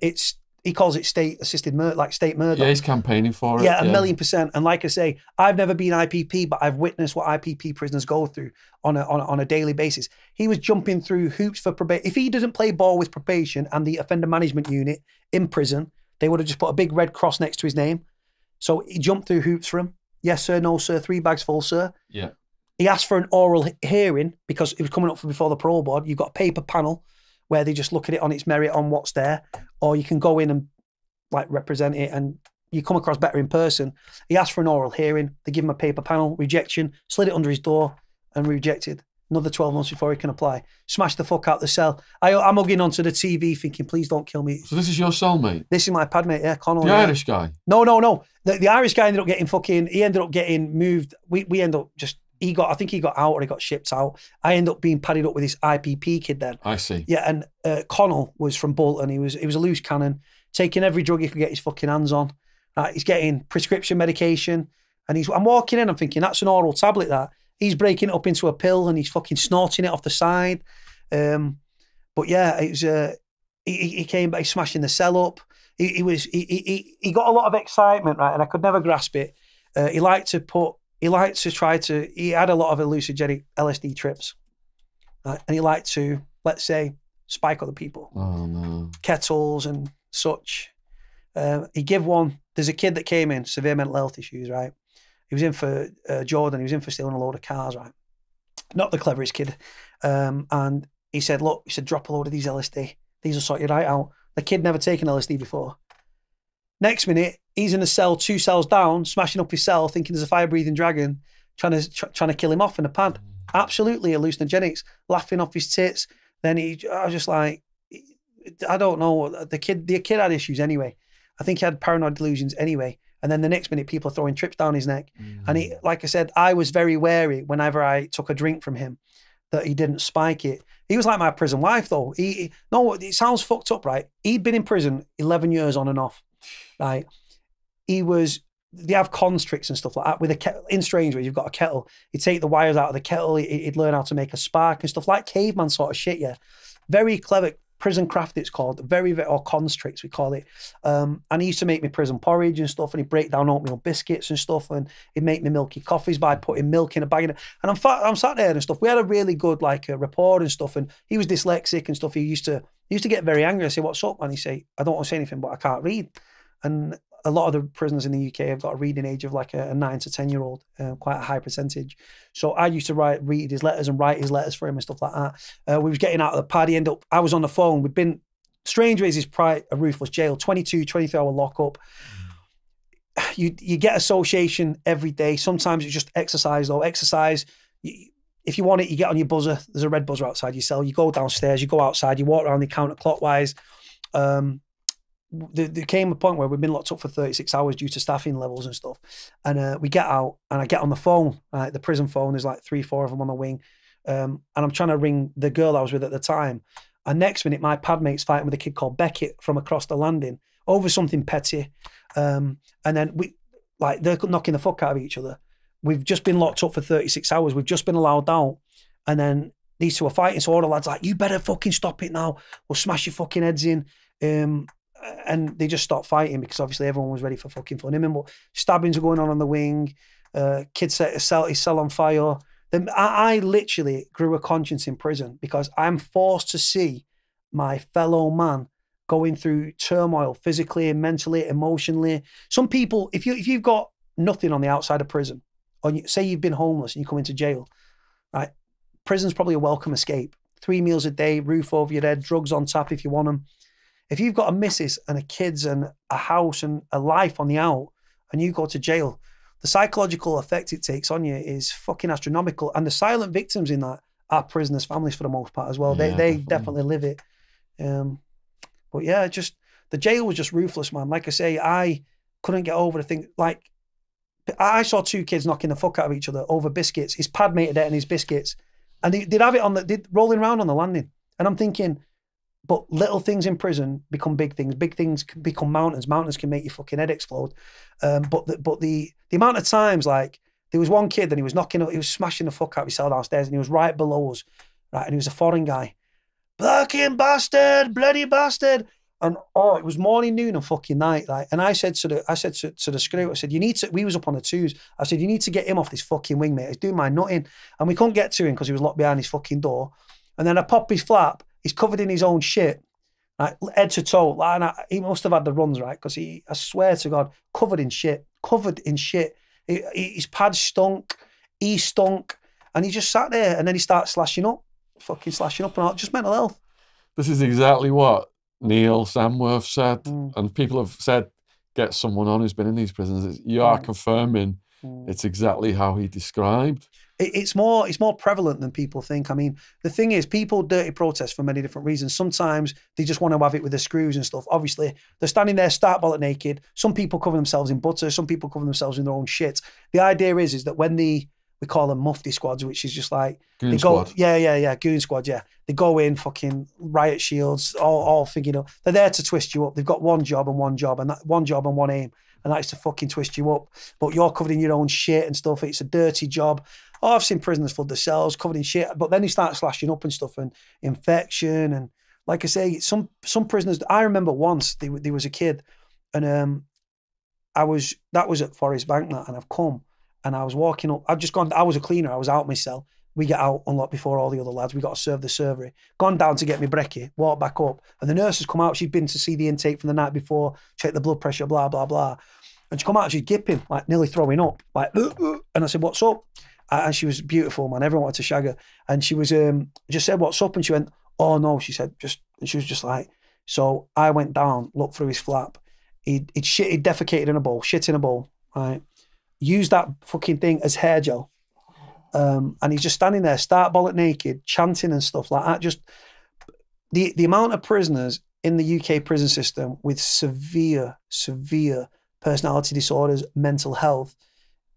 he calls it state murder. Yeah, he's campaigning for it. Yeah, 1,000,000%. And like I say, I've never been IPP, but I've witnessed what IPP prisoners go through on a daily basis. He was jumping through hoops for probation. If he doesn't play ball with probation and the offender management unit in prison, they would have just put a big red cross next to his name. So he jumped through hoops for him. Yes, sir. No, sir. 3 bags full, sir. Yeah. He asked for an oral hearing because it was coming up before the parole board. You've got a paper panel where they just look at it on its merit, on what's there, or you can go in and like represent it, and you come across better in person. He asked for an oral hearing. They give him a paper panel, rejection, slid it under his door and rejected. Another 12 months before he can apply. Smashed the fuck out the cell. I'm hugging onto the TV thinking, please don't kill me. So this is your cellmate? This is my pad mate, yeah, Connell. The Irish guy? No. The Irish guy ended up getting moved. We ended up I think he got out or he got shipped out. I ended up being padded up with this IPP kid then. I see. Yeah, and Connell was from Bolton. He was a loose cannon, taking every drug he could get his fucking hands on. He's getting prescription medication, and I'm walking in, I'm thinking, that's an oral tablet, that. He's breaking it up into a pill and he's fucking snorting it off the side. But yeah, it was, he came back, smashing the cell up. He got a lot of excitement, right? And I could never grasp it. He had a lot of hallucinogenic LSD trips. Right? And he liked to, let's say, spike other people. Oh no. Kettles and such. He gave one, there's a kid that came in, severe mental health issues, right? He was in for Jordan. He was in for stealing a load of cars, right? Not the cleverest kid. And he said, look, drop a load of these LSD. These will sort you right out. The kid never taken LSD before. Next minute, he's in a cell 2 cells down, smashing up his cell, thinking there's a fire-breathing dragon, trying to kill him off in a pad. Absolutely hallucinogenics, laughing off his tits. Then I was just like, I don't know. The kid had issues anyway. I think he had paranoid delusions anyway. And then the next minute, people are throwing trips down his neck. And he, like I said, I was very wary whenever I took a drink from him that he didn't spike it. He was like my prison wife, though. No, it sounds fucked up, right? He'd been in prison 11 years on and off. Right? They have constricts and stuff like that. With a kettle, in Strangeways, you've got a kettle. You take the wires out of the kettle. He'd learn how to make a spark and stuff like caveman sort of shit. Yeah, very clever. Prison craft, it's called, or constricts we call it. And he used to make me prison porridge and stuff, and he'd break down oatmeal biscuits and stuff, and he'd make me milky coffees by putting milk in a bag. And I'm sat there and stuff. We had a really good rapport and stuff, and he was dyslexic and stuff. He used to get very angry. I say, "What's up?" And he'd say, "I don't want to say anything, but I can't read." And a lot of the prisoners in the UK have got a reading age of like a 9 to 10-year-old, quite a high percentage. So I used to read his letters and write his letters for him and stuff like that. We was getting out of the pad. I was on the phone. Strangeways is a ruthless jail, 23-hour lockup. You get association every day. Sometimes it's just exercise though. Exercise, if you want it, you get on your buzzer. There's a red buzzer outside your cell. You go downstairs, you go outside, you walk around the counterclockwise. There came a point where we've been locked up for 36 hours due to staffing levels and stuff. And we get out and I get on the phone, the prison phone. There's like 3-4 of them on the wing. And I'm trying to ring the girl I was with at the time. And next minute, my pad mate's fighting with a kid called Beckett from across the landing over something petty. And then they're knocking the fuck out of each other. We've just been locked up for 36 hours. We've just been allowed out. And then these two are fighting. So all the lads are like, you better fucking stop it now. We'll smash your fucking heads in. And they just stopped fighting because obviously everyone was ready for fucking fun. But stabbings were going on the wing. Kids set his cell on fire. I literally grew a conscience in prison because I'm forced to see my fellow man going through turmoil physically, mentally, emotionally. Some people, if you've got nothing on the outside of prison, or say you've been homeless and you come into jail, right? Prison's probably a welcome escape. 3 meals a day, roof over your head, drugs on tap if you want them. If you've got a missus and a kids and a house and a life on the out and you go to jail, the psychological effect it takes on you is fucking astronomical. And the silent victims in that are prisoners' families for the most part as well. Yeah, they definitely live it. But yeah, just the jail was just ruthless, man. Like I say, I couldn't get over the thing. Like, I saw 2 kids knocking the fuck out of each other over biscuits. His pad mate had eaten his biscuits. And they'd have it they'd rolling around on the landing. And I'm thinking, but little things in prison become big things. Big things can become mountains. Mountains can make your fucking head explode. But the amount of times, like, there was one kid and he was smashing the fuck out of his cell downstairs and he was right below us, right? And he was a foreign guy. Fucking bastard, bloody bastard. And it was morning, noon, and fucking night. Like, and I said to the screw, I said, we was up on the 2s. I said, you need to get him off this fucking wing, mate. He's doing my nutting. And we couldn't get to him because he was locked behind his fucking door. And then I pop his flap. He's covered in his own shit, like head to toe. Like, he must have had the runs, right? Because I swear to God, covered in shit. His pad stunk. He stunk. And he just sat there and then he started slashing up and all, just mental health. This is exactly what Neil Samworth said, and people have said, get someone on who's been in these prisons. You are confirming it's exactly how he described. It's more prevalent than people think. I mean, the thing is, people dirty protest for many different reasons. Sometimes they just want to have it with the screws and stuff. Obviously, they're standing there stark bollock naked. Some people cover themselves in butter. Some people cover themselves in their own shit. The idea is that when we call them mufti squads, which is just like goon squad. Yeah, goon squad. Yeah, they go in, fucking riot shields, all figured up. They're there to twist you up. They've got one job and one aim, and that's to fucking twist you up. But you're covered in your own shit and stuff. It's a dirty job. I've seen prisoners flood the cells, covered in shit, but then they start slashing up and stuff, and infection, and like I say, some prisoners. I remember once there was a kid, and that was at Forest Bank, and I've come. And I was walking up, I was a cleaner, I was out my cell. We get out, unlocked before all the other lads. We got to serve the servery. Gone down to get me brekkie, walked back up. And the nurse has come out, she'd been to see the intake from the night before, check the blood pressure, blah, blah, blah. And she come out, she's gipping, like nearly throwing up. Like, and I said, what's up? And she was beautiful, man. Everyone wanted to shag her. And she was, just said, what's up? And she went, oh no, she said, and she was just like, so I went down, looked through his flap. He'd defecated in a bowl, shit in a bowl, right? Used that fucking thing as hair gel. And he's just standing there, stark bollock naked, chanting and stuff like that. Just the amount of prisoners in the UK prison system with severe personality disorders, mental health,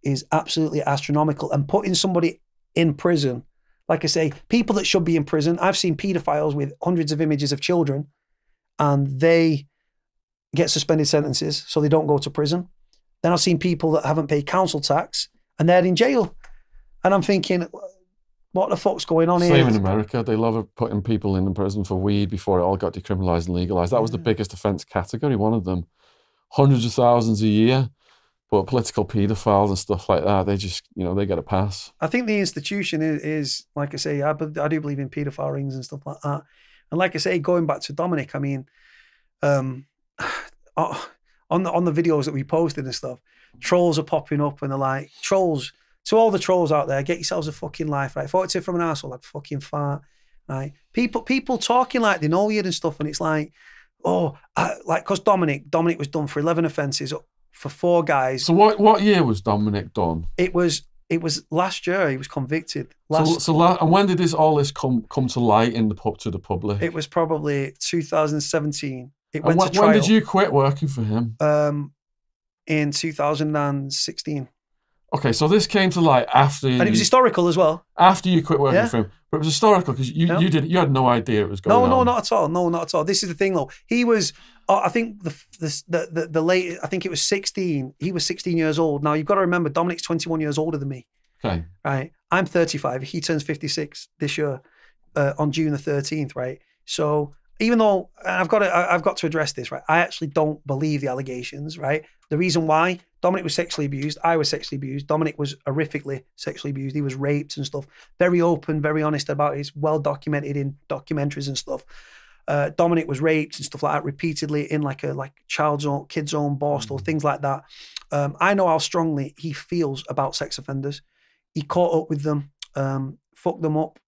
is absolutely astronomical. And putting somebody in prison, like I say, people that should be in prison, I've seen paedophiles with hundreds of images of children and they get suspended sentences so they don't go to prison. Then I've seen people that haven't paid council tax and they're in jail. And I'm thinking, what the fuck's going on here? Same in America. They love putting people in prison for weed before it all got decriminalised and legalised. That was the biggest offence category, one of them. Hundreds of thousands a year. But political paedophiles and stuff like that, they just, they get a pass. I think the institution is like I say, I do believe in paedophile rings and stuff like that. And like I say, going back to Dominic, I mean, on the videos that we posted and stuff, trolls are popping up and they're like, trolls, to all the trolls out there, get yourselves a fucking life, right? If I were to from an arsehole, I'd fucking fart, right? People talking like they know you and stuff, and it's like, because Dominic was done for 11 offences for 4 guys. So what year was Dominic done? It was last year he was convicted. And when did all this come to light to the public? It was probably 2017. When did you quit working for him? In 2016. Okay, so this came to light after, and it was historical as well. After you quit working for him, but it was historical because you had no idea it was going on. No, not at all. No, not at all. This is the thing, though. He was, I think the late, I think it was 16. He was 16 years old. Now you've got to remember, Dominic's 21 years older than me. Okay. Right. I'm 35. He turns 56 this year on June the 13th. Right. So even though I've got to address this, right? I actually don't believe the allegations, right? The reason why Dominic was sexually abused, I was sexually abused. Dominic was horrifically sexually abused. He was raped and stuff. Very open, very honest about it. It's well documented in documentaries and stuff. Dominic was raped and stuff like that repeatedly in like kids' own Borstal, things like that. I know how strongly he feels about sex offenders. He caught up with them, fucked them up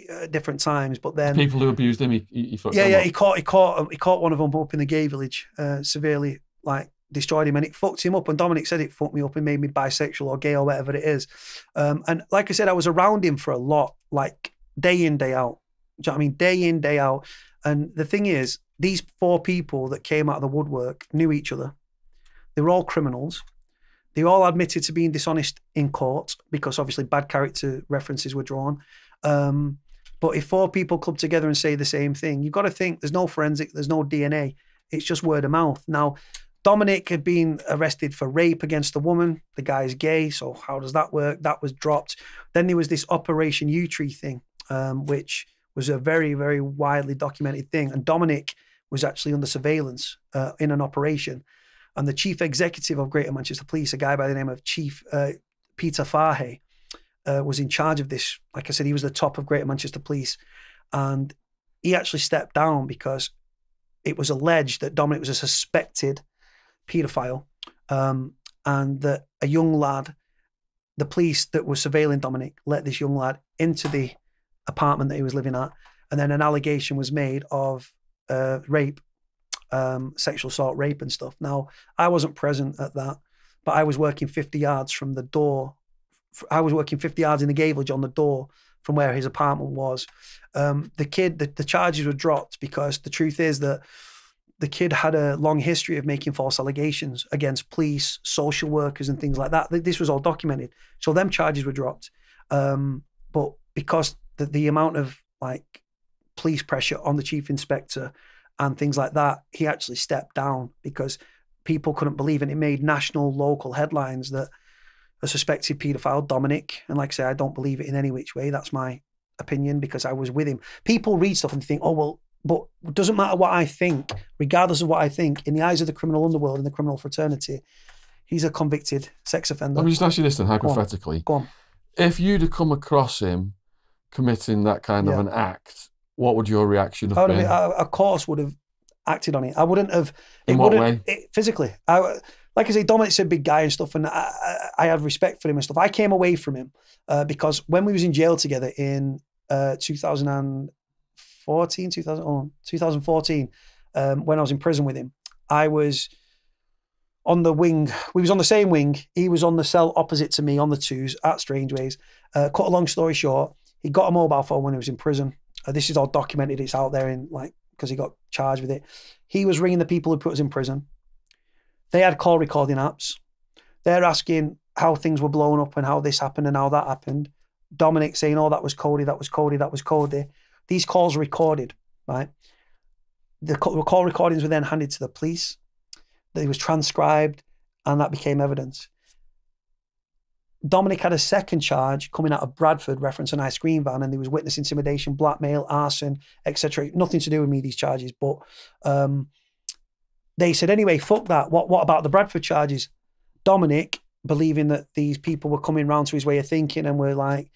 at different times, but then people who abused him, he fucked them up. He caught one of them up in the gay village, severely like destroyed him, and it fucked him up. And Dominic said it fucked me up and made me bisexual or gay or whatever it is. And like I said, I was around him for a lot, like day in, day out. Do you know what I mean? Day in, day out. And the thing is, these 4 people that came out of the woodwork knew each other. They were all criminals. They all admitted to being dishonest in court because obviously bad character references were drawn. But if 4 people club together and say the same thing, you've got to think there's no forensic, there's no DNA. It's just word of mouth. Now, Dominic had been arrested for rape against a woman. The guy's gay, so how does that work? That was dropped. Then there was this Operation U-Tree thing, which was a very, very widely documented thing. And Dominic was actually under surveillance in an operation. And the chief executive of Greater Manchester Police, a guy by the name of Chief Peter Fahey, was in charge of this. Like I said, he was the top of Greater Manchester Police. And he actually stepped down because it was alleged that Dominic was a suspected paedophile, and that a young lad, the police that were surveilling Dominic, let this young lad into the apartment that he was living at, and then an allegation was made of rape, sexual assault, rape and stuff. Now, I wasn't present at that, but I was working 50 yards from the door. I was working 50 yards in the gay village on the door from where his apartment was. The charges were dropped because the truth is that the kid had a long history of making false allegations against police, social workers and things like that. This was all documented. So them charges were dropped. But because the amount of like police pressure on the chief inspector and things like that, he actually stepped down because people couldn't believe it. It made national, local headlines that a suspected paedophile, Dominic, and like I say, I don't believe it in any which way. That's my opinion because I was with him. People read stuff and think, oh, well, but it doesn't matter what I think, regardless of what I think, in the eyes of the criminal underworld and the criminal fraternity, he's a convicted sex offender. Let me just ask you this then, hypothetically. Go on. If you'd have come across him committing that kind of an act, what would your reaction have been? Of course, would have acted on it. I wouldn't have. In what way? Physically. Like I say, Dominic's a big guy and stuff, and I had respect for him and stuff. I came away from him because when we was in jail together in 2014, when I was in prison with him, I was on the wing. We was on the same wing. He was on the cell opposite to me on the 2s at Strangeways. Cut a long story short, he got a mobile phone when he was in prison. This is all documented. It's out there because he got charged with it. He was ringing the people who put us in prison. They had call recording apps. They're asking how things were blown up and how this happened and how that happened. Dominic saying, oh, that was Cody, that was Cody, that was Cody. These calls were recorded, right? The call recordings were then handed to the police. It was transcribed and that became evidence. Dominic had a second charge coming out of Bradford, reference an ice cream van, and there was witness intimidation, blackmail, arson, etc. Nothing to do with me, these charges, but they said, anyway, fuck that. What about the Bradford charges? Dominic, believing that these people were coming round to his way of thinking and were like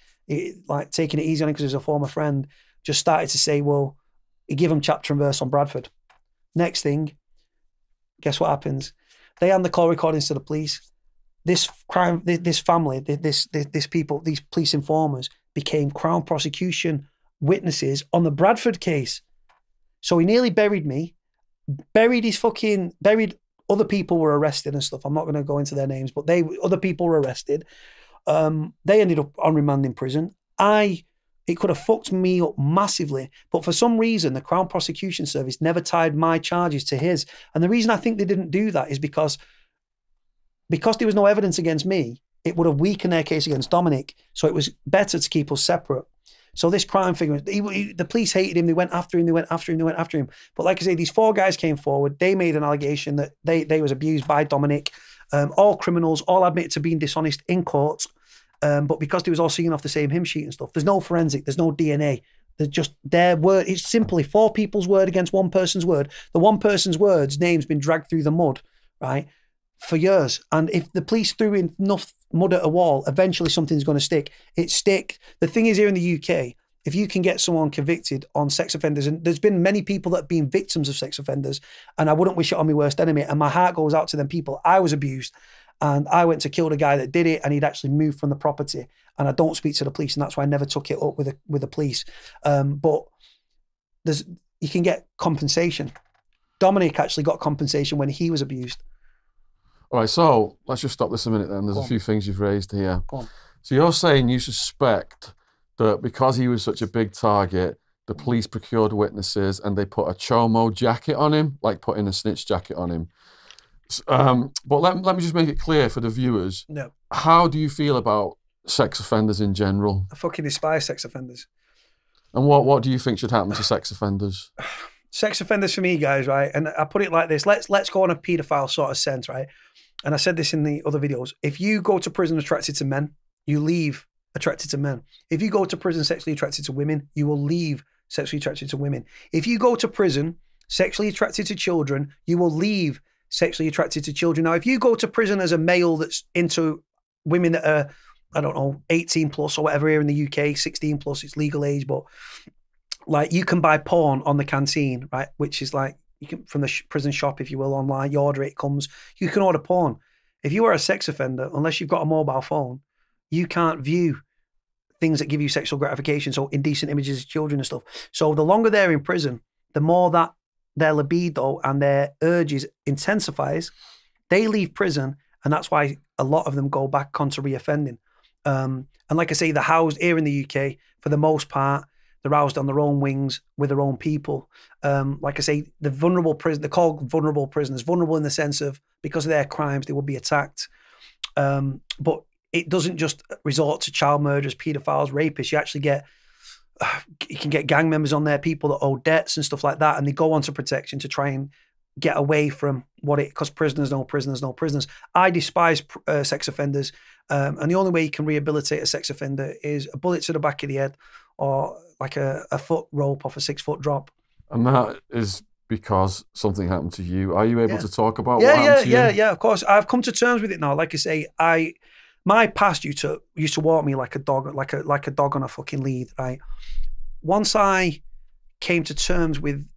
taking it easy on him because he was a former friend, just started to say, well, he give him chapter and verse on Bradford. Next thing, guess what happens? They hand the call recordings to the police. This family, this people, these police informers became Crown prosecution witnesses on the Bradford case. So he nearly buried me. buried other people were arrested and stuff. I'm not going to go into their names, but other people were arrested. They ended up on remand in prison. It could have fucked me up massively, but for some reason, the Crown Prosecution Service never tied my charges to his. And the reason I think they didn't do that is because there was no evidence against me, it would have weakened their case against Dominic. So it was better to keep us separate. So this crime figure, the police hated him. They went after him. But like I say, these 4 guys came forward. They made an allegation that they was abused by Dominic. All criminals, all admitted to being dishonest in court. But because they was all singing off the same hymn sheet and stuff, there's no forensic, there's no DNA. There's just their word. It's simply 4 people's word against 1 person's word. The 1 person's word's name's been dragged through the mud, right, for years. And if the police threw in enough mud at a wall, eventually something's going to stick. It stick. The thing is, here in the UK, if you can get someone convicted on sex offenders, and there's been many people that have been victims of sex offenders, and I wouldn't wish it on my worst enemy, and my heart goes out to them people. I was abused, and I went to kill the guy that did it, and he'd actually moved from the property, and I don't speak to the police, and that's why I never took it up with the police. But you can get compensation. Dominic actually got compensation when he was abused. All right, so let's just stop this a minute then. There's a few things you've raised here. Go on. So you're saying you suspect that because he was such a big target, the police procured witnesses and they put a chomo jacket on him, like putting a snitch jacket on him. But let me just make it clear for the viewers. No. How do you feel about sex offenders in general? I fucking despise sex offenders. And what do you think should happen to sex offenders? Sex offenders for me, guys, right? And I put it like this. Let's go on a paedophile sort of sense, right? And I said this in the other videos. If you go to prison attracted to men, you leave attracted to men. If you go to prison sexually attracted to women, you will leave sexually attracted to women. If you go to prison sexually attracted to children, you will leave sexually attracted to children. Now, if you go to prison as a male that's into women that are, I don't know, 18 plus or whatever here in the UK, 16 plus, it's legal age, but like you can buy porn on the canteen, right? Which is like, you can, from the prison shop, if you will, online, you order it, it comes, you can order porn. If you are a sex offender, unless you've got a mobile phone, you can't view things that give you sexual gratification, so indecent images of children and stuff. So the longer they're in prison, the more that their libido and their urges intensifies, they leave prison, and that's why a lot of them go back onto reoffending. And like I say, they're housed here in the UK, for the most part, they're housed on their own wings with their own people. Like I say, the vulnerable prison, they're called vulnerable prisoners, vulnerable in the sense of because of their crimes, they would be attacked. But it doesn't just resort to child murderers, paedophiles, rapists. You can get gang members on there, people that owe debts and stuff like that, and they go onto protection to try and get away from because prisoners know prisoners know prisoners. I despise sex offenders, and the only way you can rehabilitate a sex offender is a bullet to the back of the head or like a foot rope off a 6-foot drop. And that is because something happened to you. Are you able to talk about what happened to you? Yeah, of course. I've come to terms with it now. Like I say, my past used to walk me like a dog, like a dog on a fucking lead, right? Once I came to terms with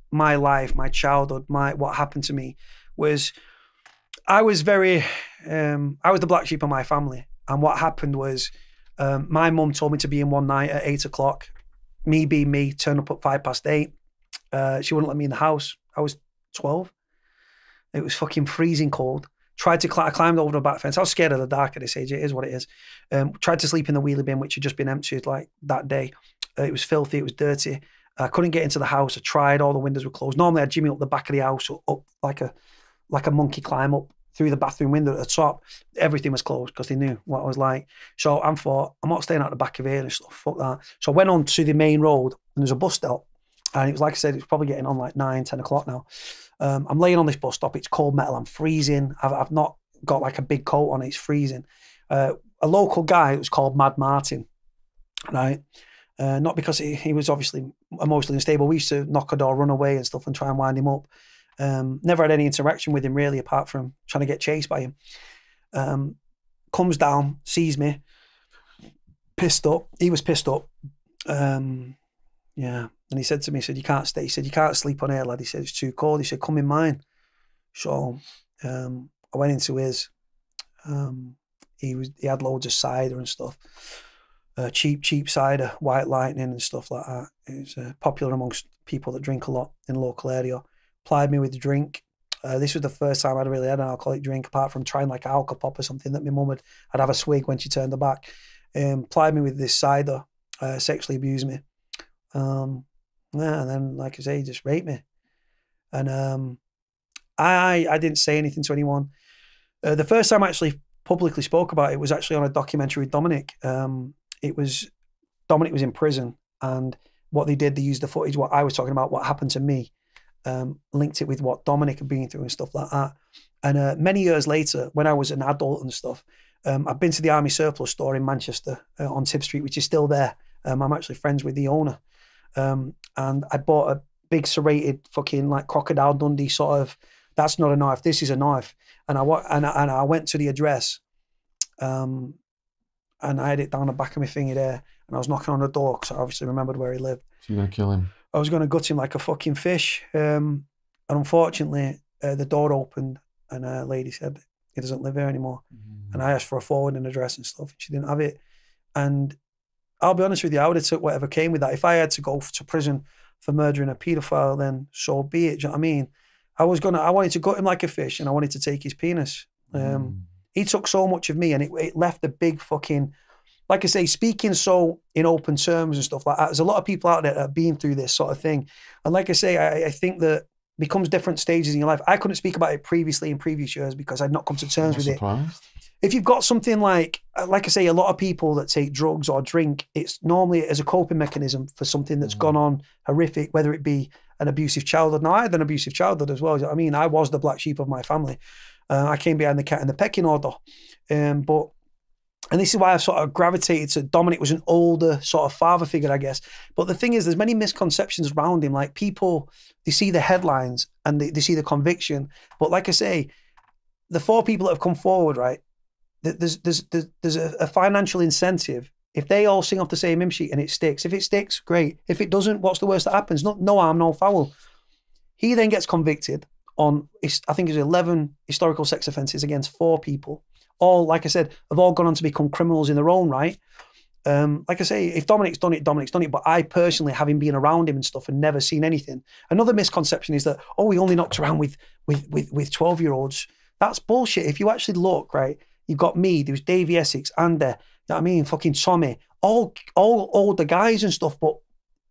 my life, my childhood, what happened to me was I was the black sheep of my family. And what happened was my mum told me to be in one night at 8 o'clock. Me being me, turn up at 8:05. She wouldn't let me in the house. I was 12. It was fucking freezing cold. I climbed over the back fence. I was scared of the dark at this age. It is what it is. Tried to sleep in the wheelie bin, which had just been emptied like that day. It was filthy. It was dirty. I couldn't get into the house. I tried. All the windows were closed. Normally I'd jimmy up the back of the house, up like a monkey climb up through the bathroom window at the top. Everything was closed because they knew what I was like. So I thought, I'm not staying out the back of here and stuff. Fuck that. So I went on to the main road and there's a bus stop. And it was like I said, it's probably getting on like 9, 10 o'clock now. I'm laying on this bus stop. It's cold metal. I'm freezing. I've not got like a big coat on. It's freezing. A local guy that was called Mad Martin, right? Not because he was obviously emotionally unstable. We used to knock a door, run away and stuff and try and wind him up. Never had any interaction with him really, apart from trying to get chased by him. Comes down, sees me, pissed up. He was pissed up. Yeah. And he said to me, he said, you can't stay. He said, you can't sleep on here, lad. He said, it's too cold. He said, come in mine. So I went into his. He had loads of cider and stuff. Cheap cider, White Lightning and stuff like that. It was popular amongst people that drink a lot in the local area. plied me with a drink. This was the first time I'd really had an alcoholic drink, apart from trying like alka pop or something that my mum I'd have a swig when she turned her back. Plied me with this cider, sexually abused me. And then, like I say, he just raped me. And I didn't say anything to anyone. The first time I actually publicly spoke about it was actually on a documentary with Dominic. Dominic was in prison, and what they did, they used the footage, what I was talking about, what happened to me, linked it with what Dominic had been through and stuff like that. And many years later, when I was an adult and stuff, I've been to the Army Surplus store in Manchester on Tib Street, which is still there. I'm actually friends with the owner. And I bought a big serrated fucking like Crocodile Dundee sort of, that's not a knife, this is a knife. And I went to the address, and I had it down the back of my finger there, and I was knocking on the door because I obviously remembered where he lived. So you're going to kill him? I was going to gut him like a fucking fish. And unfortunately, the door opened and a lady said, he doesn't live here anymore. And I asked for a forwarding address and stuff, and she didn't have it. And I'll be honest with you, I would have took whatever came with that. If I had to go to prison for murdering a paedophile, then so be it. Do you know what I mean? I wanted to gut him like a fish, and I wanted to take his penis. He took so much of me, and it left a big fucking, like I say, speaking so in open terms and stuff like that. There's a lot of people out there that have been through this sort of thing. And like I say, I think that becomes different stages in your life. I couldn't speak about it previously in previous years because I'd not come to terms with it. If you've got something like I say, a lot of people that take drugs or drink, it's normally as a coping mechanism for something that's gone on horrific, whether it be an abusive childhood. Now, I had an abusive childhood as well. I mean, I was the black sheep of my family. I came behind the cat in the pecking order. And this is why I've sort of gravitated to Dominic. Was an older sort of father figure, I guess. But the thing is, there's many misconceptions around him. Like people, they see the headlines and they see the conviction. But like I say, the 4 people that have come forward, right, there's a financial incentive. If they all sing off the same hymn sheet and it sticks, if it sticks, great. If it doesn't, what's the worst that happens? No harm, no foul. He then gets convicted on, I think it's 11 historical sex offences against 4 people. All, like I said, have all gone on to become criminals in their own right. Like I say, if Dominic's done it, Dominic's done it. But I personally, having been around him and stuff and never seen anything. Another misconception is that, oh, he only knocked around with 12-year-olds. That's bullshit. If you actually look, right, you've got me, there was Davey Essex, and you know what I mean, fucking Tommy, all older guys and stuff. But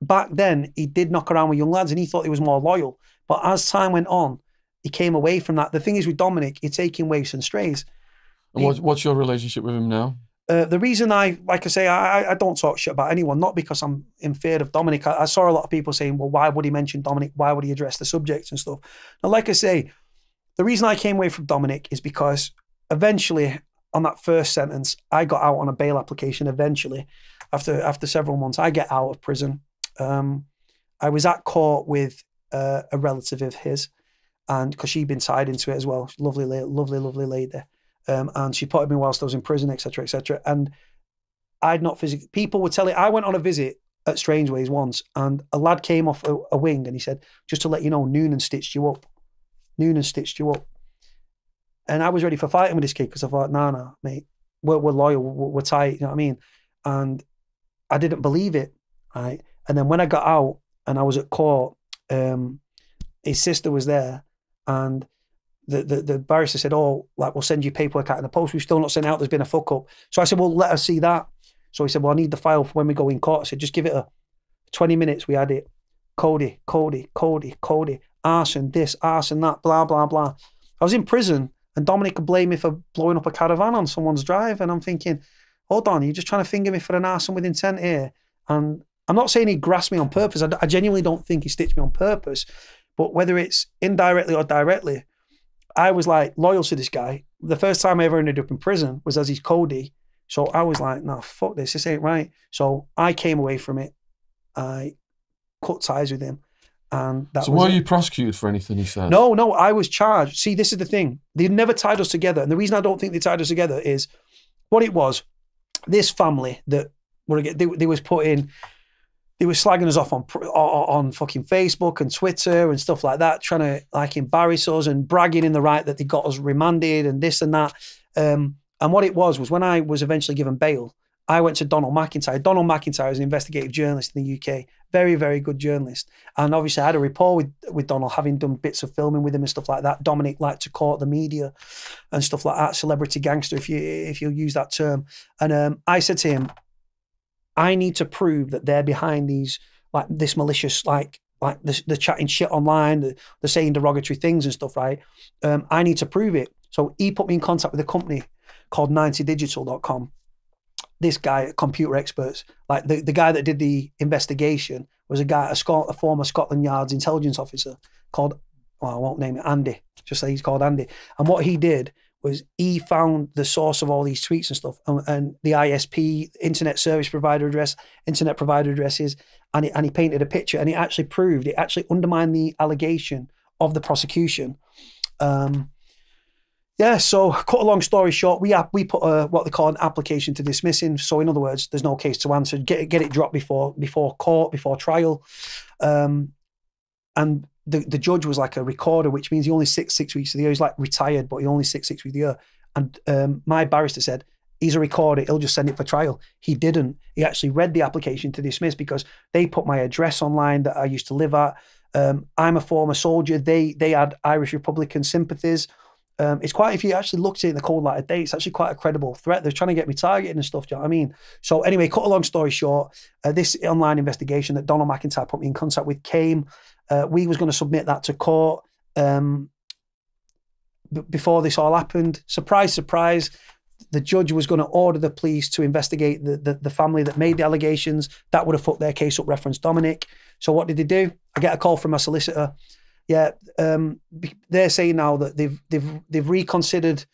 back then, he did knock around with young lads and he thought he was more loyal. But as time went on, he came away from that. The thing is with Dominic, you're taking waifs and strays. And what's your relationship with him now? The reason I don't talk shit about anyone, not because I'm in fear of Dominic. I saw a lot of people saying, well, why would he mention Dominic? Why would he address the subject and stuff? Now, like I say, the reason I came away from Dominic is because eventually on that first sentence, I got out on a bail application eventually. After several months, I get out of prison. I was at court with a relative of his, and because she'd been tied into it as well. Lovely lady. And she put me whilst I was in prison, etc., etc. And I'd not physically, people were telling, I went on a visit at Strangeways once, and a lad came off a wing and he said, just to let you know, Noonan stitched you up. Noonan stitched you up. And I was ready for fighting with this kid because I thought, nah, mate, we're loyal, we're tight, you know what I mean? And I didn't believe it, right? And then when I got out and I was at court, his sister was there, and the barrister said, oh, like, we'll send you paperwork out in the post. We've still not sent out. There's been a fuck up. So I said, well, let us see that. So he said, well, I need the file for when we go in court. I said, just give it 20 minutes. We had it. Cody, arson, this, arson, that, blah, blah, blah. I was in prison and Dominic could blame me for blowing up a caravan on someone's drive. And I'm thinking, hold on, you're just trying to finger me for an arson with intent here. And I'm not saying he grasped me on purpose. I genuinely don't think he stitched me on purpose. But whether it's indirectly or directly, I was like loyal to this guy. The first time I ever ended up in prison was as he's Cody. So I was like, no, fuck this ain't right. So I came away from it. I cut ties with him. And that so were you prosecuted for anything he said? No, I was charged. See, this is the thing. They never tied us together. And the reason I don't think they tied us together is what it was. This family that they was put in, they were slagging us off on fucking Facebook and Twitter and stuff like that, trying to like embarrass us and bragging in the right that they got us remanded and this and that. And what it was when I was eventually given bail, I went to Donald McIntyre. Donald McIntyre is an investigative journalist in the UK. Very, very good journalist. And obviously I had a rapport with Donald, having done bits of filming with him and stuff like that. Dominic liked to court the media and stuff like that. Celebrity gangster, if you'll use that term. And I said to him, I need to prove that they're behind these, like this malicious, like the chatting shit online, the saying derogatory things and stuff, right? I need to prove it. So he put me in contact with a company called 90digital.com. This guy, computer experts, like the guy that did the investigation was a former Scotland Yard's intelligence officer called, well, I won't name it, Andy. Just say he's called Andy. And what he did was he found the source of all these tweets and stuff, and the ISP, internet service provider address, internet provider addresses, and he painted a picture, and it actually undermined the allegation of the prosecution. Yeah, so cut a long story short, we put what they call an application to dismissing. So in other words, there's no case to answer. Get it dropped before court, before trial. And the judge was like a recorder, which means he only sits 6 weeks of the year. He's like retired, but he only sits 6 weeks of the year. And my barrister said, he's a recorder, he'll just send it for trial. He didn't. He actually read the application to dismiss because they put my address online that I used to live at. I'm a former soldier. They had Irish Republican sympathies. It's quite, if you actually looked at it in the cold light of day, it's actually quite a credible threat. They're trying to get me targeted and stuff, do you know what I mean? So anyway, cut a long story short, this online investigation that Donald McIntyre put me in contact with came. We was going to submit that to court before this all happened. Surprise, surprise. The judge was going to order the police to investigate the family that made the allegations. That would have fucked their case up, reference Dominic. So what did they do? I get a call from my solicitor. Yeah, they're saying now that they've reconsidered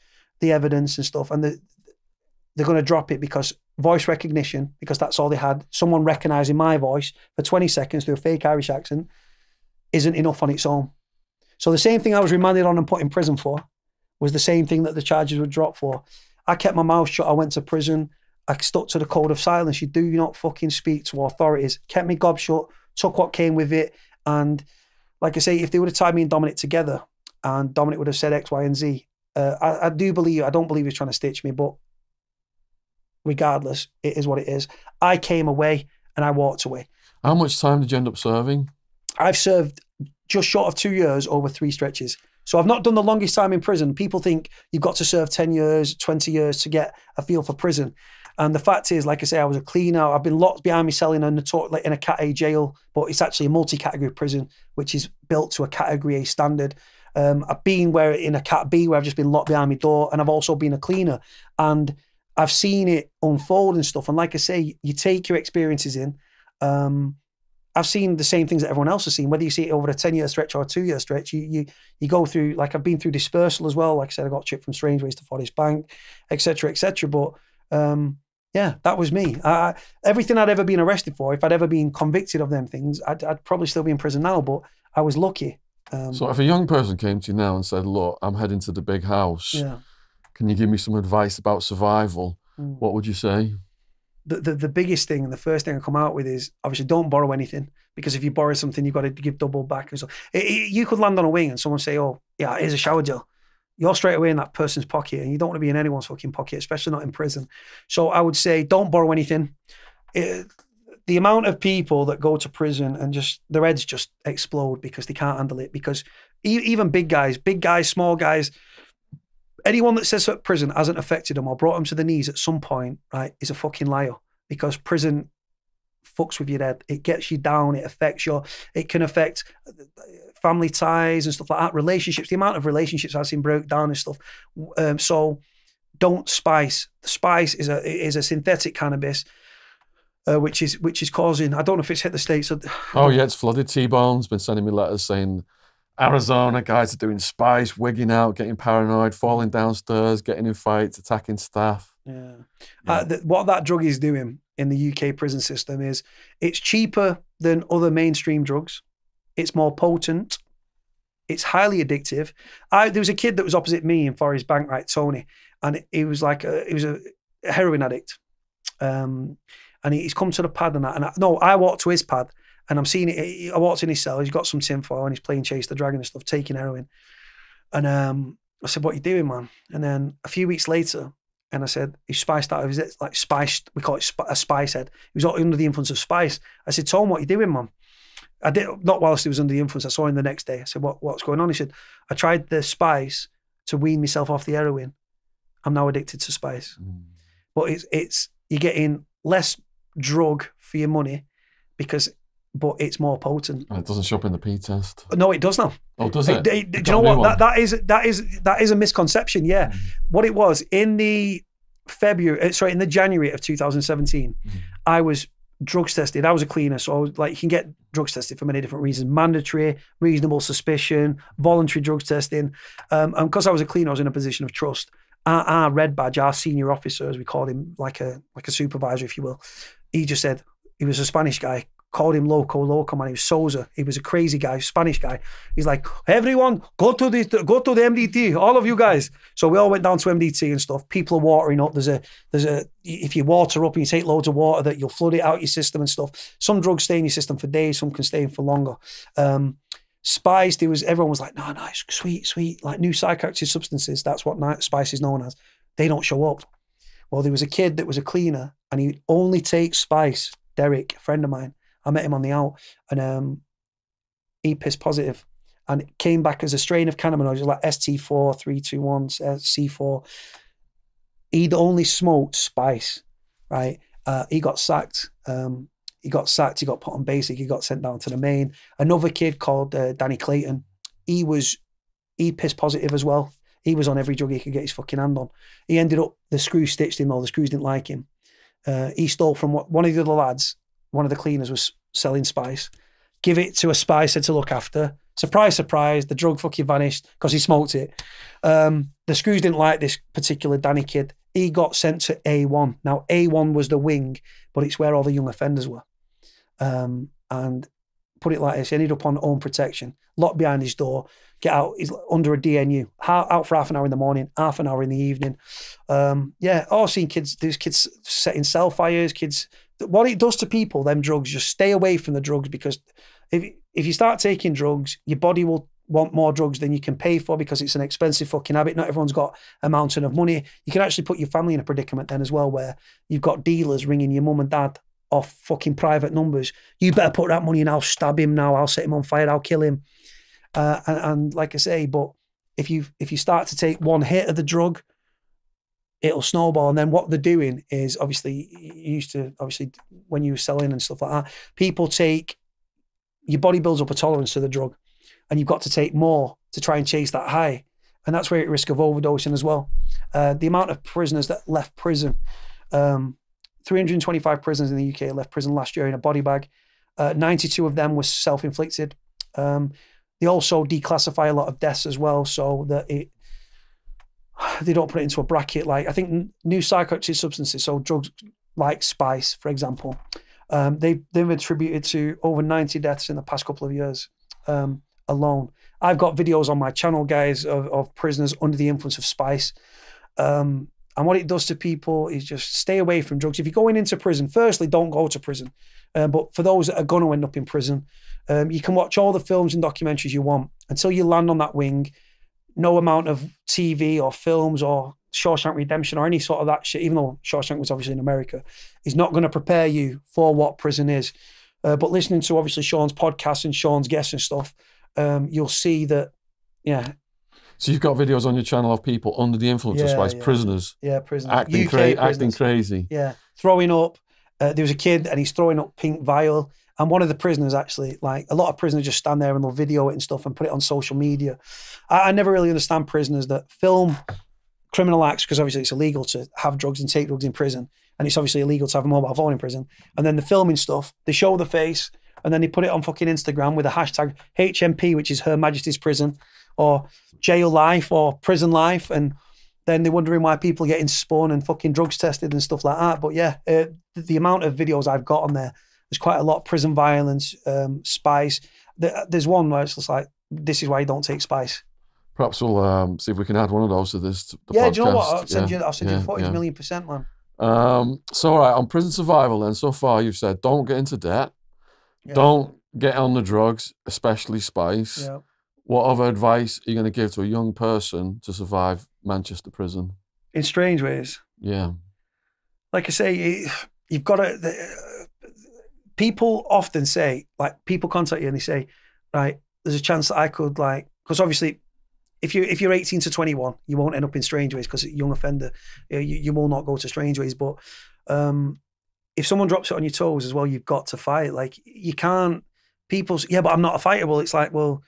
the evidence and stuff, and they're going to drop it because voice recognition, because that's all they had. Someone recognising my voice for 20 seconds through a fake Irish accent isn't enough on its own. So the same thing I was remanded on and put in prison for was the same thing that the charges were dropped for. I kept my mouth shut. I went to prison. I stuck to the code of silence. You do not fucking speak to authorities. Kept me gob shut, took what came with it, and like I say, if they would have tied me and Dominic together and Dominic would have said X, Y, and Z, I don't believe he's trying to stitch me, but regardless, it is what it is. I came away and I walked away. How much time did you end up serving? I've served just short of 2 years over 3 stretches. So I've not done the longest time in prison. People think you've got to serve 10 years, 20 years to get a feel for prison. And the fact is, like I say, I was a cleaner. I've been locked behind me cell in a Cat A jail, but it's actually a multi-category prison, which is built to a Category A standard. I've been in a Cat B where I've just been locked behind my door, and I've also been a cleaner. And I've seen it unfold and stuff. And like I say, you take your experiences in. I've seen the same things that everyone else has seen, whether you see it over a 10-year stretch or a 2-year stretch. You go through, like I've been through dispersal as well. Like I said, I got chipped from Strangeways to Forest Bank, etc., etc. But yeah, that was me. Everything I'd ever been arrested for, if I'd ever been convicted of them things, I'd probably still be in prison now, but I was lucky. So if a young person came to you now and said, look, I'm heading to the big house, can you give me some advice about survival? What would you say? The biggest thing, and the first thing I come out with is, obviously, don't borrow anything, because if you borrow something, you've got to give double back. And so you could land on a wing and someone say, oh, yeah, here's a shower gel. You're straight away in that person's pocket, and you don't want to be in anyone's fucking pocket, especially not in prison. So I would say, don't borrow anything. The amount of people that go to prison and just their heads just explode because they can't handle it. Because even big guys, small guys, anyone that says that prison hasn't affected them or brought them to the knees at some point, right, is a fucking liar. Because prison fucks with your head. It gets you down. It affects it can affect family ties and stuff like that. Relationships, the amount of relationships I've seen broke down and stuff. So don't spice. The spice is a synthetic cannabis, which is causing, I don't know if it's hit the States. Oh yeah, it's flooded. T-Bone's been sending me letters saying Arizona guys are doing spice, wigging out, getting paranoid, falling downstairs, getting in fights, attacking staff. Yeah. What that drug is doing in the UK prison system is it's cheaper than other mainstream drugs. It's more potent. It's highly addictive. There was a kid that was opposite me in Forest Bank, right, Tony, and he was a heroin addict. And he's come to the pad and that. And I walked to his pad and I'm seeing it. I walked in his cell. He's got some tinfoil and he's playing Chase the Dragon and stuff, taking heroin. And I said, "What are you doing, man?" And then a few weeks later, And I said, he spiced out of his, like spiced, we call it a spice head. He was under the influence of spice. I said, Tom, what are you doing, man? I did, not whilst he was under the influence, I saw him the next day. I said, what's going on? He said, I tried the spice to wean myself off the heroin. I'm now addicted to spice. But it's you're getting less drug for your money but it's more potent. And it doesn't show up in the P test. No, it does now. Oh, does it? Do you know what? That is a misconception. Yeah, what it was in the January of 2017, I was drugs tested. I was a cleaner, so I was like, you can get drugs tested for many different reasons: mandatory, reasonable suspicion, voluntary drugs testing. And because I was a cleaner, I was in a position of trust. Our red badge, our senior officer, as we called him, like a supervisor, if you will, he just said, he was a Spanish guy, called him Loco, man. He was Souza. He was a crazy guy, Spanish guy. He's like, everyone, go to the MDT, all of you guys. So we all went down to MDT and stuff. People are watering up. There's a if you water up and you take loads of water, that you'll flood it out your system and stuff. Some drugs stay in your system for days, some can stay in for longer. Spice, everyone was like, no, it's sweet, like new psychoactive substances. That's what spice is known as. They don't show up. Well, there was a kid that was a cleaner and he only takes spice. Derek, a friend of mine, I met him on the out and he pissed positive and it came back as a strain of cannabinoids like ST4, 321, C4. He'd only smoked spice, right? He got sacked. He got put on basic, he got sent down to the main. Another kid called Danny Clayton, he pissed positive as well. He was on every drug he could get his fucking hand on. He ended up, the screws stitched him, though. The screws didn't like him. He stole from one of the other lads, one of the cleaners was selling spice. Give it to a spicer to look after. Surprise, surprise, the drug fucking vanished because he smoked it. The screws didn't like this particular Danny kid. He got sent to A1. Now, A1 was the wing, but it's where all the young offenders were. And put it like this, he ended up on own protection, locked behind his door, get out, he's under a DNU, out for half an hour in the morning, half an hour in the evening. I've seen there's kids setting cell fires, what it does to people, them drugs, just stay away from the drugs, because if you start taking drugs, your body will want more drugs than you can pay for because it's an expensive fucking habit. Not everyone's got a mountain of money. You can actually put your family in a predicament then as well, where you've got dealers ringing your mum and dad off fucking private numbers. You better put that money in, I'll stab him now, I'll set him on fire, I'll kill him. And like I say, but if you start to take one hit of the drug, it'll snowball. And then what they're doing is, obviously when you were selling and stuff like that, your body builds up a tolerance to the drug and you've got to take more to try and chase that high. And that's where you're at risk of overdosing as well. The amount of prisoners that left prison, 325 prisoners in the UK left prison last year in a body bag. 92 of them were self-inflicted. They also declassify a lot of deaths as well, so that they don't put it into a bracket. Like, I think new psychoactive substances, so drugs like spice, for example, they've attributed to over 90 deaths in the past couple of years alone. I've got videos on my channel, guys, of prisoners under the influence of spice. And what it does to people is just stay away from drugs. If you're going into prison, firstly, don't go to prison. But for those that are going to end up in prison, you can watch all the films and documentaries you want. Until you land on that wing, no amount of TV or films or Shawshank Redemption or any sort of that shit, even though Shawshank was obviously in America, is not going to prepare you for what prison is. But listening to obviously Shaun's podcast and Shaun's guests and stuff, you'll see that, yeah. So you've got videos on your channel of people under the influence of spice, prisoners. Yeah, prisoners. Acting crazy. Yeah, throwing up. There was a kid and he's throwing up pink vial. And one of the prisoners actually, like a lot of prisoners just stand there and they'll video it and stuff and put it on social media. I never really understand prisoners that film criminal acts, because obviously it's illegal to have drugs and take drugs in prison. And it's obviously illegal to have a mobile phone in prison. And then the filming stuff, they show the face and then they put it on fucking Instagram with a hashtag HMP, which is Her Majesty's Prison, or jail life or prison life. And then they're wondering why people are getting spun and fucking drugs tested and stuff like that. But yeah, the amount of videos I've got on there, there's quite a lot. Prison violence, spice. There's one where it's just like, this is why you don't take spice. Perhaps we'll see if we can add one of those to this podcast. Do you know what? I'll send you 40,000,000%, man. So all right, on prison survival then, so far you've said don't get into debt, don't get on the drugs, especially spice. Yeah. What other advice are you going to give to a young person to survive Manchester prison? In Strangeways, Yeah. Like I say, you've got to. People often say, like, people contact you and they say, right, there's a chance that I could, like, because obviously, if you're 18 to 21, you won't end up in Strangeways because young offender, you will not go to Strangeways. But if someone drops it on your toes as well, you've got to fight. Like, you can't. People's, yeah, but I'm not a fighter. Well, it's like, well,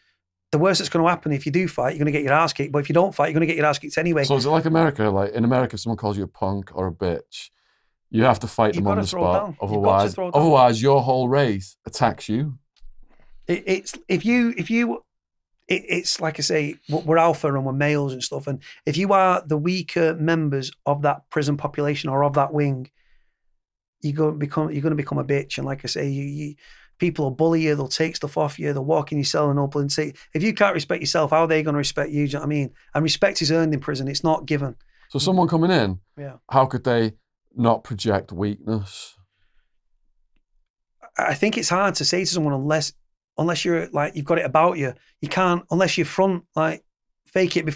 the worst that's going to happen if you do fight, you're going to get your ass kicked. But if you don't fight, you're going to get your ass kicked anyway. So is it like America? Like in America, if someone calls you a punk or a bitch, you have to fight them on the spot. Otherwise, your whole race attacks you. It's like I say, we're alpha and we're males and stuff. And if you are the weaker members of that prison population or of that wing, you're going to become a bitch. And like I say, people will bully you, they'll take stuff off you, they'll walk in your cell and open and say, if you can't respect yourself, how are they going to respect you? Do you know what I mean? And respect is earned in prison, it's not given. So someone coming in, yeah, how could they not project weakness? I think it's hard to say to someone unless you're like, you've got it about you. You can't, unless you're front, like, fake it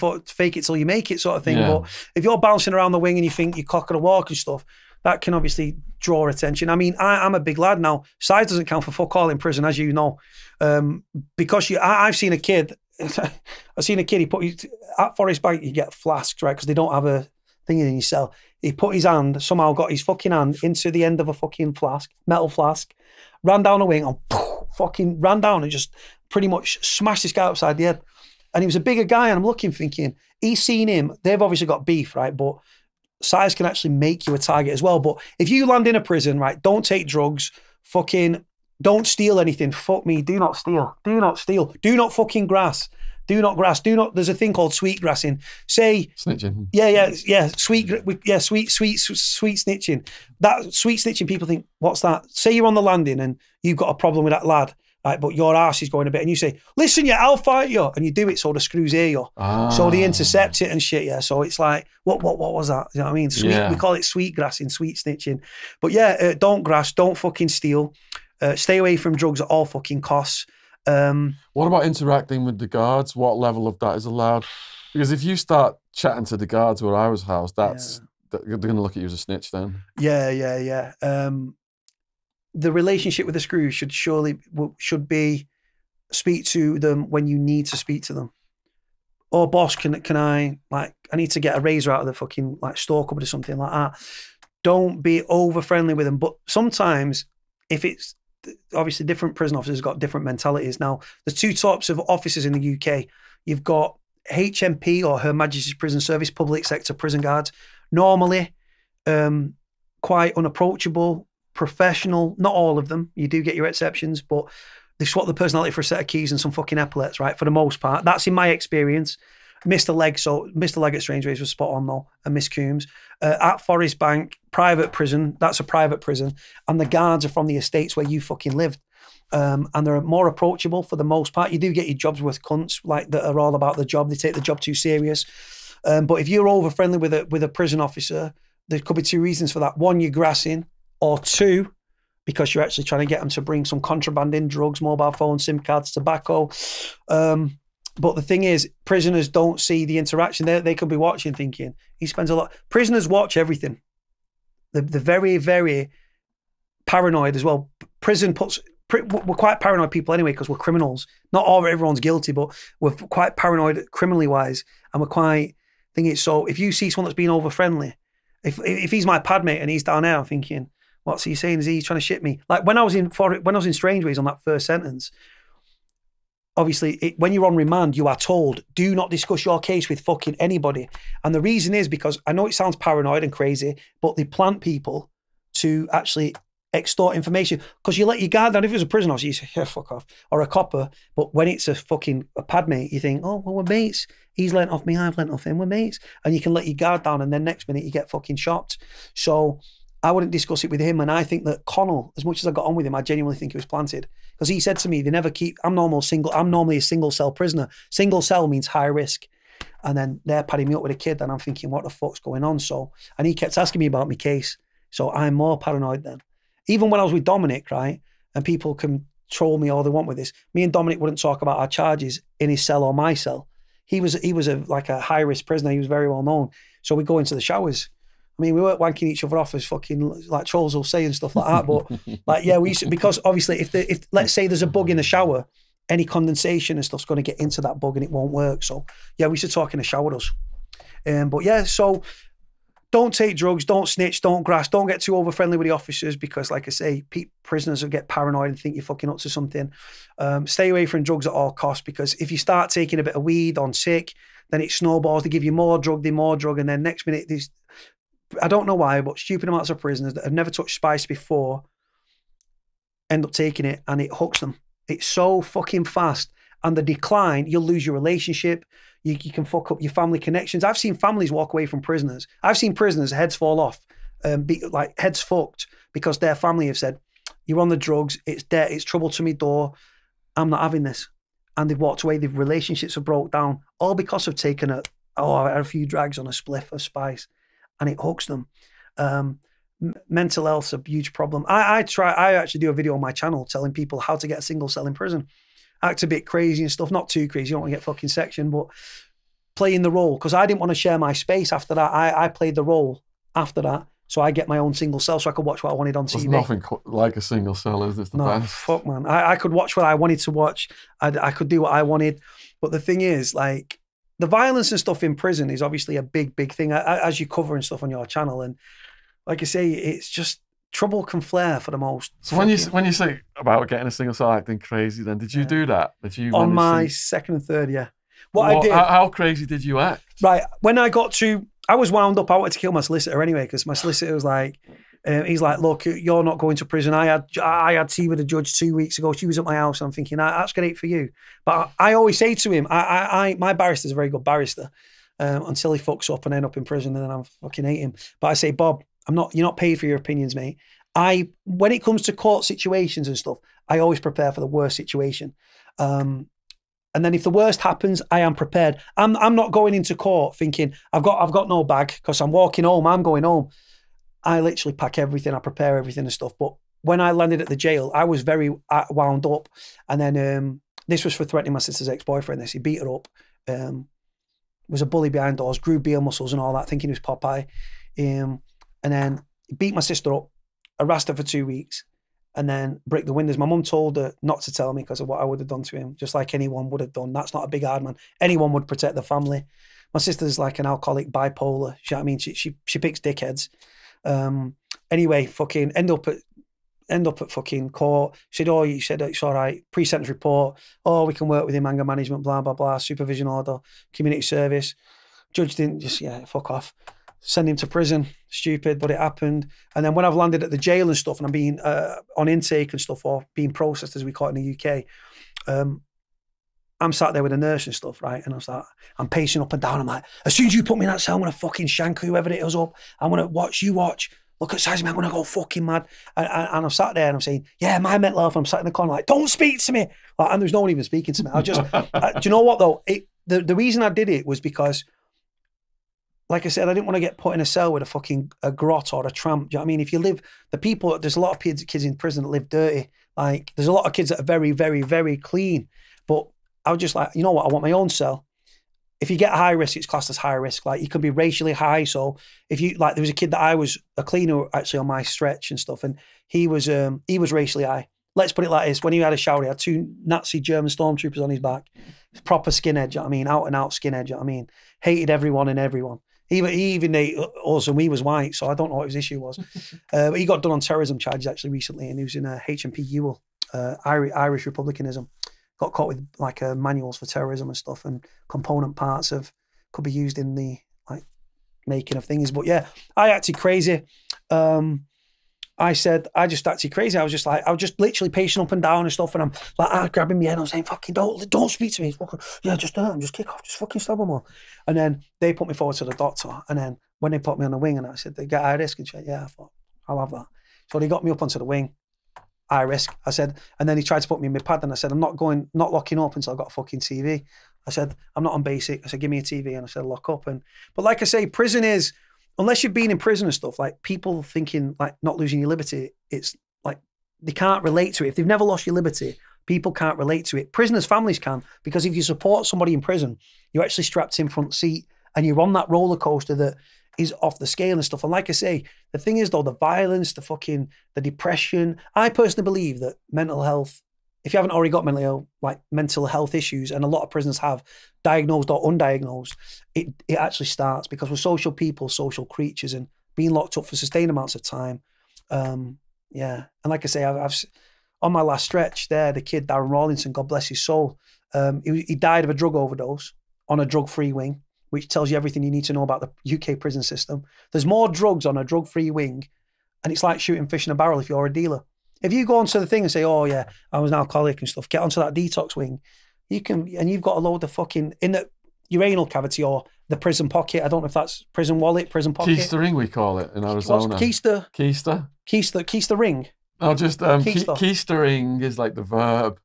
till you make it sort of thing. Yeah. But if you're bouncing around the wing and you think you're cocking a walk and stuff, that can obviously draw attention. I mean, I'm a big lad now. Size doesn't count for fuck all in prison, as you know. Because I've seen a kid, he put, at Forest Bank, you get flasks, right? Because they don't have a thing in your cell. He put his hand, somehow got his fucking hand into the end of a fucking flask, metal flask, ran down the wing and fucking ran down and just pretty much smashed this guy upside the head. And he was a bigger guy, and I'm looking, thinking, he's seen him. They've obviously got beef, right? But size can actually make you a target as well. But if you land in a prison, right, don't take drugs, fucking don't steal anything. Fuck me, do not steal. Do not steal. Do not fucking grass. Do not grass. Do not, there's a thing called sweet grassing. Say snitching. Yeah. Sweet snitching. That sweet snitching, people think, what's that? Say you're on the landing and you've got a problem with that lad, right, but your arse is going a bit, and you say, listen, yeah, I'll fight you, and you do it so the screws hear you. So they intercept it and shit, yeah. So it's like, what was that? You know what I mean? Sweet, yeah. We call it sweet grassing, sweet snitching. But yeah, don't grass, don't fucking steal. Stay away from drugs at all fucking costs. What about interacting with the guards? What level of that is allowed? Because if you start chatting to the guards where I was housed, they're going to look at you as a snitch then. Yeah. The relationship with the screws should be speak to them when you need to speak to them. Or boss, can I need to get a razor out of the fucking like store cupboard or something like that. Don't be over friendly with them. But sometimes, if it's obviously different prison officers got different mentalities. Now, there's two types of officers in the UK. You've got HMP or Her Majesty's Prison Service, public sector prison guards. Normally, quite unapproachable, professional. Not all of them. You do get your exceptions, but they swap the personality for a set of keys and some fucking epaulets, right? For the most part. That's in my experience. Mr. Leg at Strangeways was spot on though, and Miss Coombs. At Forest Bank, private prison, that's a private prison, and the guards are from the estates where you fucking lived. And they're more approachable for the most part. You do get your jobs with cunts, like, that are all about the job. They take the job too serious. But if you're over friendly with a prison officer, there could be two reasons for that. One, you're grassing, or two, because you're actually trying to get them to bring some contraband in, drugs, mobile phones, SIM cards, tobacco. But the thing is, prisoners don't see the interaction. They could be watching thinking, he spends a lot. Prisoners watch everything. They're very, very paranoid as well. We're quite paranoid people anyway, because we're criminals. Not everyone's guilty, but we're quite paranoid criminally wise. And we're quite thinking, so if you see someone that's being over friendly, if he's my pad mate and he's down there, I'm thinking, what's he saying? Is he trying to shit me? Like when I was in Strangeways on that first sentence, obviously, when you're on remand, you are told, do not discuss your case with fucking anybody. And the reason is because, I know it sounds paranoid and crazy, but they plant people to actually extort information. Because you let your guard down. If it was a prison officer, you say, yeah, fuck off. Or a copper. But when it's a pad mate, you think, oh, well, we're mates. He's lent off me, I've lent off him, we're mates. And you can let your guard down, and then next minute you get fucking shocked. So I wouldn't discuss it with him. And I think that Connell, as much as I got on with him, I genuinely think he was planted. Because he said to me, they never keep, I'm normally a single cell prisoner. Single cell means high risk. And then they're padding me up with a kid, and I'm thinking, what the fuck's going on? So, and he kept asking me about my case. So I'm more paranoid then. Even when I was with Dominic, right, and people can troll me all they want with this, me and Dominic wouldn't talk about our charges in his cell or my cell. He was a high risk prisoner. He was very well known. So we go into the showers, I mean, we weren't wanking each other off as fucking like trolls will say and stuff like that. But like, yeah, we used to, because obviously if let's say there's a bug in the shower, any condensation and stuff's going to get into that bug and it won't work. So yeah, we used to talk in the shower us. But yeah, so don't take drugs, don't snitch, don't grass, don't get too over friendly with the officers because, like I say, prisoners will get paranoid and think you're fucking up to something. Stay away from drugs at all costs, because if you start taking a bit of weed on sick, then it snowballs. They give you more drug, and then next minute, I don't know why, but stupid amounts of prisoners that have never touched spice before end up taking it and it hooks them. It's so fucking fast. And the decline, you'll lose your relationship. You can fuck up your family connections. I've seen families walk away from prisoners. I've seen prisoners' heads fall off, like heads fucked, because their family have said, you're on the drugs, it's debt, it's trouble to me door, I'm not having this. And they've walked away, their relationships have broke down, all because of taking I had a few drags on a spliff of spice, and it hooks them. Mental health's a huge problem. I actually do a video on my channel telling people how to get a single cell in prison. Act a bit crazy and stuff, not too crazy, you don't want to get fucking sectioned, but playing the role, because I didn't want to share my space after that. I played the role after that, so I get my own single cell so I could watch what I wanted on TV. There's nothing like a single cell, is this the best? Fuck, man. I could watch what I wanted to watch. I could do what I wanted. But the thing is, like, the violence and stuff in prison is obviously a big, big thing, as you cover and stuff on your channel. And like I say, it's just, trouble can flare for the most. So when you say about getting a single cell acting crazy, then did you do that? Did you on my second and third? Yeah. I did. How crazy did you act? Right. When I got to, I was wound up. I wanted to kill my solicitor anyway, because my solicitor was like, he's like, look, you're not going to prison. I had tea with a judge 2 weeks ago. She was at my house. I'm thinking, that's great for you. But I always say to him, my barrister's a very good barrister, until he fucks up and end up in prison, and then I fucking hate him. But I say, Bob, you're not paid for your opinions, mate. When it comes to court situations and stuff, I always prepare for the worst situation. And then if the worst happens, I am prepared. I'm not going into court thinking I've got no bag because I'm walking home. I'm going home. I literally pack everything. I prepare everything and stuff. But when I landed at the jail, I was very wound up. And then this was for threatening my sister's ex-boyfriend. He beat her up. Was a bully behind doors, grew beer muscles and all that, thinking he was Popeye. And then he beat my sister up, harassed her for 2 weeks, and then break the windows. My mum told her not to tell me because of what I would have done to him, just like anyone would have done. That's not a big hard man. Anyone would protect the family. My sister's like an alcoholic, bipolar. You know what I mean? She picks dickheads. Anyway, fucking end up at fucking court. She said, you said it's all right. Pre-sentence report. Oh, we can work with him, anger management, blah, blah, blah. Supervision order, community service. Judge didn't just, fuck off. Send him to prison. Stupid, but it happened. And then when I've landed at the jail and stuff, and I'm being on intake and stuff, or being processed as we call it in the UK, I'm sat there with a nurse and stuff, right? And I'm pacing up and down. I'm like, as soon as you put me in that cell, I'm going to fucking shank whoever it is up. I'm going to watch you watch. Look at size of me, I'm going to go fucking mad. And I'm sat there and I'm saying, yeah, my mental health. And I'm sat in the corner like, don't speak to me. And there's no one even speaking to me. I just, do you know what though? The reason I did it was because, like I said, I didn't want to get put in a cell with a grot or a tramp. Do you know what I mean? If you live, there's a lot of kids in prison that live dirty. Like, there's a lot of kids that are very, very, very clean. But I was just like, you know what? I want my own cell. If you get high risk, it's classed as high risk. Like, you could be racially high. So if you, like, there was a kid that I was a cleaner actually on my stretch and stuff, and he was racially high. Let's put it like this: when he had a shower, he had 2 Nazi German stormtroopers on his back. Proper skinhead, you know what I mean? Out and out skinhead, you know what I mean? Hated everyone and everyone. He even ate us, and we was white, so I don't know what his issue was. But he got done on terrorism charges actually recently, and he was in a H&P Ewell, Irish republicanism. Got caught with like manuals for terrorism and stuff, and component parts could be used in the like making of things. But yeah, I acted crazy. I just acted crazy. I was just literally pacing up and down and stuff, and I'm like, grabbing my head, I'm saying, fucking don't speak to me. Yeah, just kick off, just fucking stab them all. And then they put me forward to the doctor, and then when they put me on the wing, and I said, they get high risk, and she said, yeah, I thought, I'll have that. So they got me up onto the wing. High risk, I said, and then he tried to put me in my pad, and I said, I'm not locking up until I've got a fucking TV. I said, I'm not on basic. I said, give me a TV, and I said, lock up. But like I say, prison is, unless you've been in prison and stuff, like people thinking like not losing your liberty, it's like they can't relate to it. If they've never lost your liberty, people can't relate to it. Prisoners' families can, because if you support somebody in prison, you're actually strapped in front seat, and you're on that roller coaster that is off the scale and stuff. And like I say, the thing is though, the violence, the depression. I personally believe that mental health, if you haven't already got mental health issues, and a lot of prisoners have, diagnosed or undiagnosed, it actually starts because we're social people, social creatures, and being locked up for sustained amounts of time. Yeah. And like I say, I've on my last stretch there, the kid, Darren Rawlinson, God bless his soul, he died of a drug overdose on a drug-free wing, which tells you everything you need to know about the UK prison system. There's more drugs on a drug-free wing, and it's like shooting fish in a barrel if you're a dealer. If you go onto the thing and say, oh yeah, I was an alcoholic and stuff, get onto that detox wing, you can, and you've got a load of fucking, in the urinal cavity or the prison pocket, I don't know if that's prison wallet, prison pocket. Keystering, we call it in Arizona. What's keister? Keister Ring? No, just keystering is like the verb.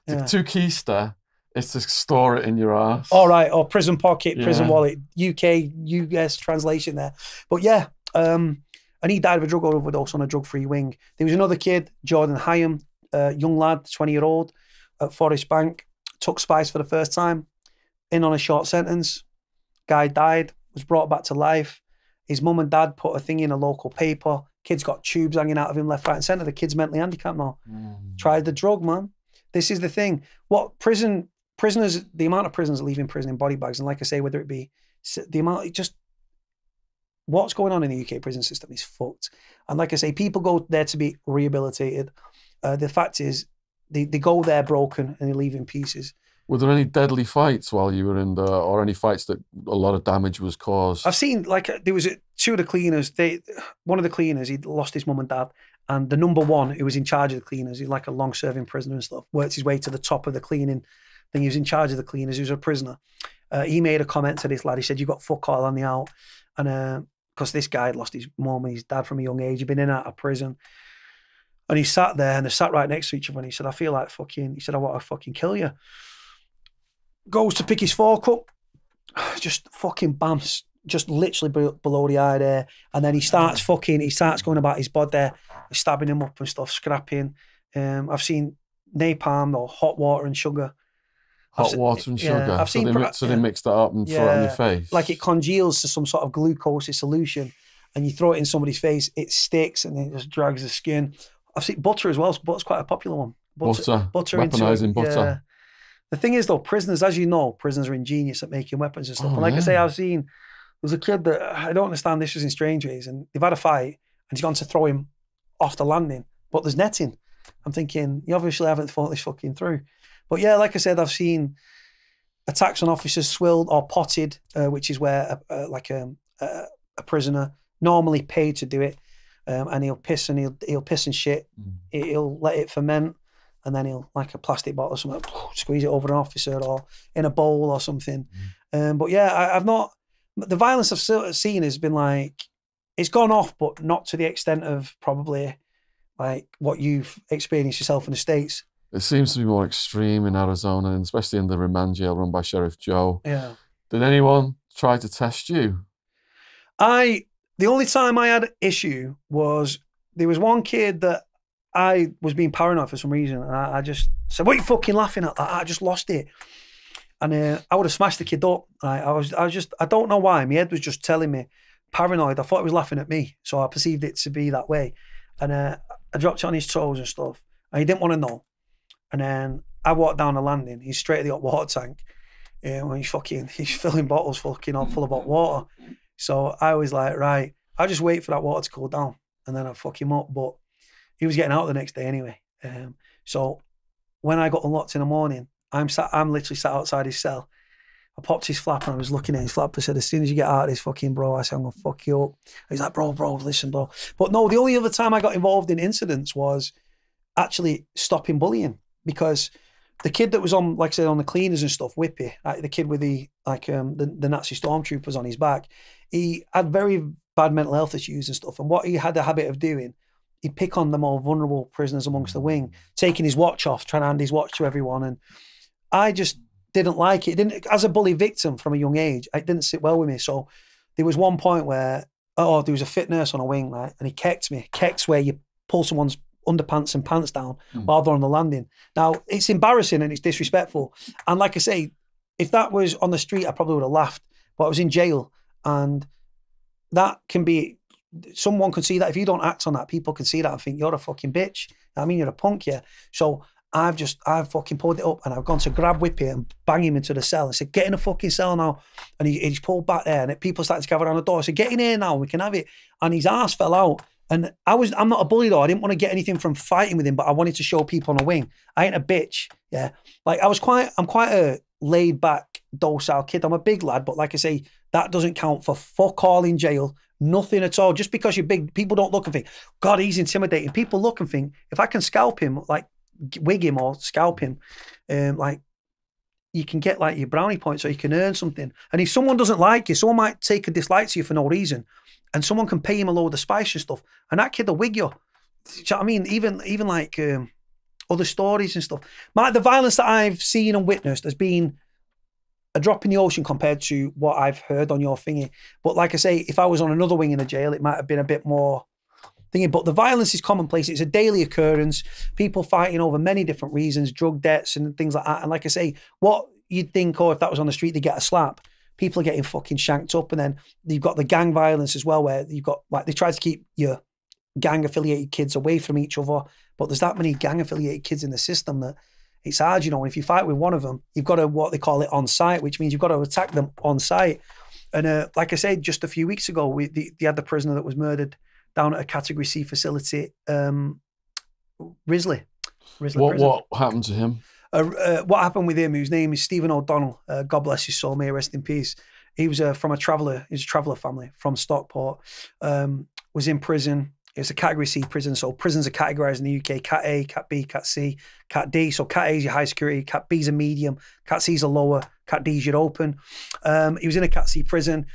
Yeah. To keister, it's to store it in your ass. All right, or prison pocket, prison wallet, UK, US translation there. But yeah, and he died of a drug overdose on a drug-free wing. There was another kid, Jordan Hyam, young lad, 20-year-old, at Forest Bank, took spice for the first time, in on a short sentence. Guy died, was brought back to life. His mum and dad put a thing in a local paper. Kid's got tubes hanging out of him left, right, and centre. The kid's mentally handicapped now. Tried the drug, man. This is the thing. What prisoners, the amount of prisoners leaving prison in body bags, and like I say, whether it be the amount, what's going on in the UK prison system is fucked. And like I say, people go there to be rehabilitated. The fact is, they go there broken and they leave in pieces. Were there any deadly fights while you were in there, or any fights that a lot of damage was caused? I've seen, like, there was two of the cleaners. One of the cleaners, he'd lost his mum and dad, and the number one who was in charge of the cleaners, he's like a long-serving prisoner and stuff, worked his way to the top of the cleaning thing. He was in charge of the cleaners. He was a prisoner. He made a comment to this lad. He said, "You got fuck all on the out," and because this guy had lost his mum and his dad from a young age, he'd been in and out of prison. And he sat there, and they sat right next to each other, and he said, "I feel like fucking," he said, "I want to fucking kill you." Goes to pick his fork up, just fucking bams, just literally below the eye there. And then he starts going about his body, stabbing him up and stuff, scrapping. I've seen napalm or hot water and sugar. Hot water and sugar? Yeah, so they mix that up and throw it on your face? Like it congeals to some sort of glucose solution, and you throw it in somebody's face, it sticks and it just drags the skin. I've seen butter as well. Butter's quite a popular one. Butter weaponising butter. Yeah. The thing is, though, prisoners, as you know, prisoners are ingenious at making weapons and stuff. And like I say, I've seen, there's a kid that, I don't understand, this was in Strangeways, and they've had a fight, and he's gone to throw him off the landing, but there's netting. I'm thinking, you obviously haven't thought this fucking through. But yeah, like I said, I've seen attacks on officers swilled or potted, which is where a prisoner normally paid to do it, and he'll piss and shit. He'll let it ferment, and then he'll, like a plastic bottle or something, squeeze it over an officer or in a bowl or something. But yeah, I've not, the violence I've seen has been like, it's gone off, but not to the extent of probably like what you've experienced yourself in the States. It seems to be more extreme in Arizona, and especially in the remand jail run by Sheriff Joe. Yeah. Did anyone try to test you? The only time I had issue was, there was one kid that I was being paranoid for some reason, and I just said, "What are you fucking laughing at? I just lost it." And I would have smashed the kid up. I don't know why. My head was just telling me, paranoid. I thought it was laughing at me, so I perceived it to be that way. And I dropped it on his toes and stuff, and he didn't want to know. And then I walked down the landing. He's straight at the hot water tank. When he's filling bottles fucking all full of hot water. So I was like, right, I'll just wait for that water to cool down, and then I'll fuck him up. But he was getting out the next day anyway. So when I got unlocked in the morning, I'm literally sat outside his cell. I popped his flap and I was looking at his flap. I said, "As soon as you get out of this fucking bro," I said, "I'm going to fuck you up." He's like, bro, listen, bro. But no, the only other time I got involved in incidents was actually stopping bullying, because the kid that was on, like I said, on the cleaners and stuff, Whippy, the kid with the Nazi stormtroopers on his back, he had very bad mental health issues and stuff. And what he had a habit of doing, he'd pick on the more vulnerable prisoners amongst the wing, taking his watch off, trying to hand his watch to everyone. And I just didn't like it. As a bully victim from a young age, it didn't sit well with me. So there was one point where, there was a fit nurse on a wing, right? And he kecked me. Keck's where you pull someone's underpants and pants down while they're on the landing. Now, it's embarrassing and it's disrespectful. And like I say, if that was on the street, I probably would have laughed. But I was in jail, and that can be, someone can see that. If you don't act on that, people can see that and think you're a fucking bitch. I mean, you're a punk, yeah. So I've fucking pulled it up and I've gone to grab Whippy and bang him into the cell and said, get in the fucking cell now. And he's pulled back there and people started to gather around the door. I said, get in here now, we can have it. And his ass fell out. And I'm not a bully though. I didn't want to get anything from fighting with him, but I wanted to show people on a wing. I ain't a bitch, yeah. Like I'm quite a laid back, docile kid. I'm a big lad, but like I say, that doesn't count for fuck all in jail. Nothing at all. Just because you're big, people don't look and think, God, he's intimidating. People look and think, if I can scalp him, like wig him or scalp him, like you can get like your brownie points or you can earn something. And if someone doesn't like you, someone might take a dislike to you for no reason, and someone can pay him a load of spice and stuff, and that kid will wig you. Do you know what I mean? Even like other stories and stuff. The violence that I've seen and witnessed has been a drop in the ocean compared to what I've heard on your thingy. But like I say, if I was on another wing in the jail, it might have been a bit more thingy. But the violence is commonplace. It's a daily occurrence. People fighting over many different reasons, drug debts and things like that. And like I say, what you'd think, if that was on the street, they get a slap. People are getting fucking shanked up. And then you've got the gang violence as well, where you've got, like, they try to keep your gang affiliated kids away from each other. But there's that many gang affiliated kids in the system that it's hard, you know. And if you fight with one of them, you've got to, what they call it, on site, which means you've got to attack them on site. And like I said, just a few weeks ago, they had the prisoner that was murdered down at a Category C facility, Risley. What happened to him? What happened with him? His name is Stephen O'Donnell. God bless his soul, may he rest in peace. He was from a traveller. He's a traveller family from Stockport. Was in prison. It was a Category C prison. So prisons are categorised in the UK: Cat A, Cat B, Cat C, Cat D. So Cat A is your high security, Cat B is a medium, Cat C is a lower, Cat D is your open. He was in a Cat C prison.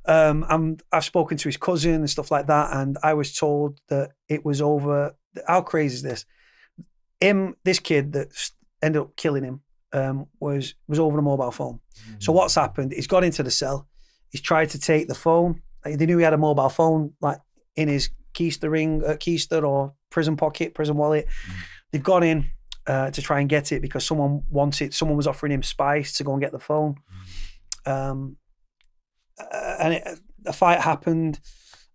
I've spoken to his cousin and stuff like that, and I was told that it was over. How crazy is this? This kid that ended up killing him was over a mobile phone. So what's happened? He's got into the cell. He's tried to take the phone. They knew he had a mobile phone, like in his keister or prison pocket, prison wallet. They've gone in to try and get it because someone was offering him spice to go and get the phone. And a fight happened.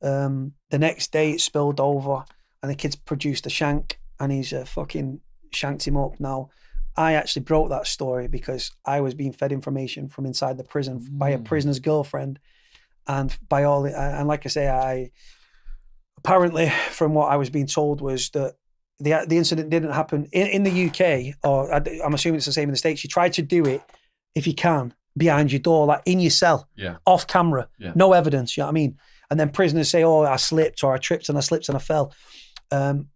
The next day it spilled over and the kid's produced a shank and he's fucking shanked him up. Now, I actually broke that story because I was being fed information from inside the prison by a prisoner's girlfriend, and by all, and like I say, apparently from what I was being told was that the incident didn't happen in the UK, or I'm assuming it's the same in the States. You try to do it, if you can, behind your door, like in your cell, off camera, no evidence, you know what I mean? And then prisoners say, oh, I slipped, or I tripped and I slipped and I fell.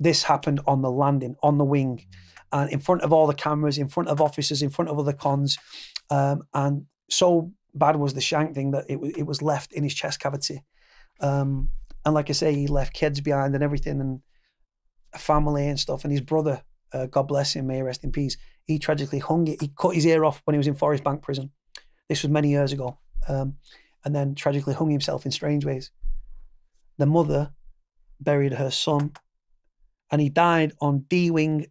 This happened on the landing, on the wing, and in front of all the cameras, in front of officers, in front of other cons. And so bad was the shank thing that it was left in his chest cavity. And like I say, he left kids behind and everything, and a family and stuff. And his brother, God bless him, may he rest in peace, he tragically hung it. He cut his ear off when he was in Forest Bank prison. This was many years ago. And then tragically hung himself in Strangeways. The mother buried her son, and he died on D Wing.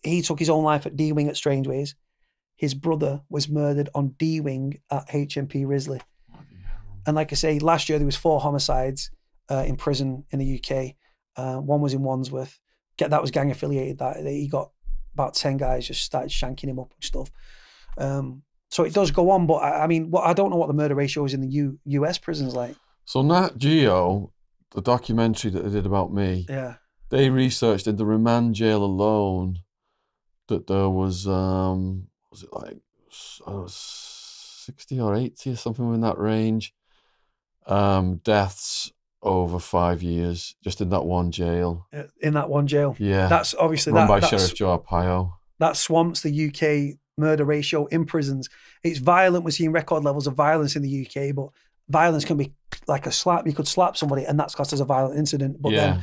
He took his own life at D Wing at Strangeways. His brother was murdered on D Wing at HMP Risley. And like I say, last year there was 4 homicides in prison in the UK. One was in Wandsworth. That was gang affiliated. That he got about 10 guys just started shanking him up and stuff. So it does go on, but I mean, I don't know what the murder ratio is in the US prisons like. So Nat Geo, the documentary that they did about me, they researched in the remand jail alone that there was it like 60 or 80 or something in that range, deaths over 5 years just in that one jail. In that one jail, that's obviously run by Sheriff Joe Arpaio. That swamps the UK murder ratio in prisons. It's violent. We're seeing record levels of violence in the UK, but violence can be like a slap. You could slap somebody and that's classed as a violent incident, but then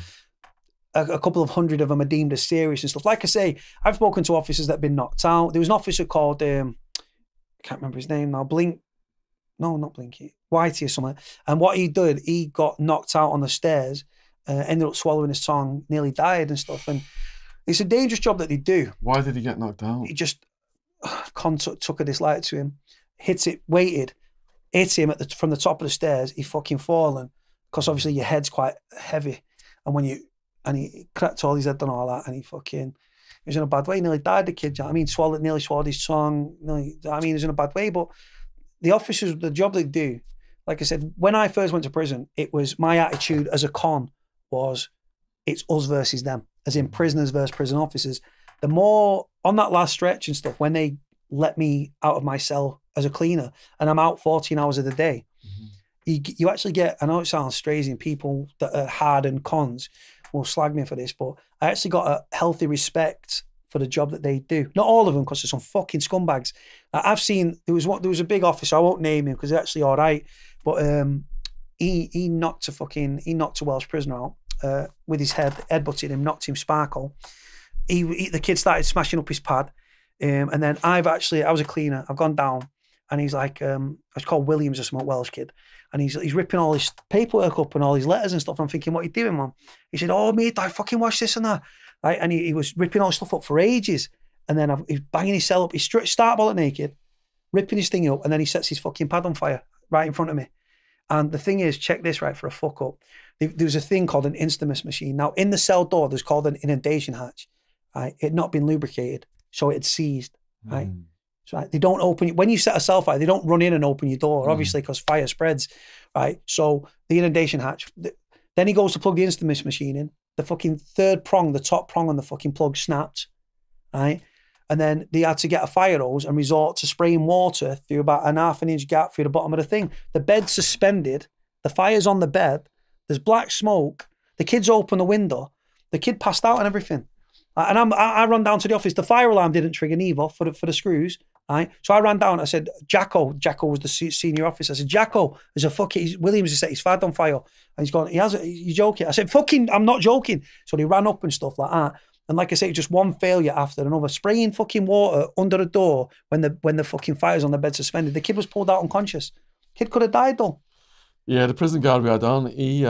a couple of hundred of them are deemed as serious and stuff. Like I say, I've spoken to officers that have been knocked out. There was an officer called, I can't remember his name now, not Blinky, Whitey or something. And what he did, he got knocked out on the stairs, ended up swallowing his tongue, nearly died and stuff. And it's a dangerous job that they do. Why did he get knocked out? He just took a dislike to him, hit him from the top of the stairs. He fucking fallen, because obviously your head's quite heavy, and he cracked all his head and all that, and he was in a bad way. He nearly died, the kid. You know what I mean, nearly swallowed his tongue. He was in a bad way. But the officers, the job they do, like I said, when I first went to prison, it was my attitude as a con was it's us versus them, as in prisoners versus prison officers. The more on that last stretch and stuff, when they let me out of my cell as a cleaner and I'm out 14 hours of the day, you actually get, I know it sounds strange and people that are hardened cons will slag me for this, but I actually got a healthy respect for the job that they do. Not all of them, because there's some fucking scumbags. I've seen, there was a big officer, I won't name him because he's actually all right, but he knocked a Welsh prisoner out with his head butted him, knocked him sparkle. The kid started smashing up his pad. And then I was a cleaner, I've gone down, and he's like, I was called Williams or something, Welsh kid. And he's ripping all his paperwork up and all his letters and stuff. And I'm thinking, what are you doing, man? He said, oh, mate, I fucking watch this and that. Right? And he was ripping all his stuff up for ages. And then he's banging his cell up. He's start bullet naked, ripping his thing up. And then he sets his fucking pad on fire right in front of me. And the thing is, check this, right, for a fuck up. There was a thing called an Instamus machine. Now, in the cell door, there's called an inundation hatch. Right? It had not been lubricated, so it had seized. Right? So right, they don't open, when you set a cell fire, they don't run in and open your door, obviously, because fire spreads, right? So the inundation hatch, then he goes to plug the Instamus machine in, the fucking third prong, the top prong on the fucking plug snapped, right? And then they had to get a fire hose and resort to spraying water through about an half an inch gap through the bottom of the thing. The bed's suspended, the fire's on the bed, there's black smoke, the kids open the window, the kid passed out and everything. And I run down to the office. The fire alarm didn't trigger neither for the screws. Right? So I ran down. I said, Jacko was the senior officer. I said, Jacko, there's a fucking Williams has set his fad on fire. And he's gone, you're joking. I said, fucking, I'm not joking. So he ran up and stuff like that. And like I say, just one failure after another, spraying fucking water under the door when the fucking fire's on the bed suspended. The kid was pulled out unconscious. Kid could have died though. Yeah, the prison guard we had on, he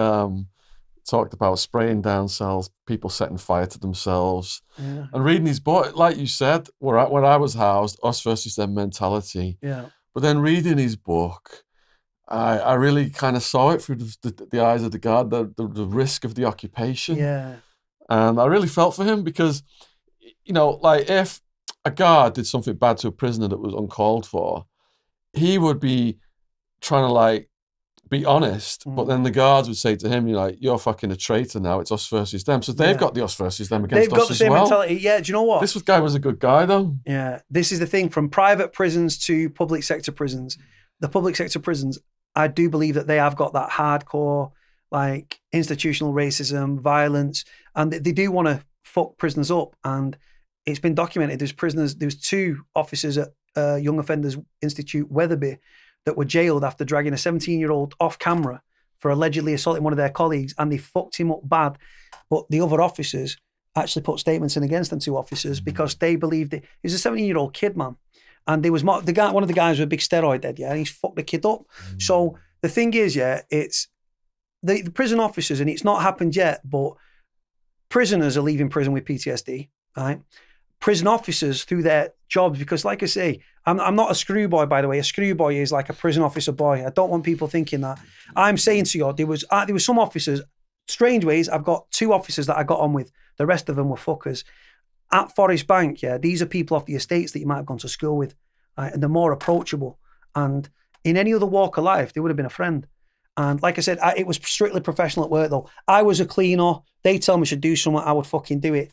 talked about spraying down cells, people setting fire to themselves, and reading his book, like you said, where I was housed, us versus them mentality. Yeah. But then reading his book, I really kind of saw it through the eyes of the guard, the risk of the occupation. Yeah. And I really felt for him because, you know, like if a guard did something bad to a prisoner that was uncalled for, he would be trying to like be honest, but then the guards would say to him, you're fucking a traitor now, it's us versus them. So they've got the us versus them against us as well. They've got the same mentality. Yeah, do you know what? This guy was a good guy though. Yeah, this is the thing, from private prisons to public sector prisons. The public sector prisons, I do believe that they have got that hardcore, like institutional racism, violence, and they do want to fuck prisoners up. And it's been documented. There's 2 officers at Young Offenders Institute, Wetherby, that were jailed after dragging a 17-year-old off camera for allegedly assaulting one of their colleagues, and they fucked him up bad. But the other officers actually put statements in against them 2 officers because they believed it. He was a 17-year-old kid, man. And there was one of the guys with a big steroid head, and he's fucked the kid up. So the thing is, it's the prison officers, and it's not happened yet, but prisoners are leaving prison with PTSD, right? Prison officers through their jobs, because like I say, I'm not a screw boy, by the way. A screw boy is like a prison officer boy. I don't want people thinking that. I'm saying to you, there was some officers, Strangeways, I've got 2 officers that I got on with. The rest of them were fuckers. At Forest Bank, these are people off the estates that you might have gone to school with, right? And they're more approachable. And in any other walk of life, they would have been a friend. And like I said, it was strictly professional at work though. I was a cleaner. They tell me I should do something, I would fucking do it.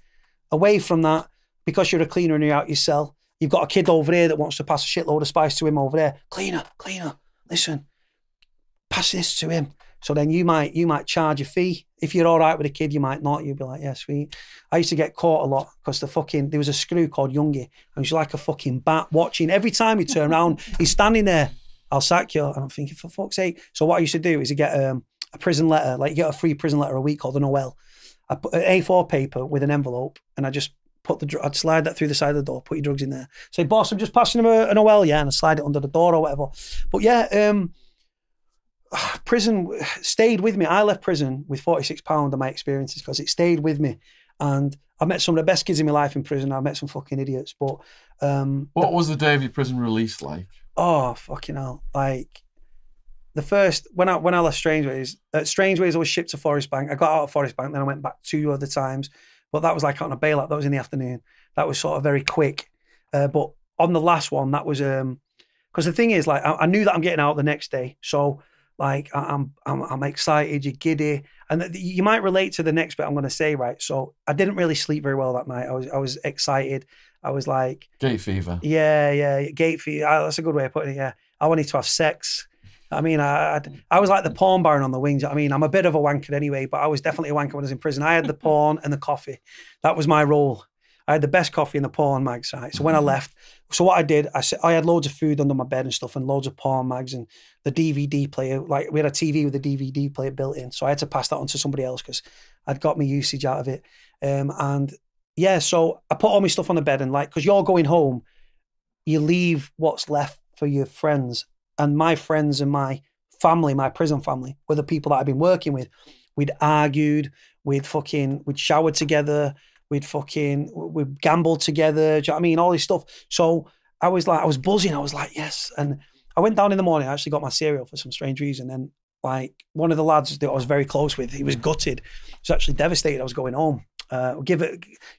Away from that, because you're a cleaner and you're out your cell, you've got a kid over there that wants to pass a shitload of spice to him over there. Cleaner, listen, pass this to him. So then you might charge a fee. If you're all right with a kid, you might not. You'd be like, yeah, sweet. I used to get caught a lot because there was a screw called Youngie, and he's like a fucking bat watching. Every time you turn around, he's standing there. I'll sack you. And I'm thinking, for fuck's sake. So what I used to do is get a prison letter, like you get a free prison letter a week called an OL. I put an A4 paper with an envelope, and I just I'd slide that through the side of the door, put your drugs in there. Say, boss, I'm just passing him an OL, and I slide it under the door or whatever. But prison stayed with me. I left prison with £46 of my experiences because it stayed with me. And I met some of the best kids in my life in prison. I met some fucking idiots. But what was the day of your prison release like? Oh, fucking hell. Like, when I left Strangeways, Strangeways I was shipped to Forest Bank. I got out of Forest Bank, then I went back 2 other times, but that was like on a bailout. That was in the afternoon. That was sort of very quick. But on the last one, that was because the thing is, like, I knew that I'm getting out the next day, so like I'm excited, you're giddy, and you might relate to the next bit I'm going to say, right? So I didn't really sleep very well that night. I was excited. I was like gate fever. Yeah, gate fever. That's a good way of putting it. Yeah, I wanted to have sex. I mean, I was like the porn baron on the wings. I mean, I'm a bit of a wanker anyway, but I was definitely a wanker when I was in prison. I had the porn and the coffee. That was my role. I had the best coffee in the porn mags, right? So when I left, so what I did, I had loads of food under my bed and stuff, and loads of porn mags and the DVD player. Like, we had a TV with a DVD player built in, so I had to pass that on to somebody else because I'd got my usage out of it. And yeah, so I put all my stuff on the bed, and like, because you're going home, you leave what's left for your friends. And my friends and my family, my prison family, were the people that I'd been working with. We'd argued, we'd showered together, we'd gambled together. Do you know what I mean? All this stuff. So I was buzzing. I was like, yes. And I went down in the morning. I actually got my cereal for some strange reason. And like, one of the lads that I was very close with, he was gutted. He was actually devastated I was going home.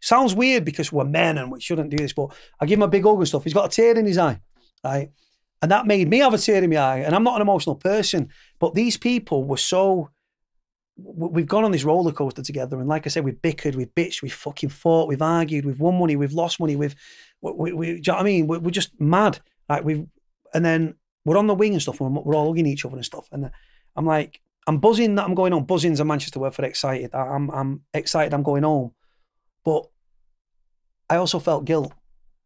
Sounds weird because we're men and we shouldn't do this, but I give him a big hug and stuff. He's got a tear in his eye, right? And that made me have a tear in my eye. And I'm not an emotional person, but these people were so, we've gone on this roller coaster together. And like I said, we've bickered, we've bitched, we've fucking fought, we've argued, we've won money, we've lost money, do you know what I mean? We're just mad. Like, and then we're on the wing and stuff, and we're all hugging each other and stuff. And I'm like, I'm buzzing that I'm going home. Buzzing's a Manchester word for excited. I'm excited I'm going home. But I also felt guilt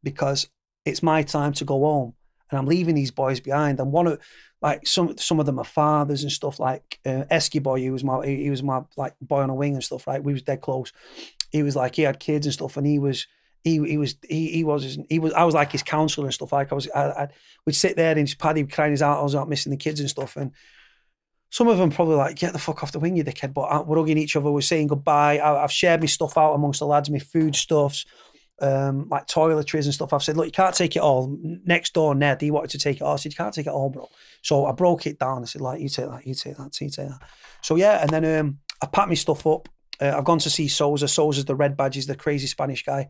because it's my time to go home. And I'm leaving these boys behind. And one of, like, some of them are fathers and stuff. Like Esky boy, he was my like boy on a wing and stuff. Right, we was dead close. He was like, he had kids and stuff, and I was like his counselor and stuff. Like, we'd sit there and his paddy crying his heart out, missing the kids and stuff. And some of them probably like, get the fuck off the wing, you dickhead. But we're hugging each other, we're saying goodbye. I've shared my stuff out amongst the lads, my food stuffs. Like toiletries and stuff. I've said, look, you can't take it all. Next door, Ned, he wanted to take it all. I said, you can't take it all, bro. So I broke it down. I said, like, you take that, you take that, you take that. So yeah, and then I packed my stuff up. I've gone to see Souza. Souza's the red badge. He's the crazy Spanish guy.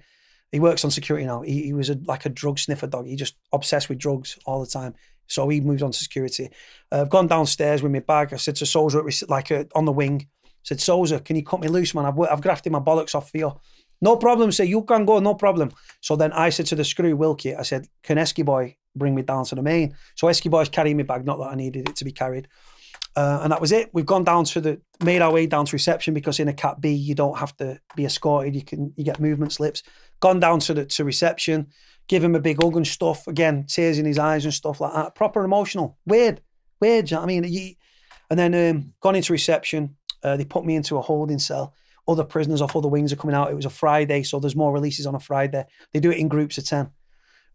He works on security now. He was like a drug sniffer dog. He just obsessed with drugs all the time. So he moved on to security. I've gone downstairs with my bag. I said to Souza, like on the wing, I said, Souza, can you cut me loose, man? I've grafted my bollocks off for you. No problem, say, you can go, no problem. So then I said to the screw, Wilkie, I said, can Esky boy bring me down to the main? So Esky boy's carrying me bag, not that I needed it to be carried. And that was it. We've gone down made our way down to reception, because in a Cat B, you don't have to be escorted. You get movement slips. Gone down to reception, give him a big hug and stuff. Again, tears in his eyes and stuff like that. Proper emotional. Weird, do you know what I mean? And then gone into reception. They put me into a holding cell. Other prisoners off other wings are coming out. It was a Friday, so there's more releases on a Friday. They do it in groups of 10.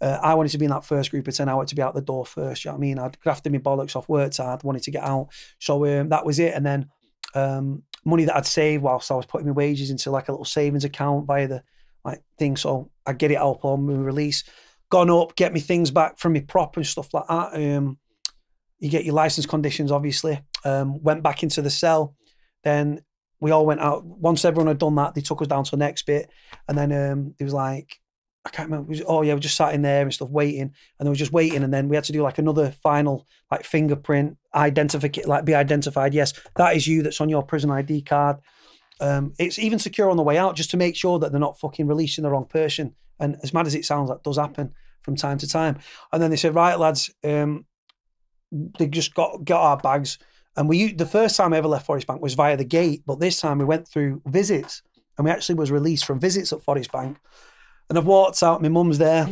I wanted to be in that first group of 10. I wanted to be out the door first. You know what I mean? I'd grafted my bollocks off, worked hard, wanted to get out. So that was it. And then money that I'd saved whilst I was putting my wages into like a little savings account via the like thing. So I get it out on my release. Gone up, get me things back from my prop and stuff like that. You get your license conditions, obviously. Went back into the cell. Then we all went out. Once everyone had done that, they took us down to the next bit. And then it was like, I can't remember. We just sat in there and stuff waiting. And they were just waiting. And then we had to do like another final like fingerprint, be identified. Yes, that is you, that's on your prison ID card. It's even secure on the way out, just to make sure that they're not fucking releasing the wrong person. And as mad as it sounds, that does happen from time to time. And then they said, right, lads, they just got our bags. And the first time I ever left Forest Bank was via the gate, but this time we went through visits, and we actually was released from visits at Forest Bank. And I've walked out, my mum's there.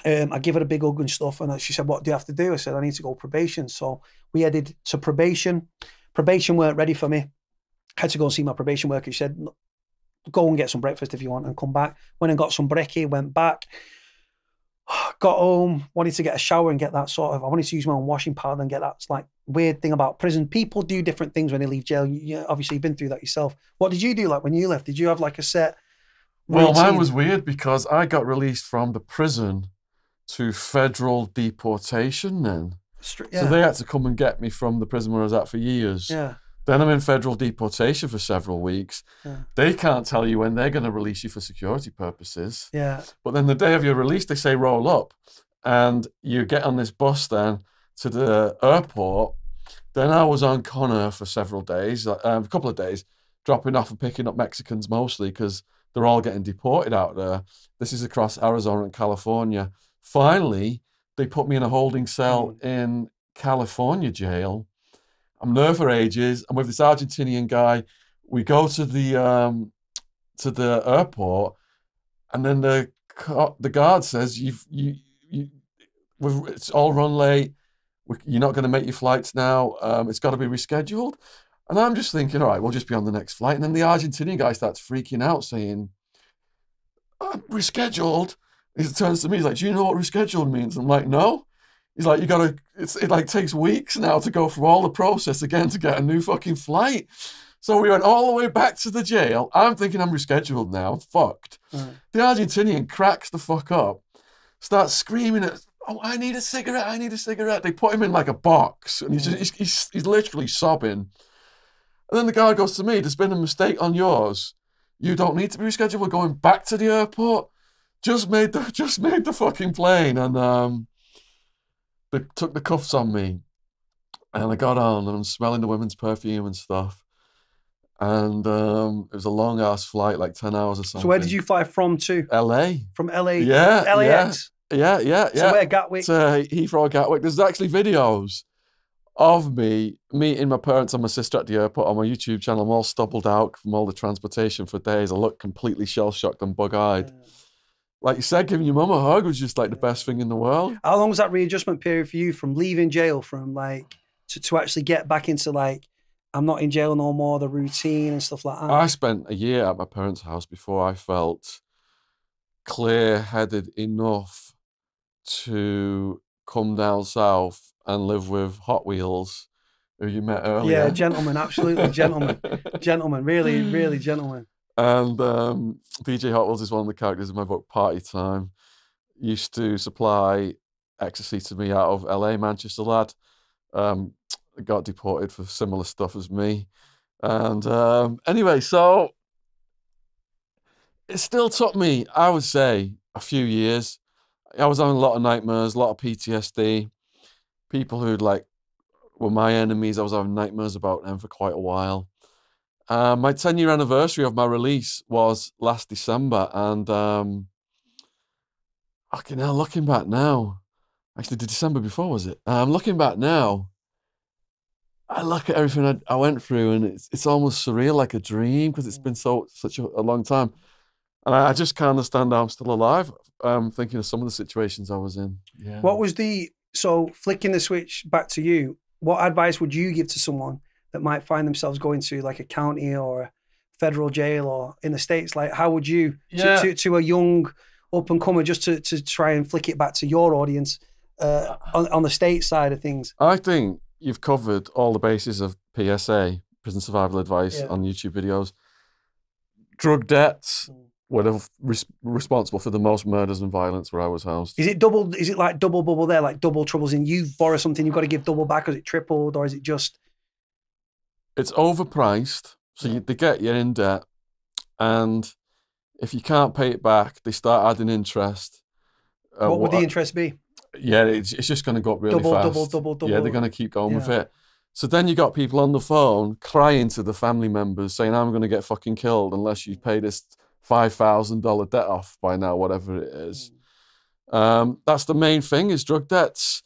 I give her a big hug and stuff, and she said, what do you have to do? I said, I need to go probation. So we headed to probation. Probation weren't ready for me. I had to go and see my probation worker. She said, go and get some breakfast if you want and come back. Went and got some brekkie, went back. Got home, wanted to get a shower and get that sort of, I wanted to use my own washing powder and get that like weird thing about prison. People do different things when they leave jail. Obviously you've been through that yourself. What did you do like when you left? Did you have like a set routine? Well, mine was weird because I got released from the prison to federal deportation then. So they had to come and get me from the prison where I was at for years. Yeah. Then I'm in federal deportation for several weeks. Yeah. They can't tell you when they're going to release you for security purposes. Yeah. But then the day of your release, they say roll up. And you get on this bus then to the airport. Then I was on Connor for several days, a couple of days, dropping off and picking up Mexicans mostly because they're all getting deported out there. This is across Arizona and California. Finally, they put me in a holding cell in California jail. I'm there for ages. I'm with this Argentinian guy. We go to the airport, and then the guard says, it's all run late. You're not going to make your flights now. It's got to be rescheduled. And I'm just thinking, all right, we'll just be on the next flight. And then the Argentinian guy starts freaking out, saying, rescheduled? He turns to me, he's like, do you know what rescheduled means? I'm like, no. He's like, it like takes weeks now to go through all the process again to get a new fucking flight. So we went all the way back to the jail. I'm thinking I'm rescheduled now. I'm fucked. Right. The Argentinian cracks the fuck up, starts screaming at, oh, I need a cigarette, I need a cigarette. They put him in like a box and he's literally sobbing. And then the guard goes to me, there's been a mistake on yours. You don't need to be rescheduled. We're going back to the airport. Just made the fucking plane. And they took the cuffs on me, and I got on, and I'm smelling the women's perfume and stuff. And it was a long ass flight, like 10 hours or something. So where did you fly from to? LA. From LA? Yeah. LAX? Yeah. So where, Gatwick? To Heathrow, Gatwick. There's actually videos of me meeting my parents and my sister at the airport on my YouTube channel. I'm all stubbled out from all the transportation for days. I look completely shell-shocked and bug-eyed. Yeah. Like you said, giving your mum a hug was just like the best thing in the world. How long was that readjustment period for you from leaving jail, from like to actually get back into like, I'm not in jail no more, the routine and stuff like that? I spent a year at my parents' house before I felt clear-headed enough to come down south and live with Hot Wheels, who you met earlier. Yeah, gentlemen, absolutely, gentlemen. Gentlemen, really, really gentlemen. And DJ Hot Wheels is one of the characters in my book, Party Time. Used to supply ecstasy to me out of LA, Manchester lad. Got deported for similar stuff as me. And anyway, so it still took me, I would say, a few years. I was having a lot of nightmares, a lot of PTSD. People who'd like were my enemies, I was having nightmares about them for quite a while. My 10-year anniversary of my release was last December, and fucking hell, looking back now, actually the December before, was it? Looking back now, I look at everything I went through, and it's almost surreal, like a dream, because it's been such a long time. And I just can't understand how I'm still alive, thinking of some of the situations I was in. Yeah. What was so flicking the switch back to you, what advice would you give to someone that might find themselves going to like a county or a federal jail or in the States? Like, how would you, to a young up-and-comer, just to try and flick it back to your audience on the state side of things? I think you've covered all the bases of PSA, prison survival advice, on YouTube videos. Drug debts were responsible for the most murders and violence where I was housed. Is it like double bubble there, like double troubles in you borrow something, you've got to give double back, or is it tripled, or is it just... It's overpriced, so they get you in debt, and if you can't pay it back, they start adding interest. What would the interest be? Yeah, it's just going to go up really fast. Double. Yeah, they're going to keep going with it. So then you got people on the phone crying to the family members, saying, I'm going to get fucking killed unless you pay this $5,000 debt off by now, whatever it is. That's the main thing, is drug debts.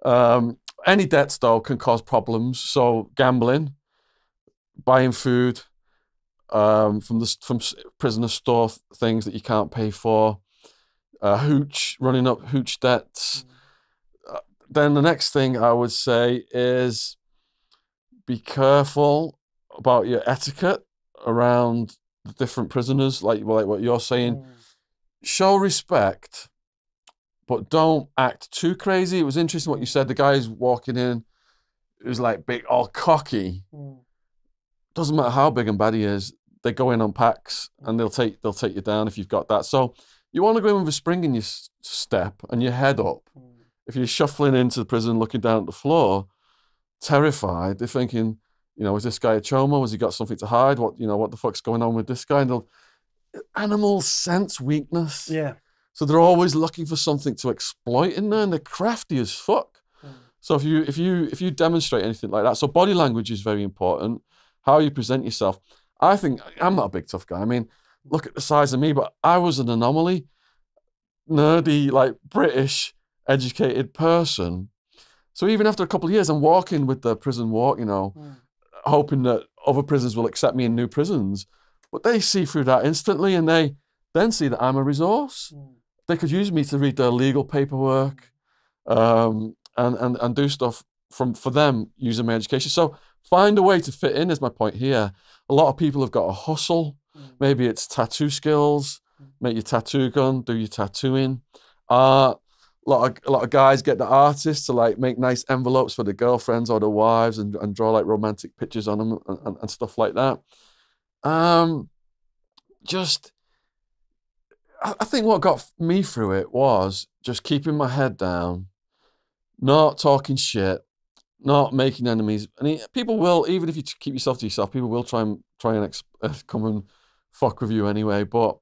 Any debts, though, can cause problems. So gambling, buying food from prisoner store, things that you can't pay for, running up hooch debts. Then the next thing I would say is be careful about your etiquette around the different prisoners, like what you're saying. Show respect, but don't act too crazy. It was interesting what you said. The guy's walking in, who's like big, all cocky. Doesn't matter how big and bad he is. They go in on packs and they'll take you down if you've got that. So you want to go in with a spring in your step and your head up if you're shuffling into the prison, looking down at the floor, terrified, they're thinking, you know, is this guy a chomo? Has he got something to hide? What, you know, what the fuck's going on with this guy? And animals sense weakness. Yeah. So they're always looking for something to exploit in there, and they're crafty as fuck. So if you demonstrate anything like that, so body language is very important. How you present yourself. I think I'm not a big tough guy. I mean, look at the size of me, but I was an anomaly, nerdy, like British educated person. So even after a couple of years, I'm walking with the prison walk, you know, hoping that other prisons will accept me in new prisons. But they see through that instantly, and they then see that I'm a resource. They could use me to read their legal paperwork, and do stuff for them using my education. So find a way to fit in is my point here. A lot of people have got a hustle. Maybe it's tattoo skills, make your tattoo gun, do your tattooing. A lot of guys get the artists to like make nice envelopes for their girlfriends or their wives and draw like romantic pictures on them and stuff like that. I think what got me through it was just keeping my head down, not talking shit, not making enemies. And people will, even if you keep yourself to yourself, people will try and come and fuck with you anyway. But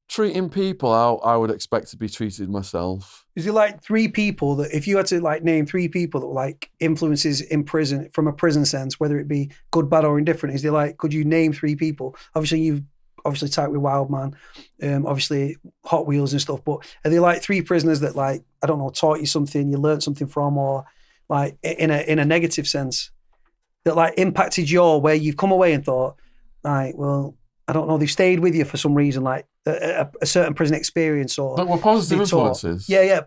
treating people how I would expect to be treated myself. Is there like 3 people that, if you had to like name 3 people that were like influences in prison, from a prison sense, whether it be good, bad, or indifferent, is there like, could you name 3 people? Obviously, you've tied with Wildman, obviously Hot Wheels and stuff, but are there like 3 prisoners that, like, I don't know, taught you something, you learned something from, or like in a negative sense that like impacted where you've come away and thought, right, well, I don't know, they've stayed with you for some reason, like a certain prison experience, or but were positive influences. Yeah.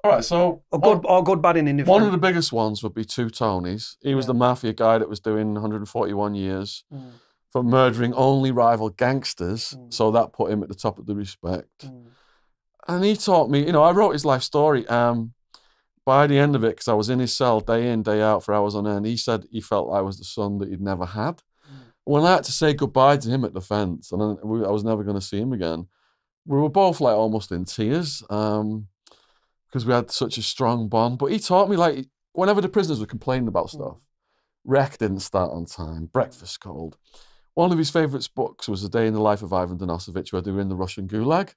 All right, so or good, bad, and indifferent. One of the biggest ones would be 2 Tonys. He was the mafia guy that was doing 141 years. For murdering only rival gangsters, so that put him at the top of the respect. And he taught me, you know, I wrote his life story. By the end of it, because I was in his cell day in, day out for hours on end, he said he felt I was the son that he'd never had. When I had to say goodbye to him at the fence, and I was never going to see him again, we were both like almost in tears because we had such a strong bond. But he taught me, like, whenever the prisoners were complaining about stuff, rec didn't start on time, breakfast cold. One of his favourite books was A Day in the Life of Ivan Denisovich, where they were in the Russian gulag.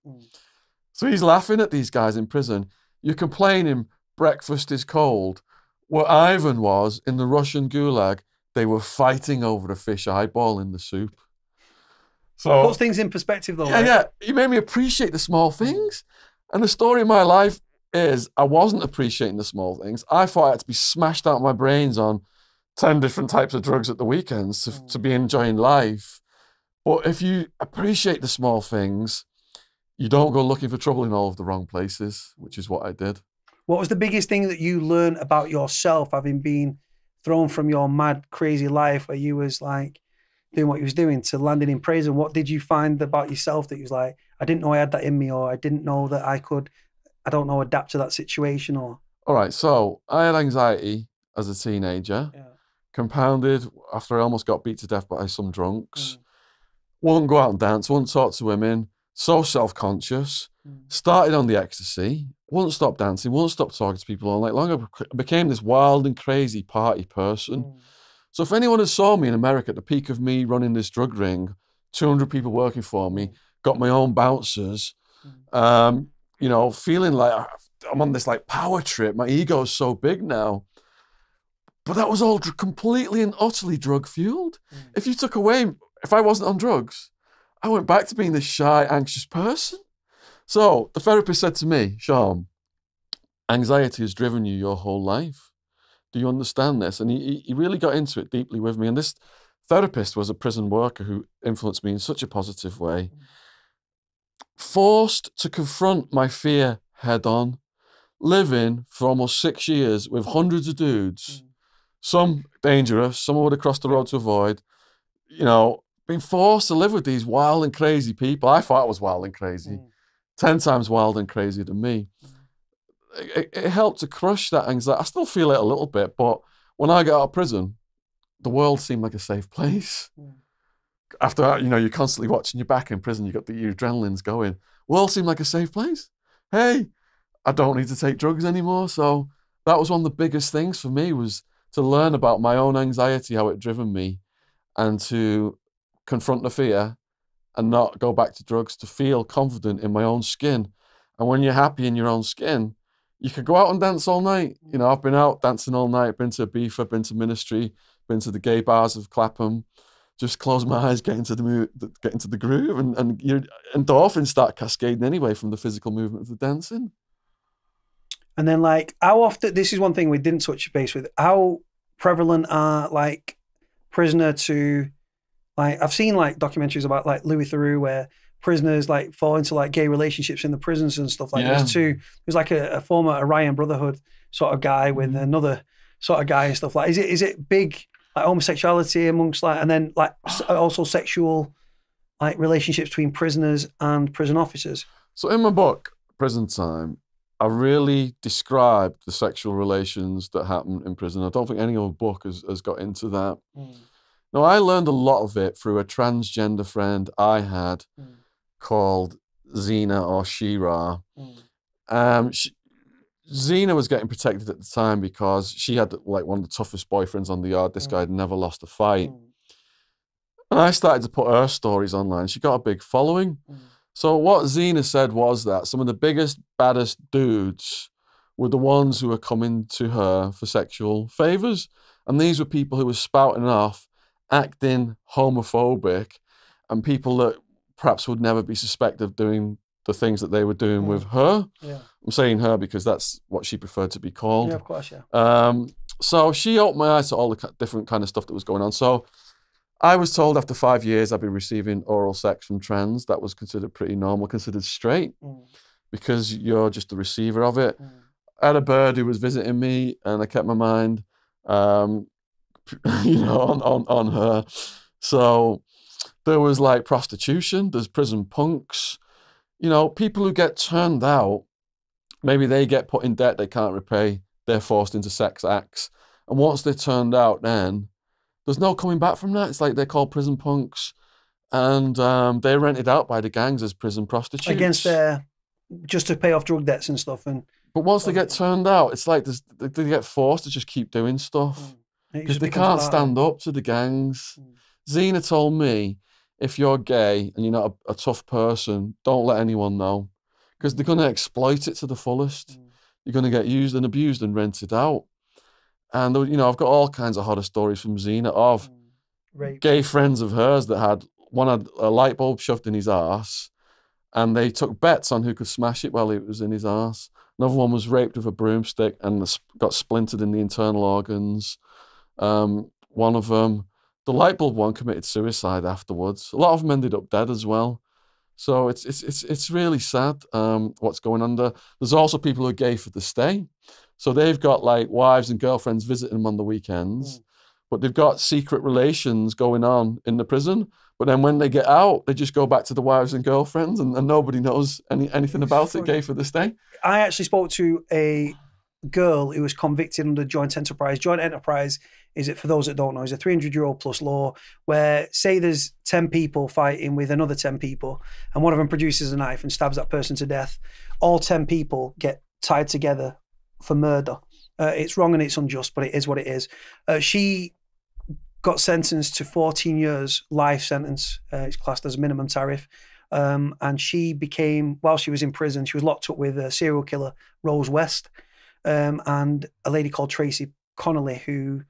So he's laughing at these guys in prison. You're complaining breakfast is cold. Where Ivan was in the Russian gulag, they were fighting over a fish eyeball in the soup. So puts things in perspective, though. Yeah. He made me appreciate the small things. And the story of my life is I wasn't appreciating the small things. I thought I had to be smashed out of my brains on 10 different types of drugs at the weekends to be enjoying life. But if you appreciate the small things, you don't go looking for trouble in all of the wrong places, which is what I did. What was the biggest thing that you learned about yourself, having been thrown from your mad, crazy life where you was like doing what you was doing to landing in prison? What did you find about yourself that you was like, I didn't know I had that in me, or I didn't know that I could, I don't know, adapt to that situation? Or all right, so I had anxiety as a teenager. Compounded after I almost got beat to death by some drunks. Wouldn't go out and dance, wouldn't talk to women, so self-conscious. Started on the ecstasy, wouldn't stop dancing, wouldn't stop talking to people all night long. I became this wild and crazy party person. So if anyone had saw me in America at the peak of me running this drug ring, 200 people working for me, got my own bouncers, you know, feeling like I'm on this like power trip, my ego's so big now. But that was all completely and utterly drug-fueled. If you took away, if I wasn't on drugs, I went back to being this shy, anxious person. So the therapist said to me, Shaun, anxiety has driven you your whole life. Do you understand this? And he really got into it deeply with me. And this therapist was a prison worker who influenced me in such a positive way. Forced to confront my fear head on, living for almost 6 years with hundreds of dudes, some dangerous, some I would have crossed the road to avoid, you know, being forced to live with these wild and crazy people. I thought I was wild and crazy, 10 times wild and crazier than me. It helped to crush that anxiety. I still feel it a little bit, but when I got out of prison, the world seemed like a safe place. After, you know, you're constantly watching your back in prison, you got your adrenaline's going. World seemed like a safe place. Hey, I don't need to take drugs anymore. So that was one of the biggest things for me, was to learn about my own anxiety, how it driven me, and to confront the fear and not go back to drugs, to feel confident in my own skin. And when you're happy in your own skin, you could go out and dance all night. You know, I've been out dancing all night, been to Ibiza, been to Ministry, been to the gay bars of Clapham, just close my eyes, get into the groove, and your endorphins start cascading anyway from the physical movement of the dancing. And then, like, how often, this is one thing we didn't touch base with, how prevalent are, like, prisoner to, like, I've seen, like, documentaries about, like, Louis Theroux, where prisoners, like, fall into, like, gay relationships in the prisons and stuff. Like, there's like a former Orion Brotherhood sort of guy with another sort of guy and stuff. Like, is it big, like, homosexuality amongst, like, and then, like, also sexual, like, relationships between prisoners and prison officers? So in my book, Prison Time, I really described the sexual relations that happen in prison. I don't think any other book has got into that. Now, I learned a lot of it through a transgender friend I had called Zena, or Shira. Zena was getting protected at the time because she had, like, one of the toughest boyfriends on the yard. This guy had never lost a fight. And I started to put her stories online. She got a big following. So what Zena said was that some of the biggest, baddest dudes were the ones who were coming to her for sexual favors. And these were people who were spouting off, acting homophobic, and people that perhaps would never be suspected of doing the things that they were doing with her. I'm saying her because that's what she preferred to be called. Yeah, of course, yeah. So she opened my eyes to all the different kind of stuff that was going on. So I was told after 5 years I'd be receiving oral sex from trans. That was considered pretty normal, considered straight, because you're just the receiver of it. I had a bird who was visiting me, and I kept my mind, you know, on her. So there was, like, prostitution, there's prison punks, you know, people who get turned out. Maybe they get put in debt they can't repay, they're forced into sex acts. And once they're turned out, then there's no coming back from that. It's like they're called prison punks, and they're rented out by the gangs as prison prostitutes. Against just to pay off drug debts and stuff. But once they get turned out, it's like they get forced to just keep doing stuff because they can't stand up to the gangs. Zena told me, if you're gay and you're not a tough person, don't let anyone know, because they're going to exploit it to the fullest. You're going to get used and abused and rented out. And, you know, I've got all kinds of horror stories from Zena of gay friends of hers that one had a light bulb shoved in his arse, and they took bets on who could smash it while it was in his arse. Another one was raped with a broomstick and got splintered in the internal organs. One of them, the light bulb one, committed suicide afterwards. A lot of them ended up dead as well. So it's really sad what's going on there. There's also people who are gay for the stay. So they've got, like, wives and girlfriends visiting them on the weekends, but they've got secret relations going on in the prison. But then when they get out, they just go back to the wives and girlfriends, and nobody knows anything about it, gay for the stay. I actually spoke to a girl who was convicted under joint enterprise. Joint enterprise is, it for those that don't know, is a 300-year-old plus law where, say there's 10 people fighting with another 10 people, and one of them produces a knife and stabs that person to death. All 10 people get tied together for murder. It's wrong and it's unjust, but it is what it is. She got sentenced to 14 years life sentence. It's classed as a minimum tariff. And she became, while she was in prison, she was locked up with a serial killer, Rose West, and a lady called Tracy Connolly, who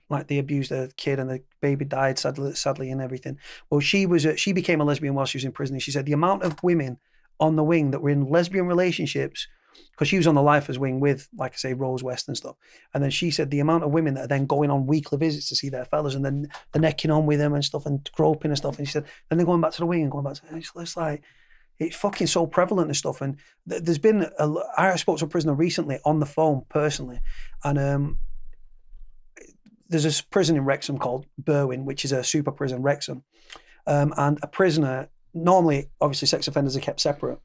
like, they abused a kid and the baby died sadly and everything. Well, she became a lesbian while she was in prison. And she said the amount of women on the wing that were in lesbian relationships, because she was on the lifers wing with, like I say, Rose West and stuff. And then she said the amount of women that are then going on weekly visits to see their fellas, and then they're necking on with them and stuff and groping and stuff. And she said, then they're going back to the wing and going back to, it's like, it's fucking so prevalent and stuff. And there's been, I spoke to a prisoner recently on the phone personally, and there's this prison in Wrexham called Berwyn, which is a super prison, Wrexham. And a prisoner, normally, obviously, sex offenders are kept separate.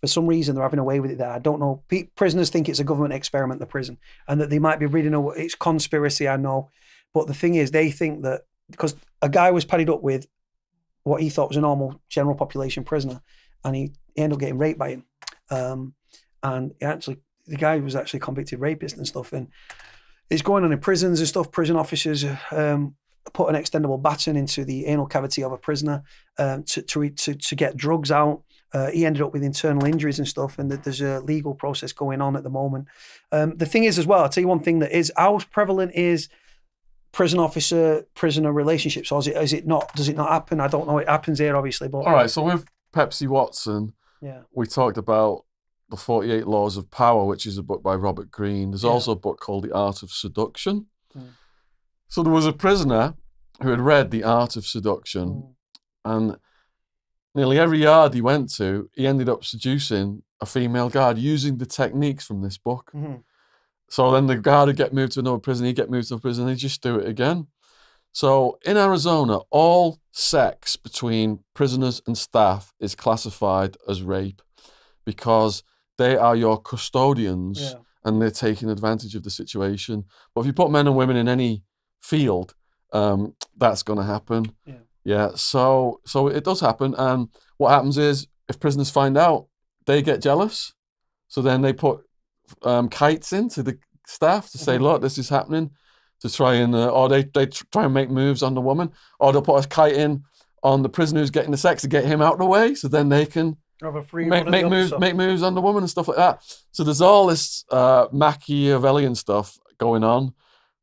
For some reason, they're having away with it there. I don't know. Prisoners think it's a government experiment, the prison, and that they might be reading it's conspiracy, I know. But the thing is, they think that because a guy was padded up with what he thought was a normal general population prisoner, and he ended up getting raped by him. and the guy was actually a convicted rapist and stuff, and it's going on in prisons and stuff. Prison officers put an extendable baton into the anal cavity of a prisoner to get drugs out. He ended up with internal injuries and stuff, and there's a legal process going on at the moment. The thing is as well, I'll tell you one thing that is, how prevalent is prison officer prisoner relationships, or is it not? Does it not happen? I don't know. It happens here, obviously. But all right. So with Pepsi Watson, we talked about the 48 Laws of Power, which is a book by Robert Greene. There's also a book called The Art of Seduction. So there was a prisoner who had read The Art of Seduction, and nearly every yard he went to, he ended up seducing a female guard using the techniques from this book. So then the guard would get moved to another prison, he'd get moved to a prison, he'd just do it again. So in Arizona, all sex between prisoners and staff is classified as rape because they are your custodians and they're taking advantage of the situation. But if you put men and women in any field, that's going to happen. So it does happen. And what happens is, if prisoners find out, they get jealous. So then they put kites into the staff to say, look, this is happening, to try and, or they try and make moves on the woman, or they'll put a kite in on the prisoner who's getting the sex to get him out of the way, so then they can make moves on the woman and stuff like that. So there's all this Machiavellian stuff going on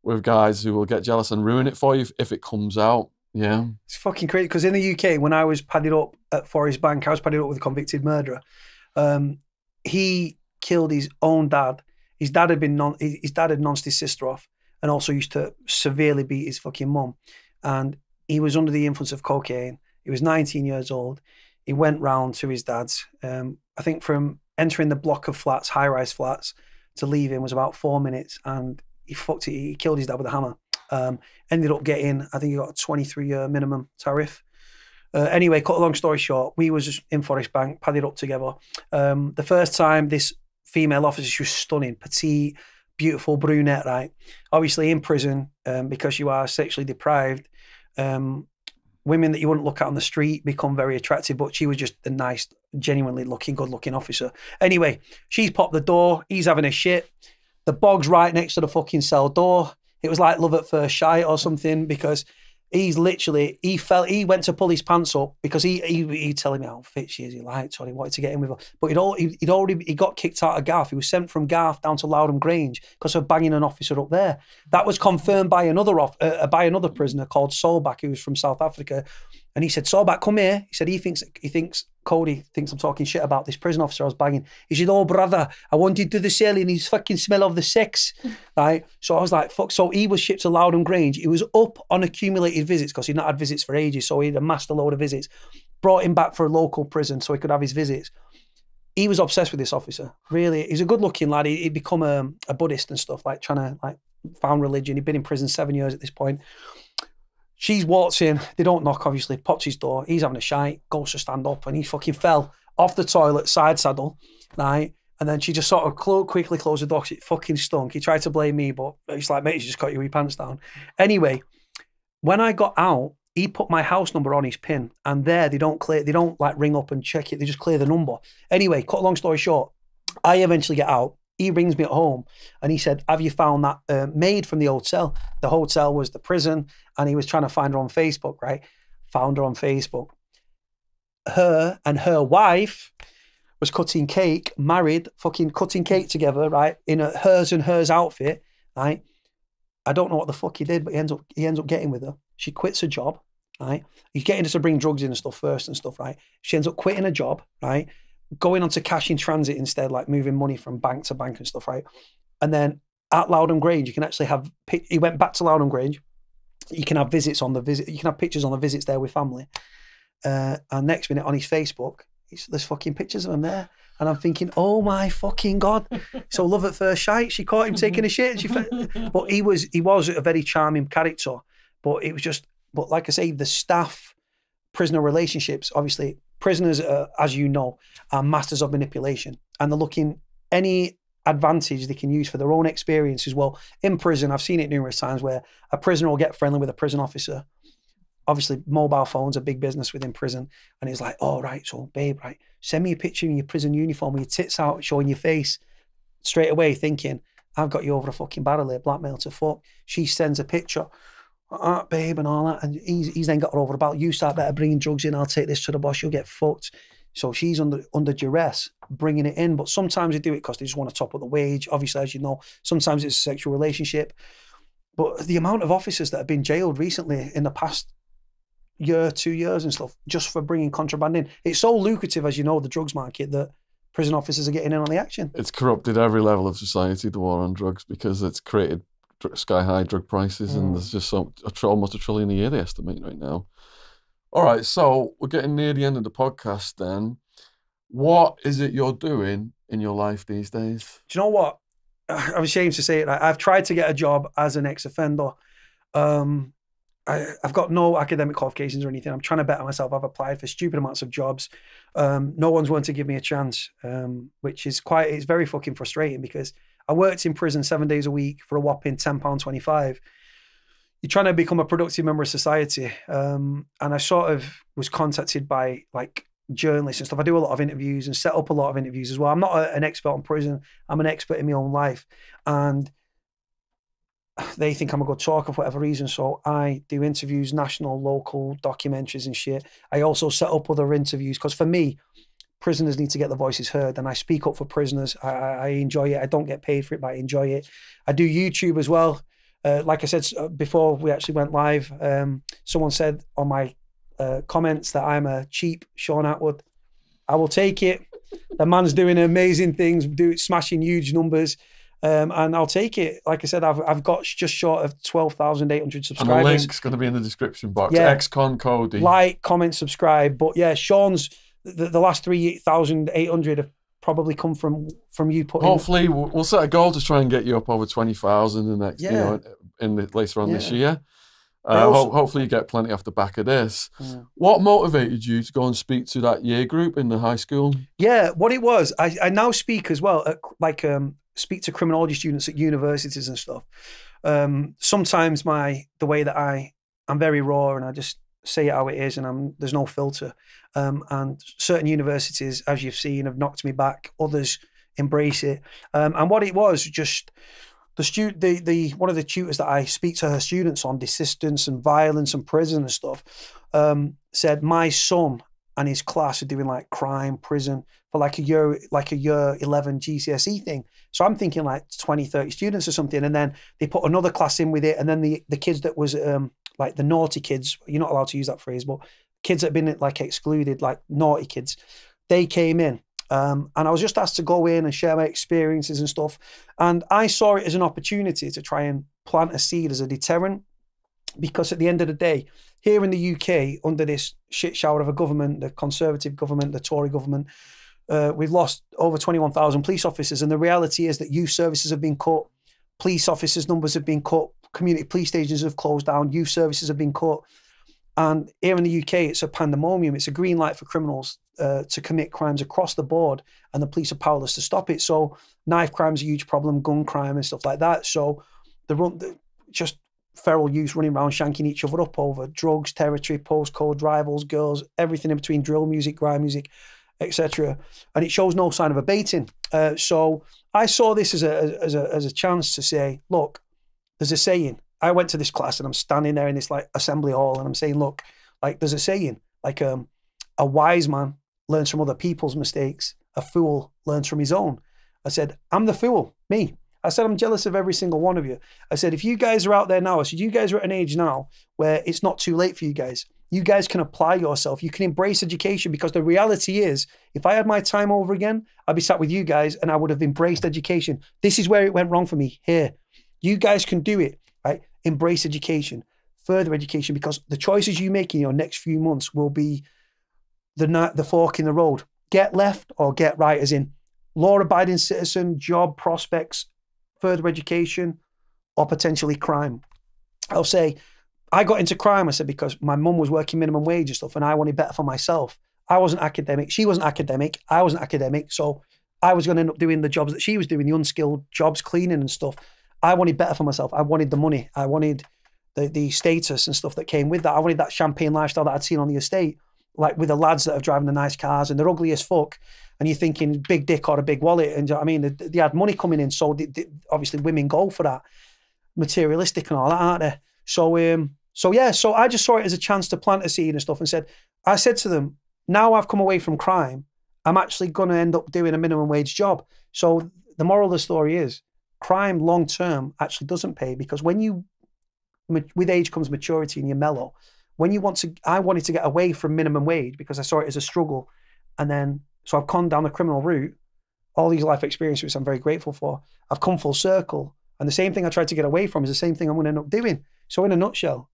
with guys who will get jealous and ruin it for you if it comes out. Yeah. It's fucking crazy, because in the UK, when I was padded up at Forest Bank, I was padded up with a convicted murderer. He killed his own dad. His dad had nonced his sister off, and also used to severely beat his fucking mum. And he was under the influence of cocaine. He was 19 years old. He went round to his dad's. I think from entering the block of flats, high-rise flats, to leaving was about 4 minutes, and he fucked it. He killed his dad with a hammer. Ended up getting, I think he got a 23-year minimum tariff. Anyway, cut a long story short, we was in Forest Bank, padded up together. The first time, this female officer, she was stunning, petite, beautiful brunette, right? Obviously in prison, because you are sexually deprived, women that you wouldn't look at on the street become very attractive, but she was just a nice, genuinely looking, good-looking officer. Anyway, she's popped the door, he's having a shit. The bog's right next to the fucking cell door. It was like love at first sight or something, because he's literally, he went to pull his pants up because he telling me how fit she is. He liked her, he wanted to get in with her. But he got kicked out of Garth. He was sent from Garth down to Loudham Grange because of banging an officer up there. That was confirmed by another prisoner called Solbach, who was from South Africa. And he said, Solbach, come here. He said, Cody thinks I'm talking shit about this prison officer I was banging. He said, oh, brother, I wanted to the cell and he's fucking smell of the sex. Right? So I was like, fuck. So he was shipped to Loudham Grange. He was up on accumulated visits because he'd not had visits for ages. So he'd amassed a load of visits. Brought him back for a local prison so he could have his visits. He was obsessed with this officer. Really, he's a good looking lad. He'd become a Buddhist and stuff, like trying to found religion. He'd been in prison 7 years at this point. She walks in, they don't knock, obviously, pops his door, he's having a shite, goes to stand up, and he fucking fell off the toilet, side saddle, right? And then she just sort of quickly closed the door because it fucking stunk. He tried to blame me, but he's like, mate, you just got your wee pants down. Anyway, when I got out, he put my house number on his pin, and there they don't like ring up and check it, they just clear the number. Anyway, cut a long story short, I eventually get out. He rings me at home and he said, have you found that maid from the hotel? The hotel was the prison, and he was trying to find her on Facebook, right? Found her on Facebook. Her and her wife was cutting cake, married, fucking cutting cake together, right? In a hers and hers outfit, right? I don't know what the fuck he did, but he ends up getting with her. She quits her job, right? He's getting her to bring drugs in and stuff first and stuff, right? She ends up quitting her job, right? Going on to cash in transit instead, like moving money from bank to bank and stuff, right? And then at Loudham Grange, you can actually have, he went back to Loudham Grange, you can have visits on the visit, you can have pictures on the visits there with family. And next minute on his Facebook, there's fucking pictures of him there. And I'm thinking, oh my fucking God. So love at first sight, she caught him taking a shit. But he was a very charming character. But it was just, but like I say, the staff prisoner relationships, obviously, prisoners, as you know, are masters of manipulation, and they're looking any advantage they can use for their own experience as well. In prison, I've seen it numerous times where a prisoner will get friendly with a prison officer. obviously mobile phones are big business within prison. And he's like, oh, right, so babe, right, send me a picture in your prison uniform with your tits out, showing your face. Straight away thinking, I've got you over a fucking barrel here, blackmail to fuck. She sends a picture, babe, and all that. And he's then got her over about, you start better bringing drugs in, I'll take this to the boss, you'll get fucked. So she's under duress, bringing it in. But sometimes they do it because they just want to top up the wage. Obviously, as you know, sometimes it's a sexual relationship. But the amount of officers that have been jailed recently in the past year, 2 years and stuff, just for bringing contraband in. It's so lucrative, as you know, the drugs market, that prison officers are getting in on the action. It's corrupted every level of society, the war on drugs, because it's created sky-high drug prices, and there's just almost $1 trillion a year they estimate right now. All right, so we're getting near the end of the podcast then. What is it you're doing in your life these days? Do you know what? I'm ashamed to say it. I've tried to get a job as an ex-offender. I've got no academic qualifications or anything. I'm trying to better myself. I've applied for stupid amounts of jobs. No one's willing to give me a chance, which is it's very fucking frustrating, because I worked in prison 7 days a week for a whopping £10.25. You're trying to become a productive member of society. And I sort of was contacted by like journalists and stuff. I do a lot of interviews and set up a lot of interviews as well. I'm not an expert on prison. I'm an expert in my own life. And they think I'm a good talker for whatever reason. So I do interviews, national, local, documentaries and shit. I also set up other interviews because for me, prisoners need to get their voices heard, and I speak up for prisoners. I enjoy it. I don't get paid for it, but I enjoy it. I do YouTube as well. Like I said before we actually went live, someone said on my comments that I'm a cheap Shaun Attwood. I will take it. The man's doing amazing things, smashing huge numbers. And I'll take it. Like I said, I've got just short of 12,800 subscribers. And the link's going to be in the description box. Yeah. Ex-con Cody. Like, comment, subscribe. But yeah, Shaun's, the last 3,800 have probably come from you putting. Hopefully, we'll set a goal to try and get you up over 20,000 the next, later on this year. Hopefully you get plenty off the back of this. Yeah. What motivated you to go and speak to that year group in the high school? Yeah, what it was, I now speak as well at speak to criminology students at universities and stuff. Sometimes the way that I'm very raw and I just say it how it is, and there's no filter. And certain universities, as you've seen, have knocked me back. Others embrace it. And what it was, just one of the tutors that I speak to her students on desistance and violence and prison and stuff, said my son and his class are doing like crime, prison for like a year 11 GCSE thing. So I'm thinking like 20, 30 students or something. And then they put another class in with it. And then the kids that was like the naughty kids, you're not allowed to use that phrase, but kids that have been like excluded, like naughty kids, they came in. And I was just asked to go in and share my experiences and stuff. And I saw it as an opportunity to try and plant a seed as a deterrent, because at the end of the day, here in the UK, under this shit shower of a government, the Conservative government, the Tory government, we've lost over 21,000 police officers. And the reality is that youth services have been cut, police officers' numbers have been cut, community police stations have closed down, youth services have been cut. And here in the UK, it's a pandemonium. It's a green light for criminals to commit crimes across the board, and the police are powerless to stop it. So knife crime's a huge problem, gun crime and stuff like that. So just feral youths running around shanking each other up over drugs, territory, postcode, rivals, girls, everything in between, drill music, grime music, etc. And it shows no sign of abating. So I saw this as a chance to say, look, there's a saying. I went to this class and I'm standing there in this like assembly hall and I'm saying, look, like there's a saying, like a wise man learns from other people's mistakes. A fool learns from his own. I said, I'm the fool, me. I said, I'm jealous of every single one of you. I said, if you guys are out there now, I said, you guys are at an age now where it's not too late for you guys. You guys can apply yourself. You can embrace education, because the reality is, if I had my time over again, I'd be sat with you guys and I would have embraced education. This is where it went wrong for me here. You guys can do it, right? Embrace education, further education, because the choices you make in your next few months will be the fork in the road. Get left or get right, as in law-abiding citizen, job prospects, further education, or potentially crime. I'll say, I got into crime, I said, because my mum was working minimum wage and stuff, and I wanted better for myself. I wasn't academic. She wasn't academic. I wasn't academic. So I was going to end up doing the jobs that she was doing, the unskilled jobs, cleaning and stuff. I wanted better for myself. I wanted the money. I wanted the status and stuff that came with that. I wanted that champagne lifestyle that I'd seen on the estate, like with the lads that are driving the nice cars and they're ugly as fuck. And you're thinking big dick or a big wallet. And you know what I mean, they had money coming in. So obviously women go for that, materialistic and all that, aren't they? So yeah, so I just saw it as a chance to plant a seed and stuff and I said to them, now I've come away from crime, I'm actually going to end up doing a minimum wage job. So the moral of the story is crime long term actually doesn't pay, because with age comes maturity and you're mellow. I wanted to get away from minimum wage because I saw it as a struggle. And then, so I've gone down the criminal route, all these life experiences, which I'm very grateful for. I've come full circle. And the same thing I tried to get away from is the same thing I'm going to end up doing. So in a nutshell,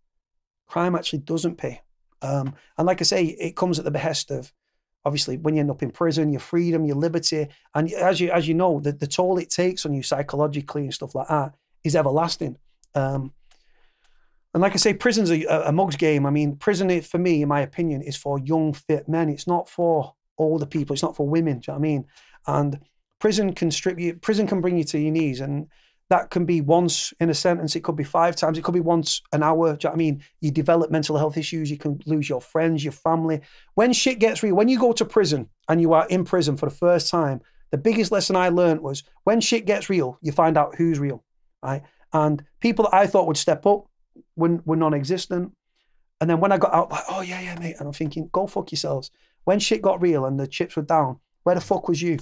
crime actually doesn't pay. And like I say, it comes at the behest of, obviously, when you end up in prison, your freedom, your liberty. And as you know, the toll it takes on you psychologically and stuff like that is everlasting. And like I say, prison's a mug's game. I mean, prison, for me, in my opinion, is for young, fit men. It's not for older people. It's not for women. Do you know what I mean? And prison can strip you. Prison can bring you to your knees. And that can be once in a sentence. It could be 5 times. It could be once an hour. Do you know what I mean? You develop mental health issues. You can lose your friends, your family. When shit gets real, when you go to prison and you are in prison for the first time, the biggest lesson I learned was when shit gets real, you find out who's real, right? And people that I thought would step up were non-existent. And then when I got out, like, oh yeah, mate. And I'm thinking, go fuck yourselves. When shit got real and the chips were down, where the fuck was you?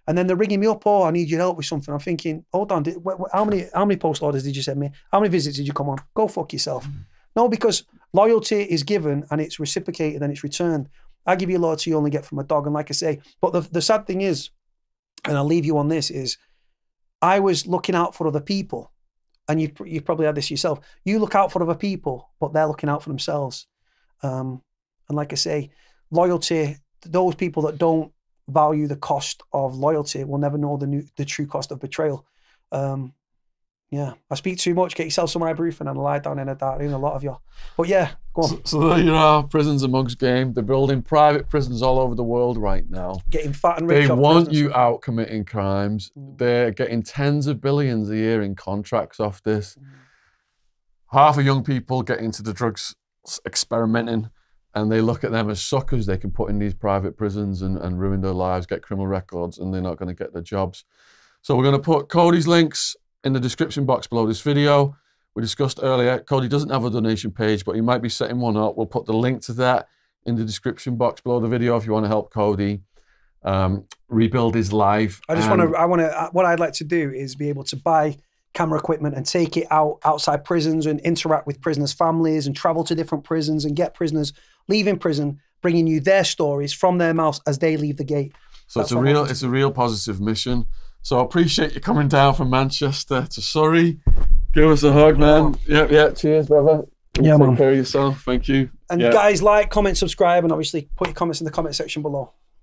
And then they're ringing me up, oh, I need your help with something. I'm thinking, hold on, how many post orders did you send me? How many visits did you come on? Go fuck yourself. No, because loyalty is given and it's reciprocated and it's returned. I give you loyalty you only get from a dog. And like I say, but the sad thing is, and I'll leave you on this, is I was looking out for other people. And you've probably had this yourself. You look out for other people, but they're looking out for themselves. And like I say, loyalty, those people that don't value the cost of loyalty will never know the true cost of betrayal. Yeah, I speak too much. Get yourself some ibuprofen and lie down in a dark room, a lot of you. But yeah, go on. So there you are, prison's a mug's game. They're building private prisons all over the world right now. Getting fat and rich. They want you out committing crimes. They're getting tens of billions a year in contracts off this. Half of young people get into the drugs experimenting, and they look at them as suckers they can put in these private prisons and ruin their lives, get criminal records, and they're not going to get their jobs. So we're going to put Cody's links in the description box below this video. We discussed earlier, Cody doesn't have a donation page, but he might be setting one up. We'll put the link to that in the description box below the video if you want to help Cody rebuild his life. What I'd like to do is be able to buy camera equipment and take it outside prisons and interact with prisoners' families and travel to different prisons and get prisoners leaving prison, bringing you their stories from their mouths as they leave the gate. So it's a real positive mission. So I appreciate you coming down from Manchester to Surrey. Give us a hug, man. Yeah. Cheers, brother. Yeah, man. Take care of yourself. Thank you. And guys, like, comment, subscribe, and obviously put your comments in the comment section below.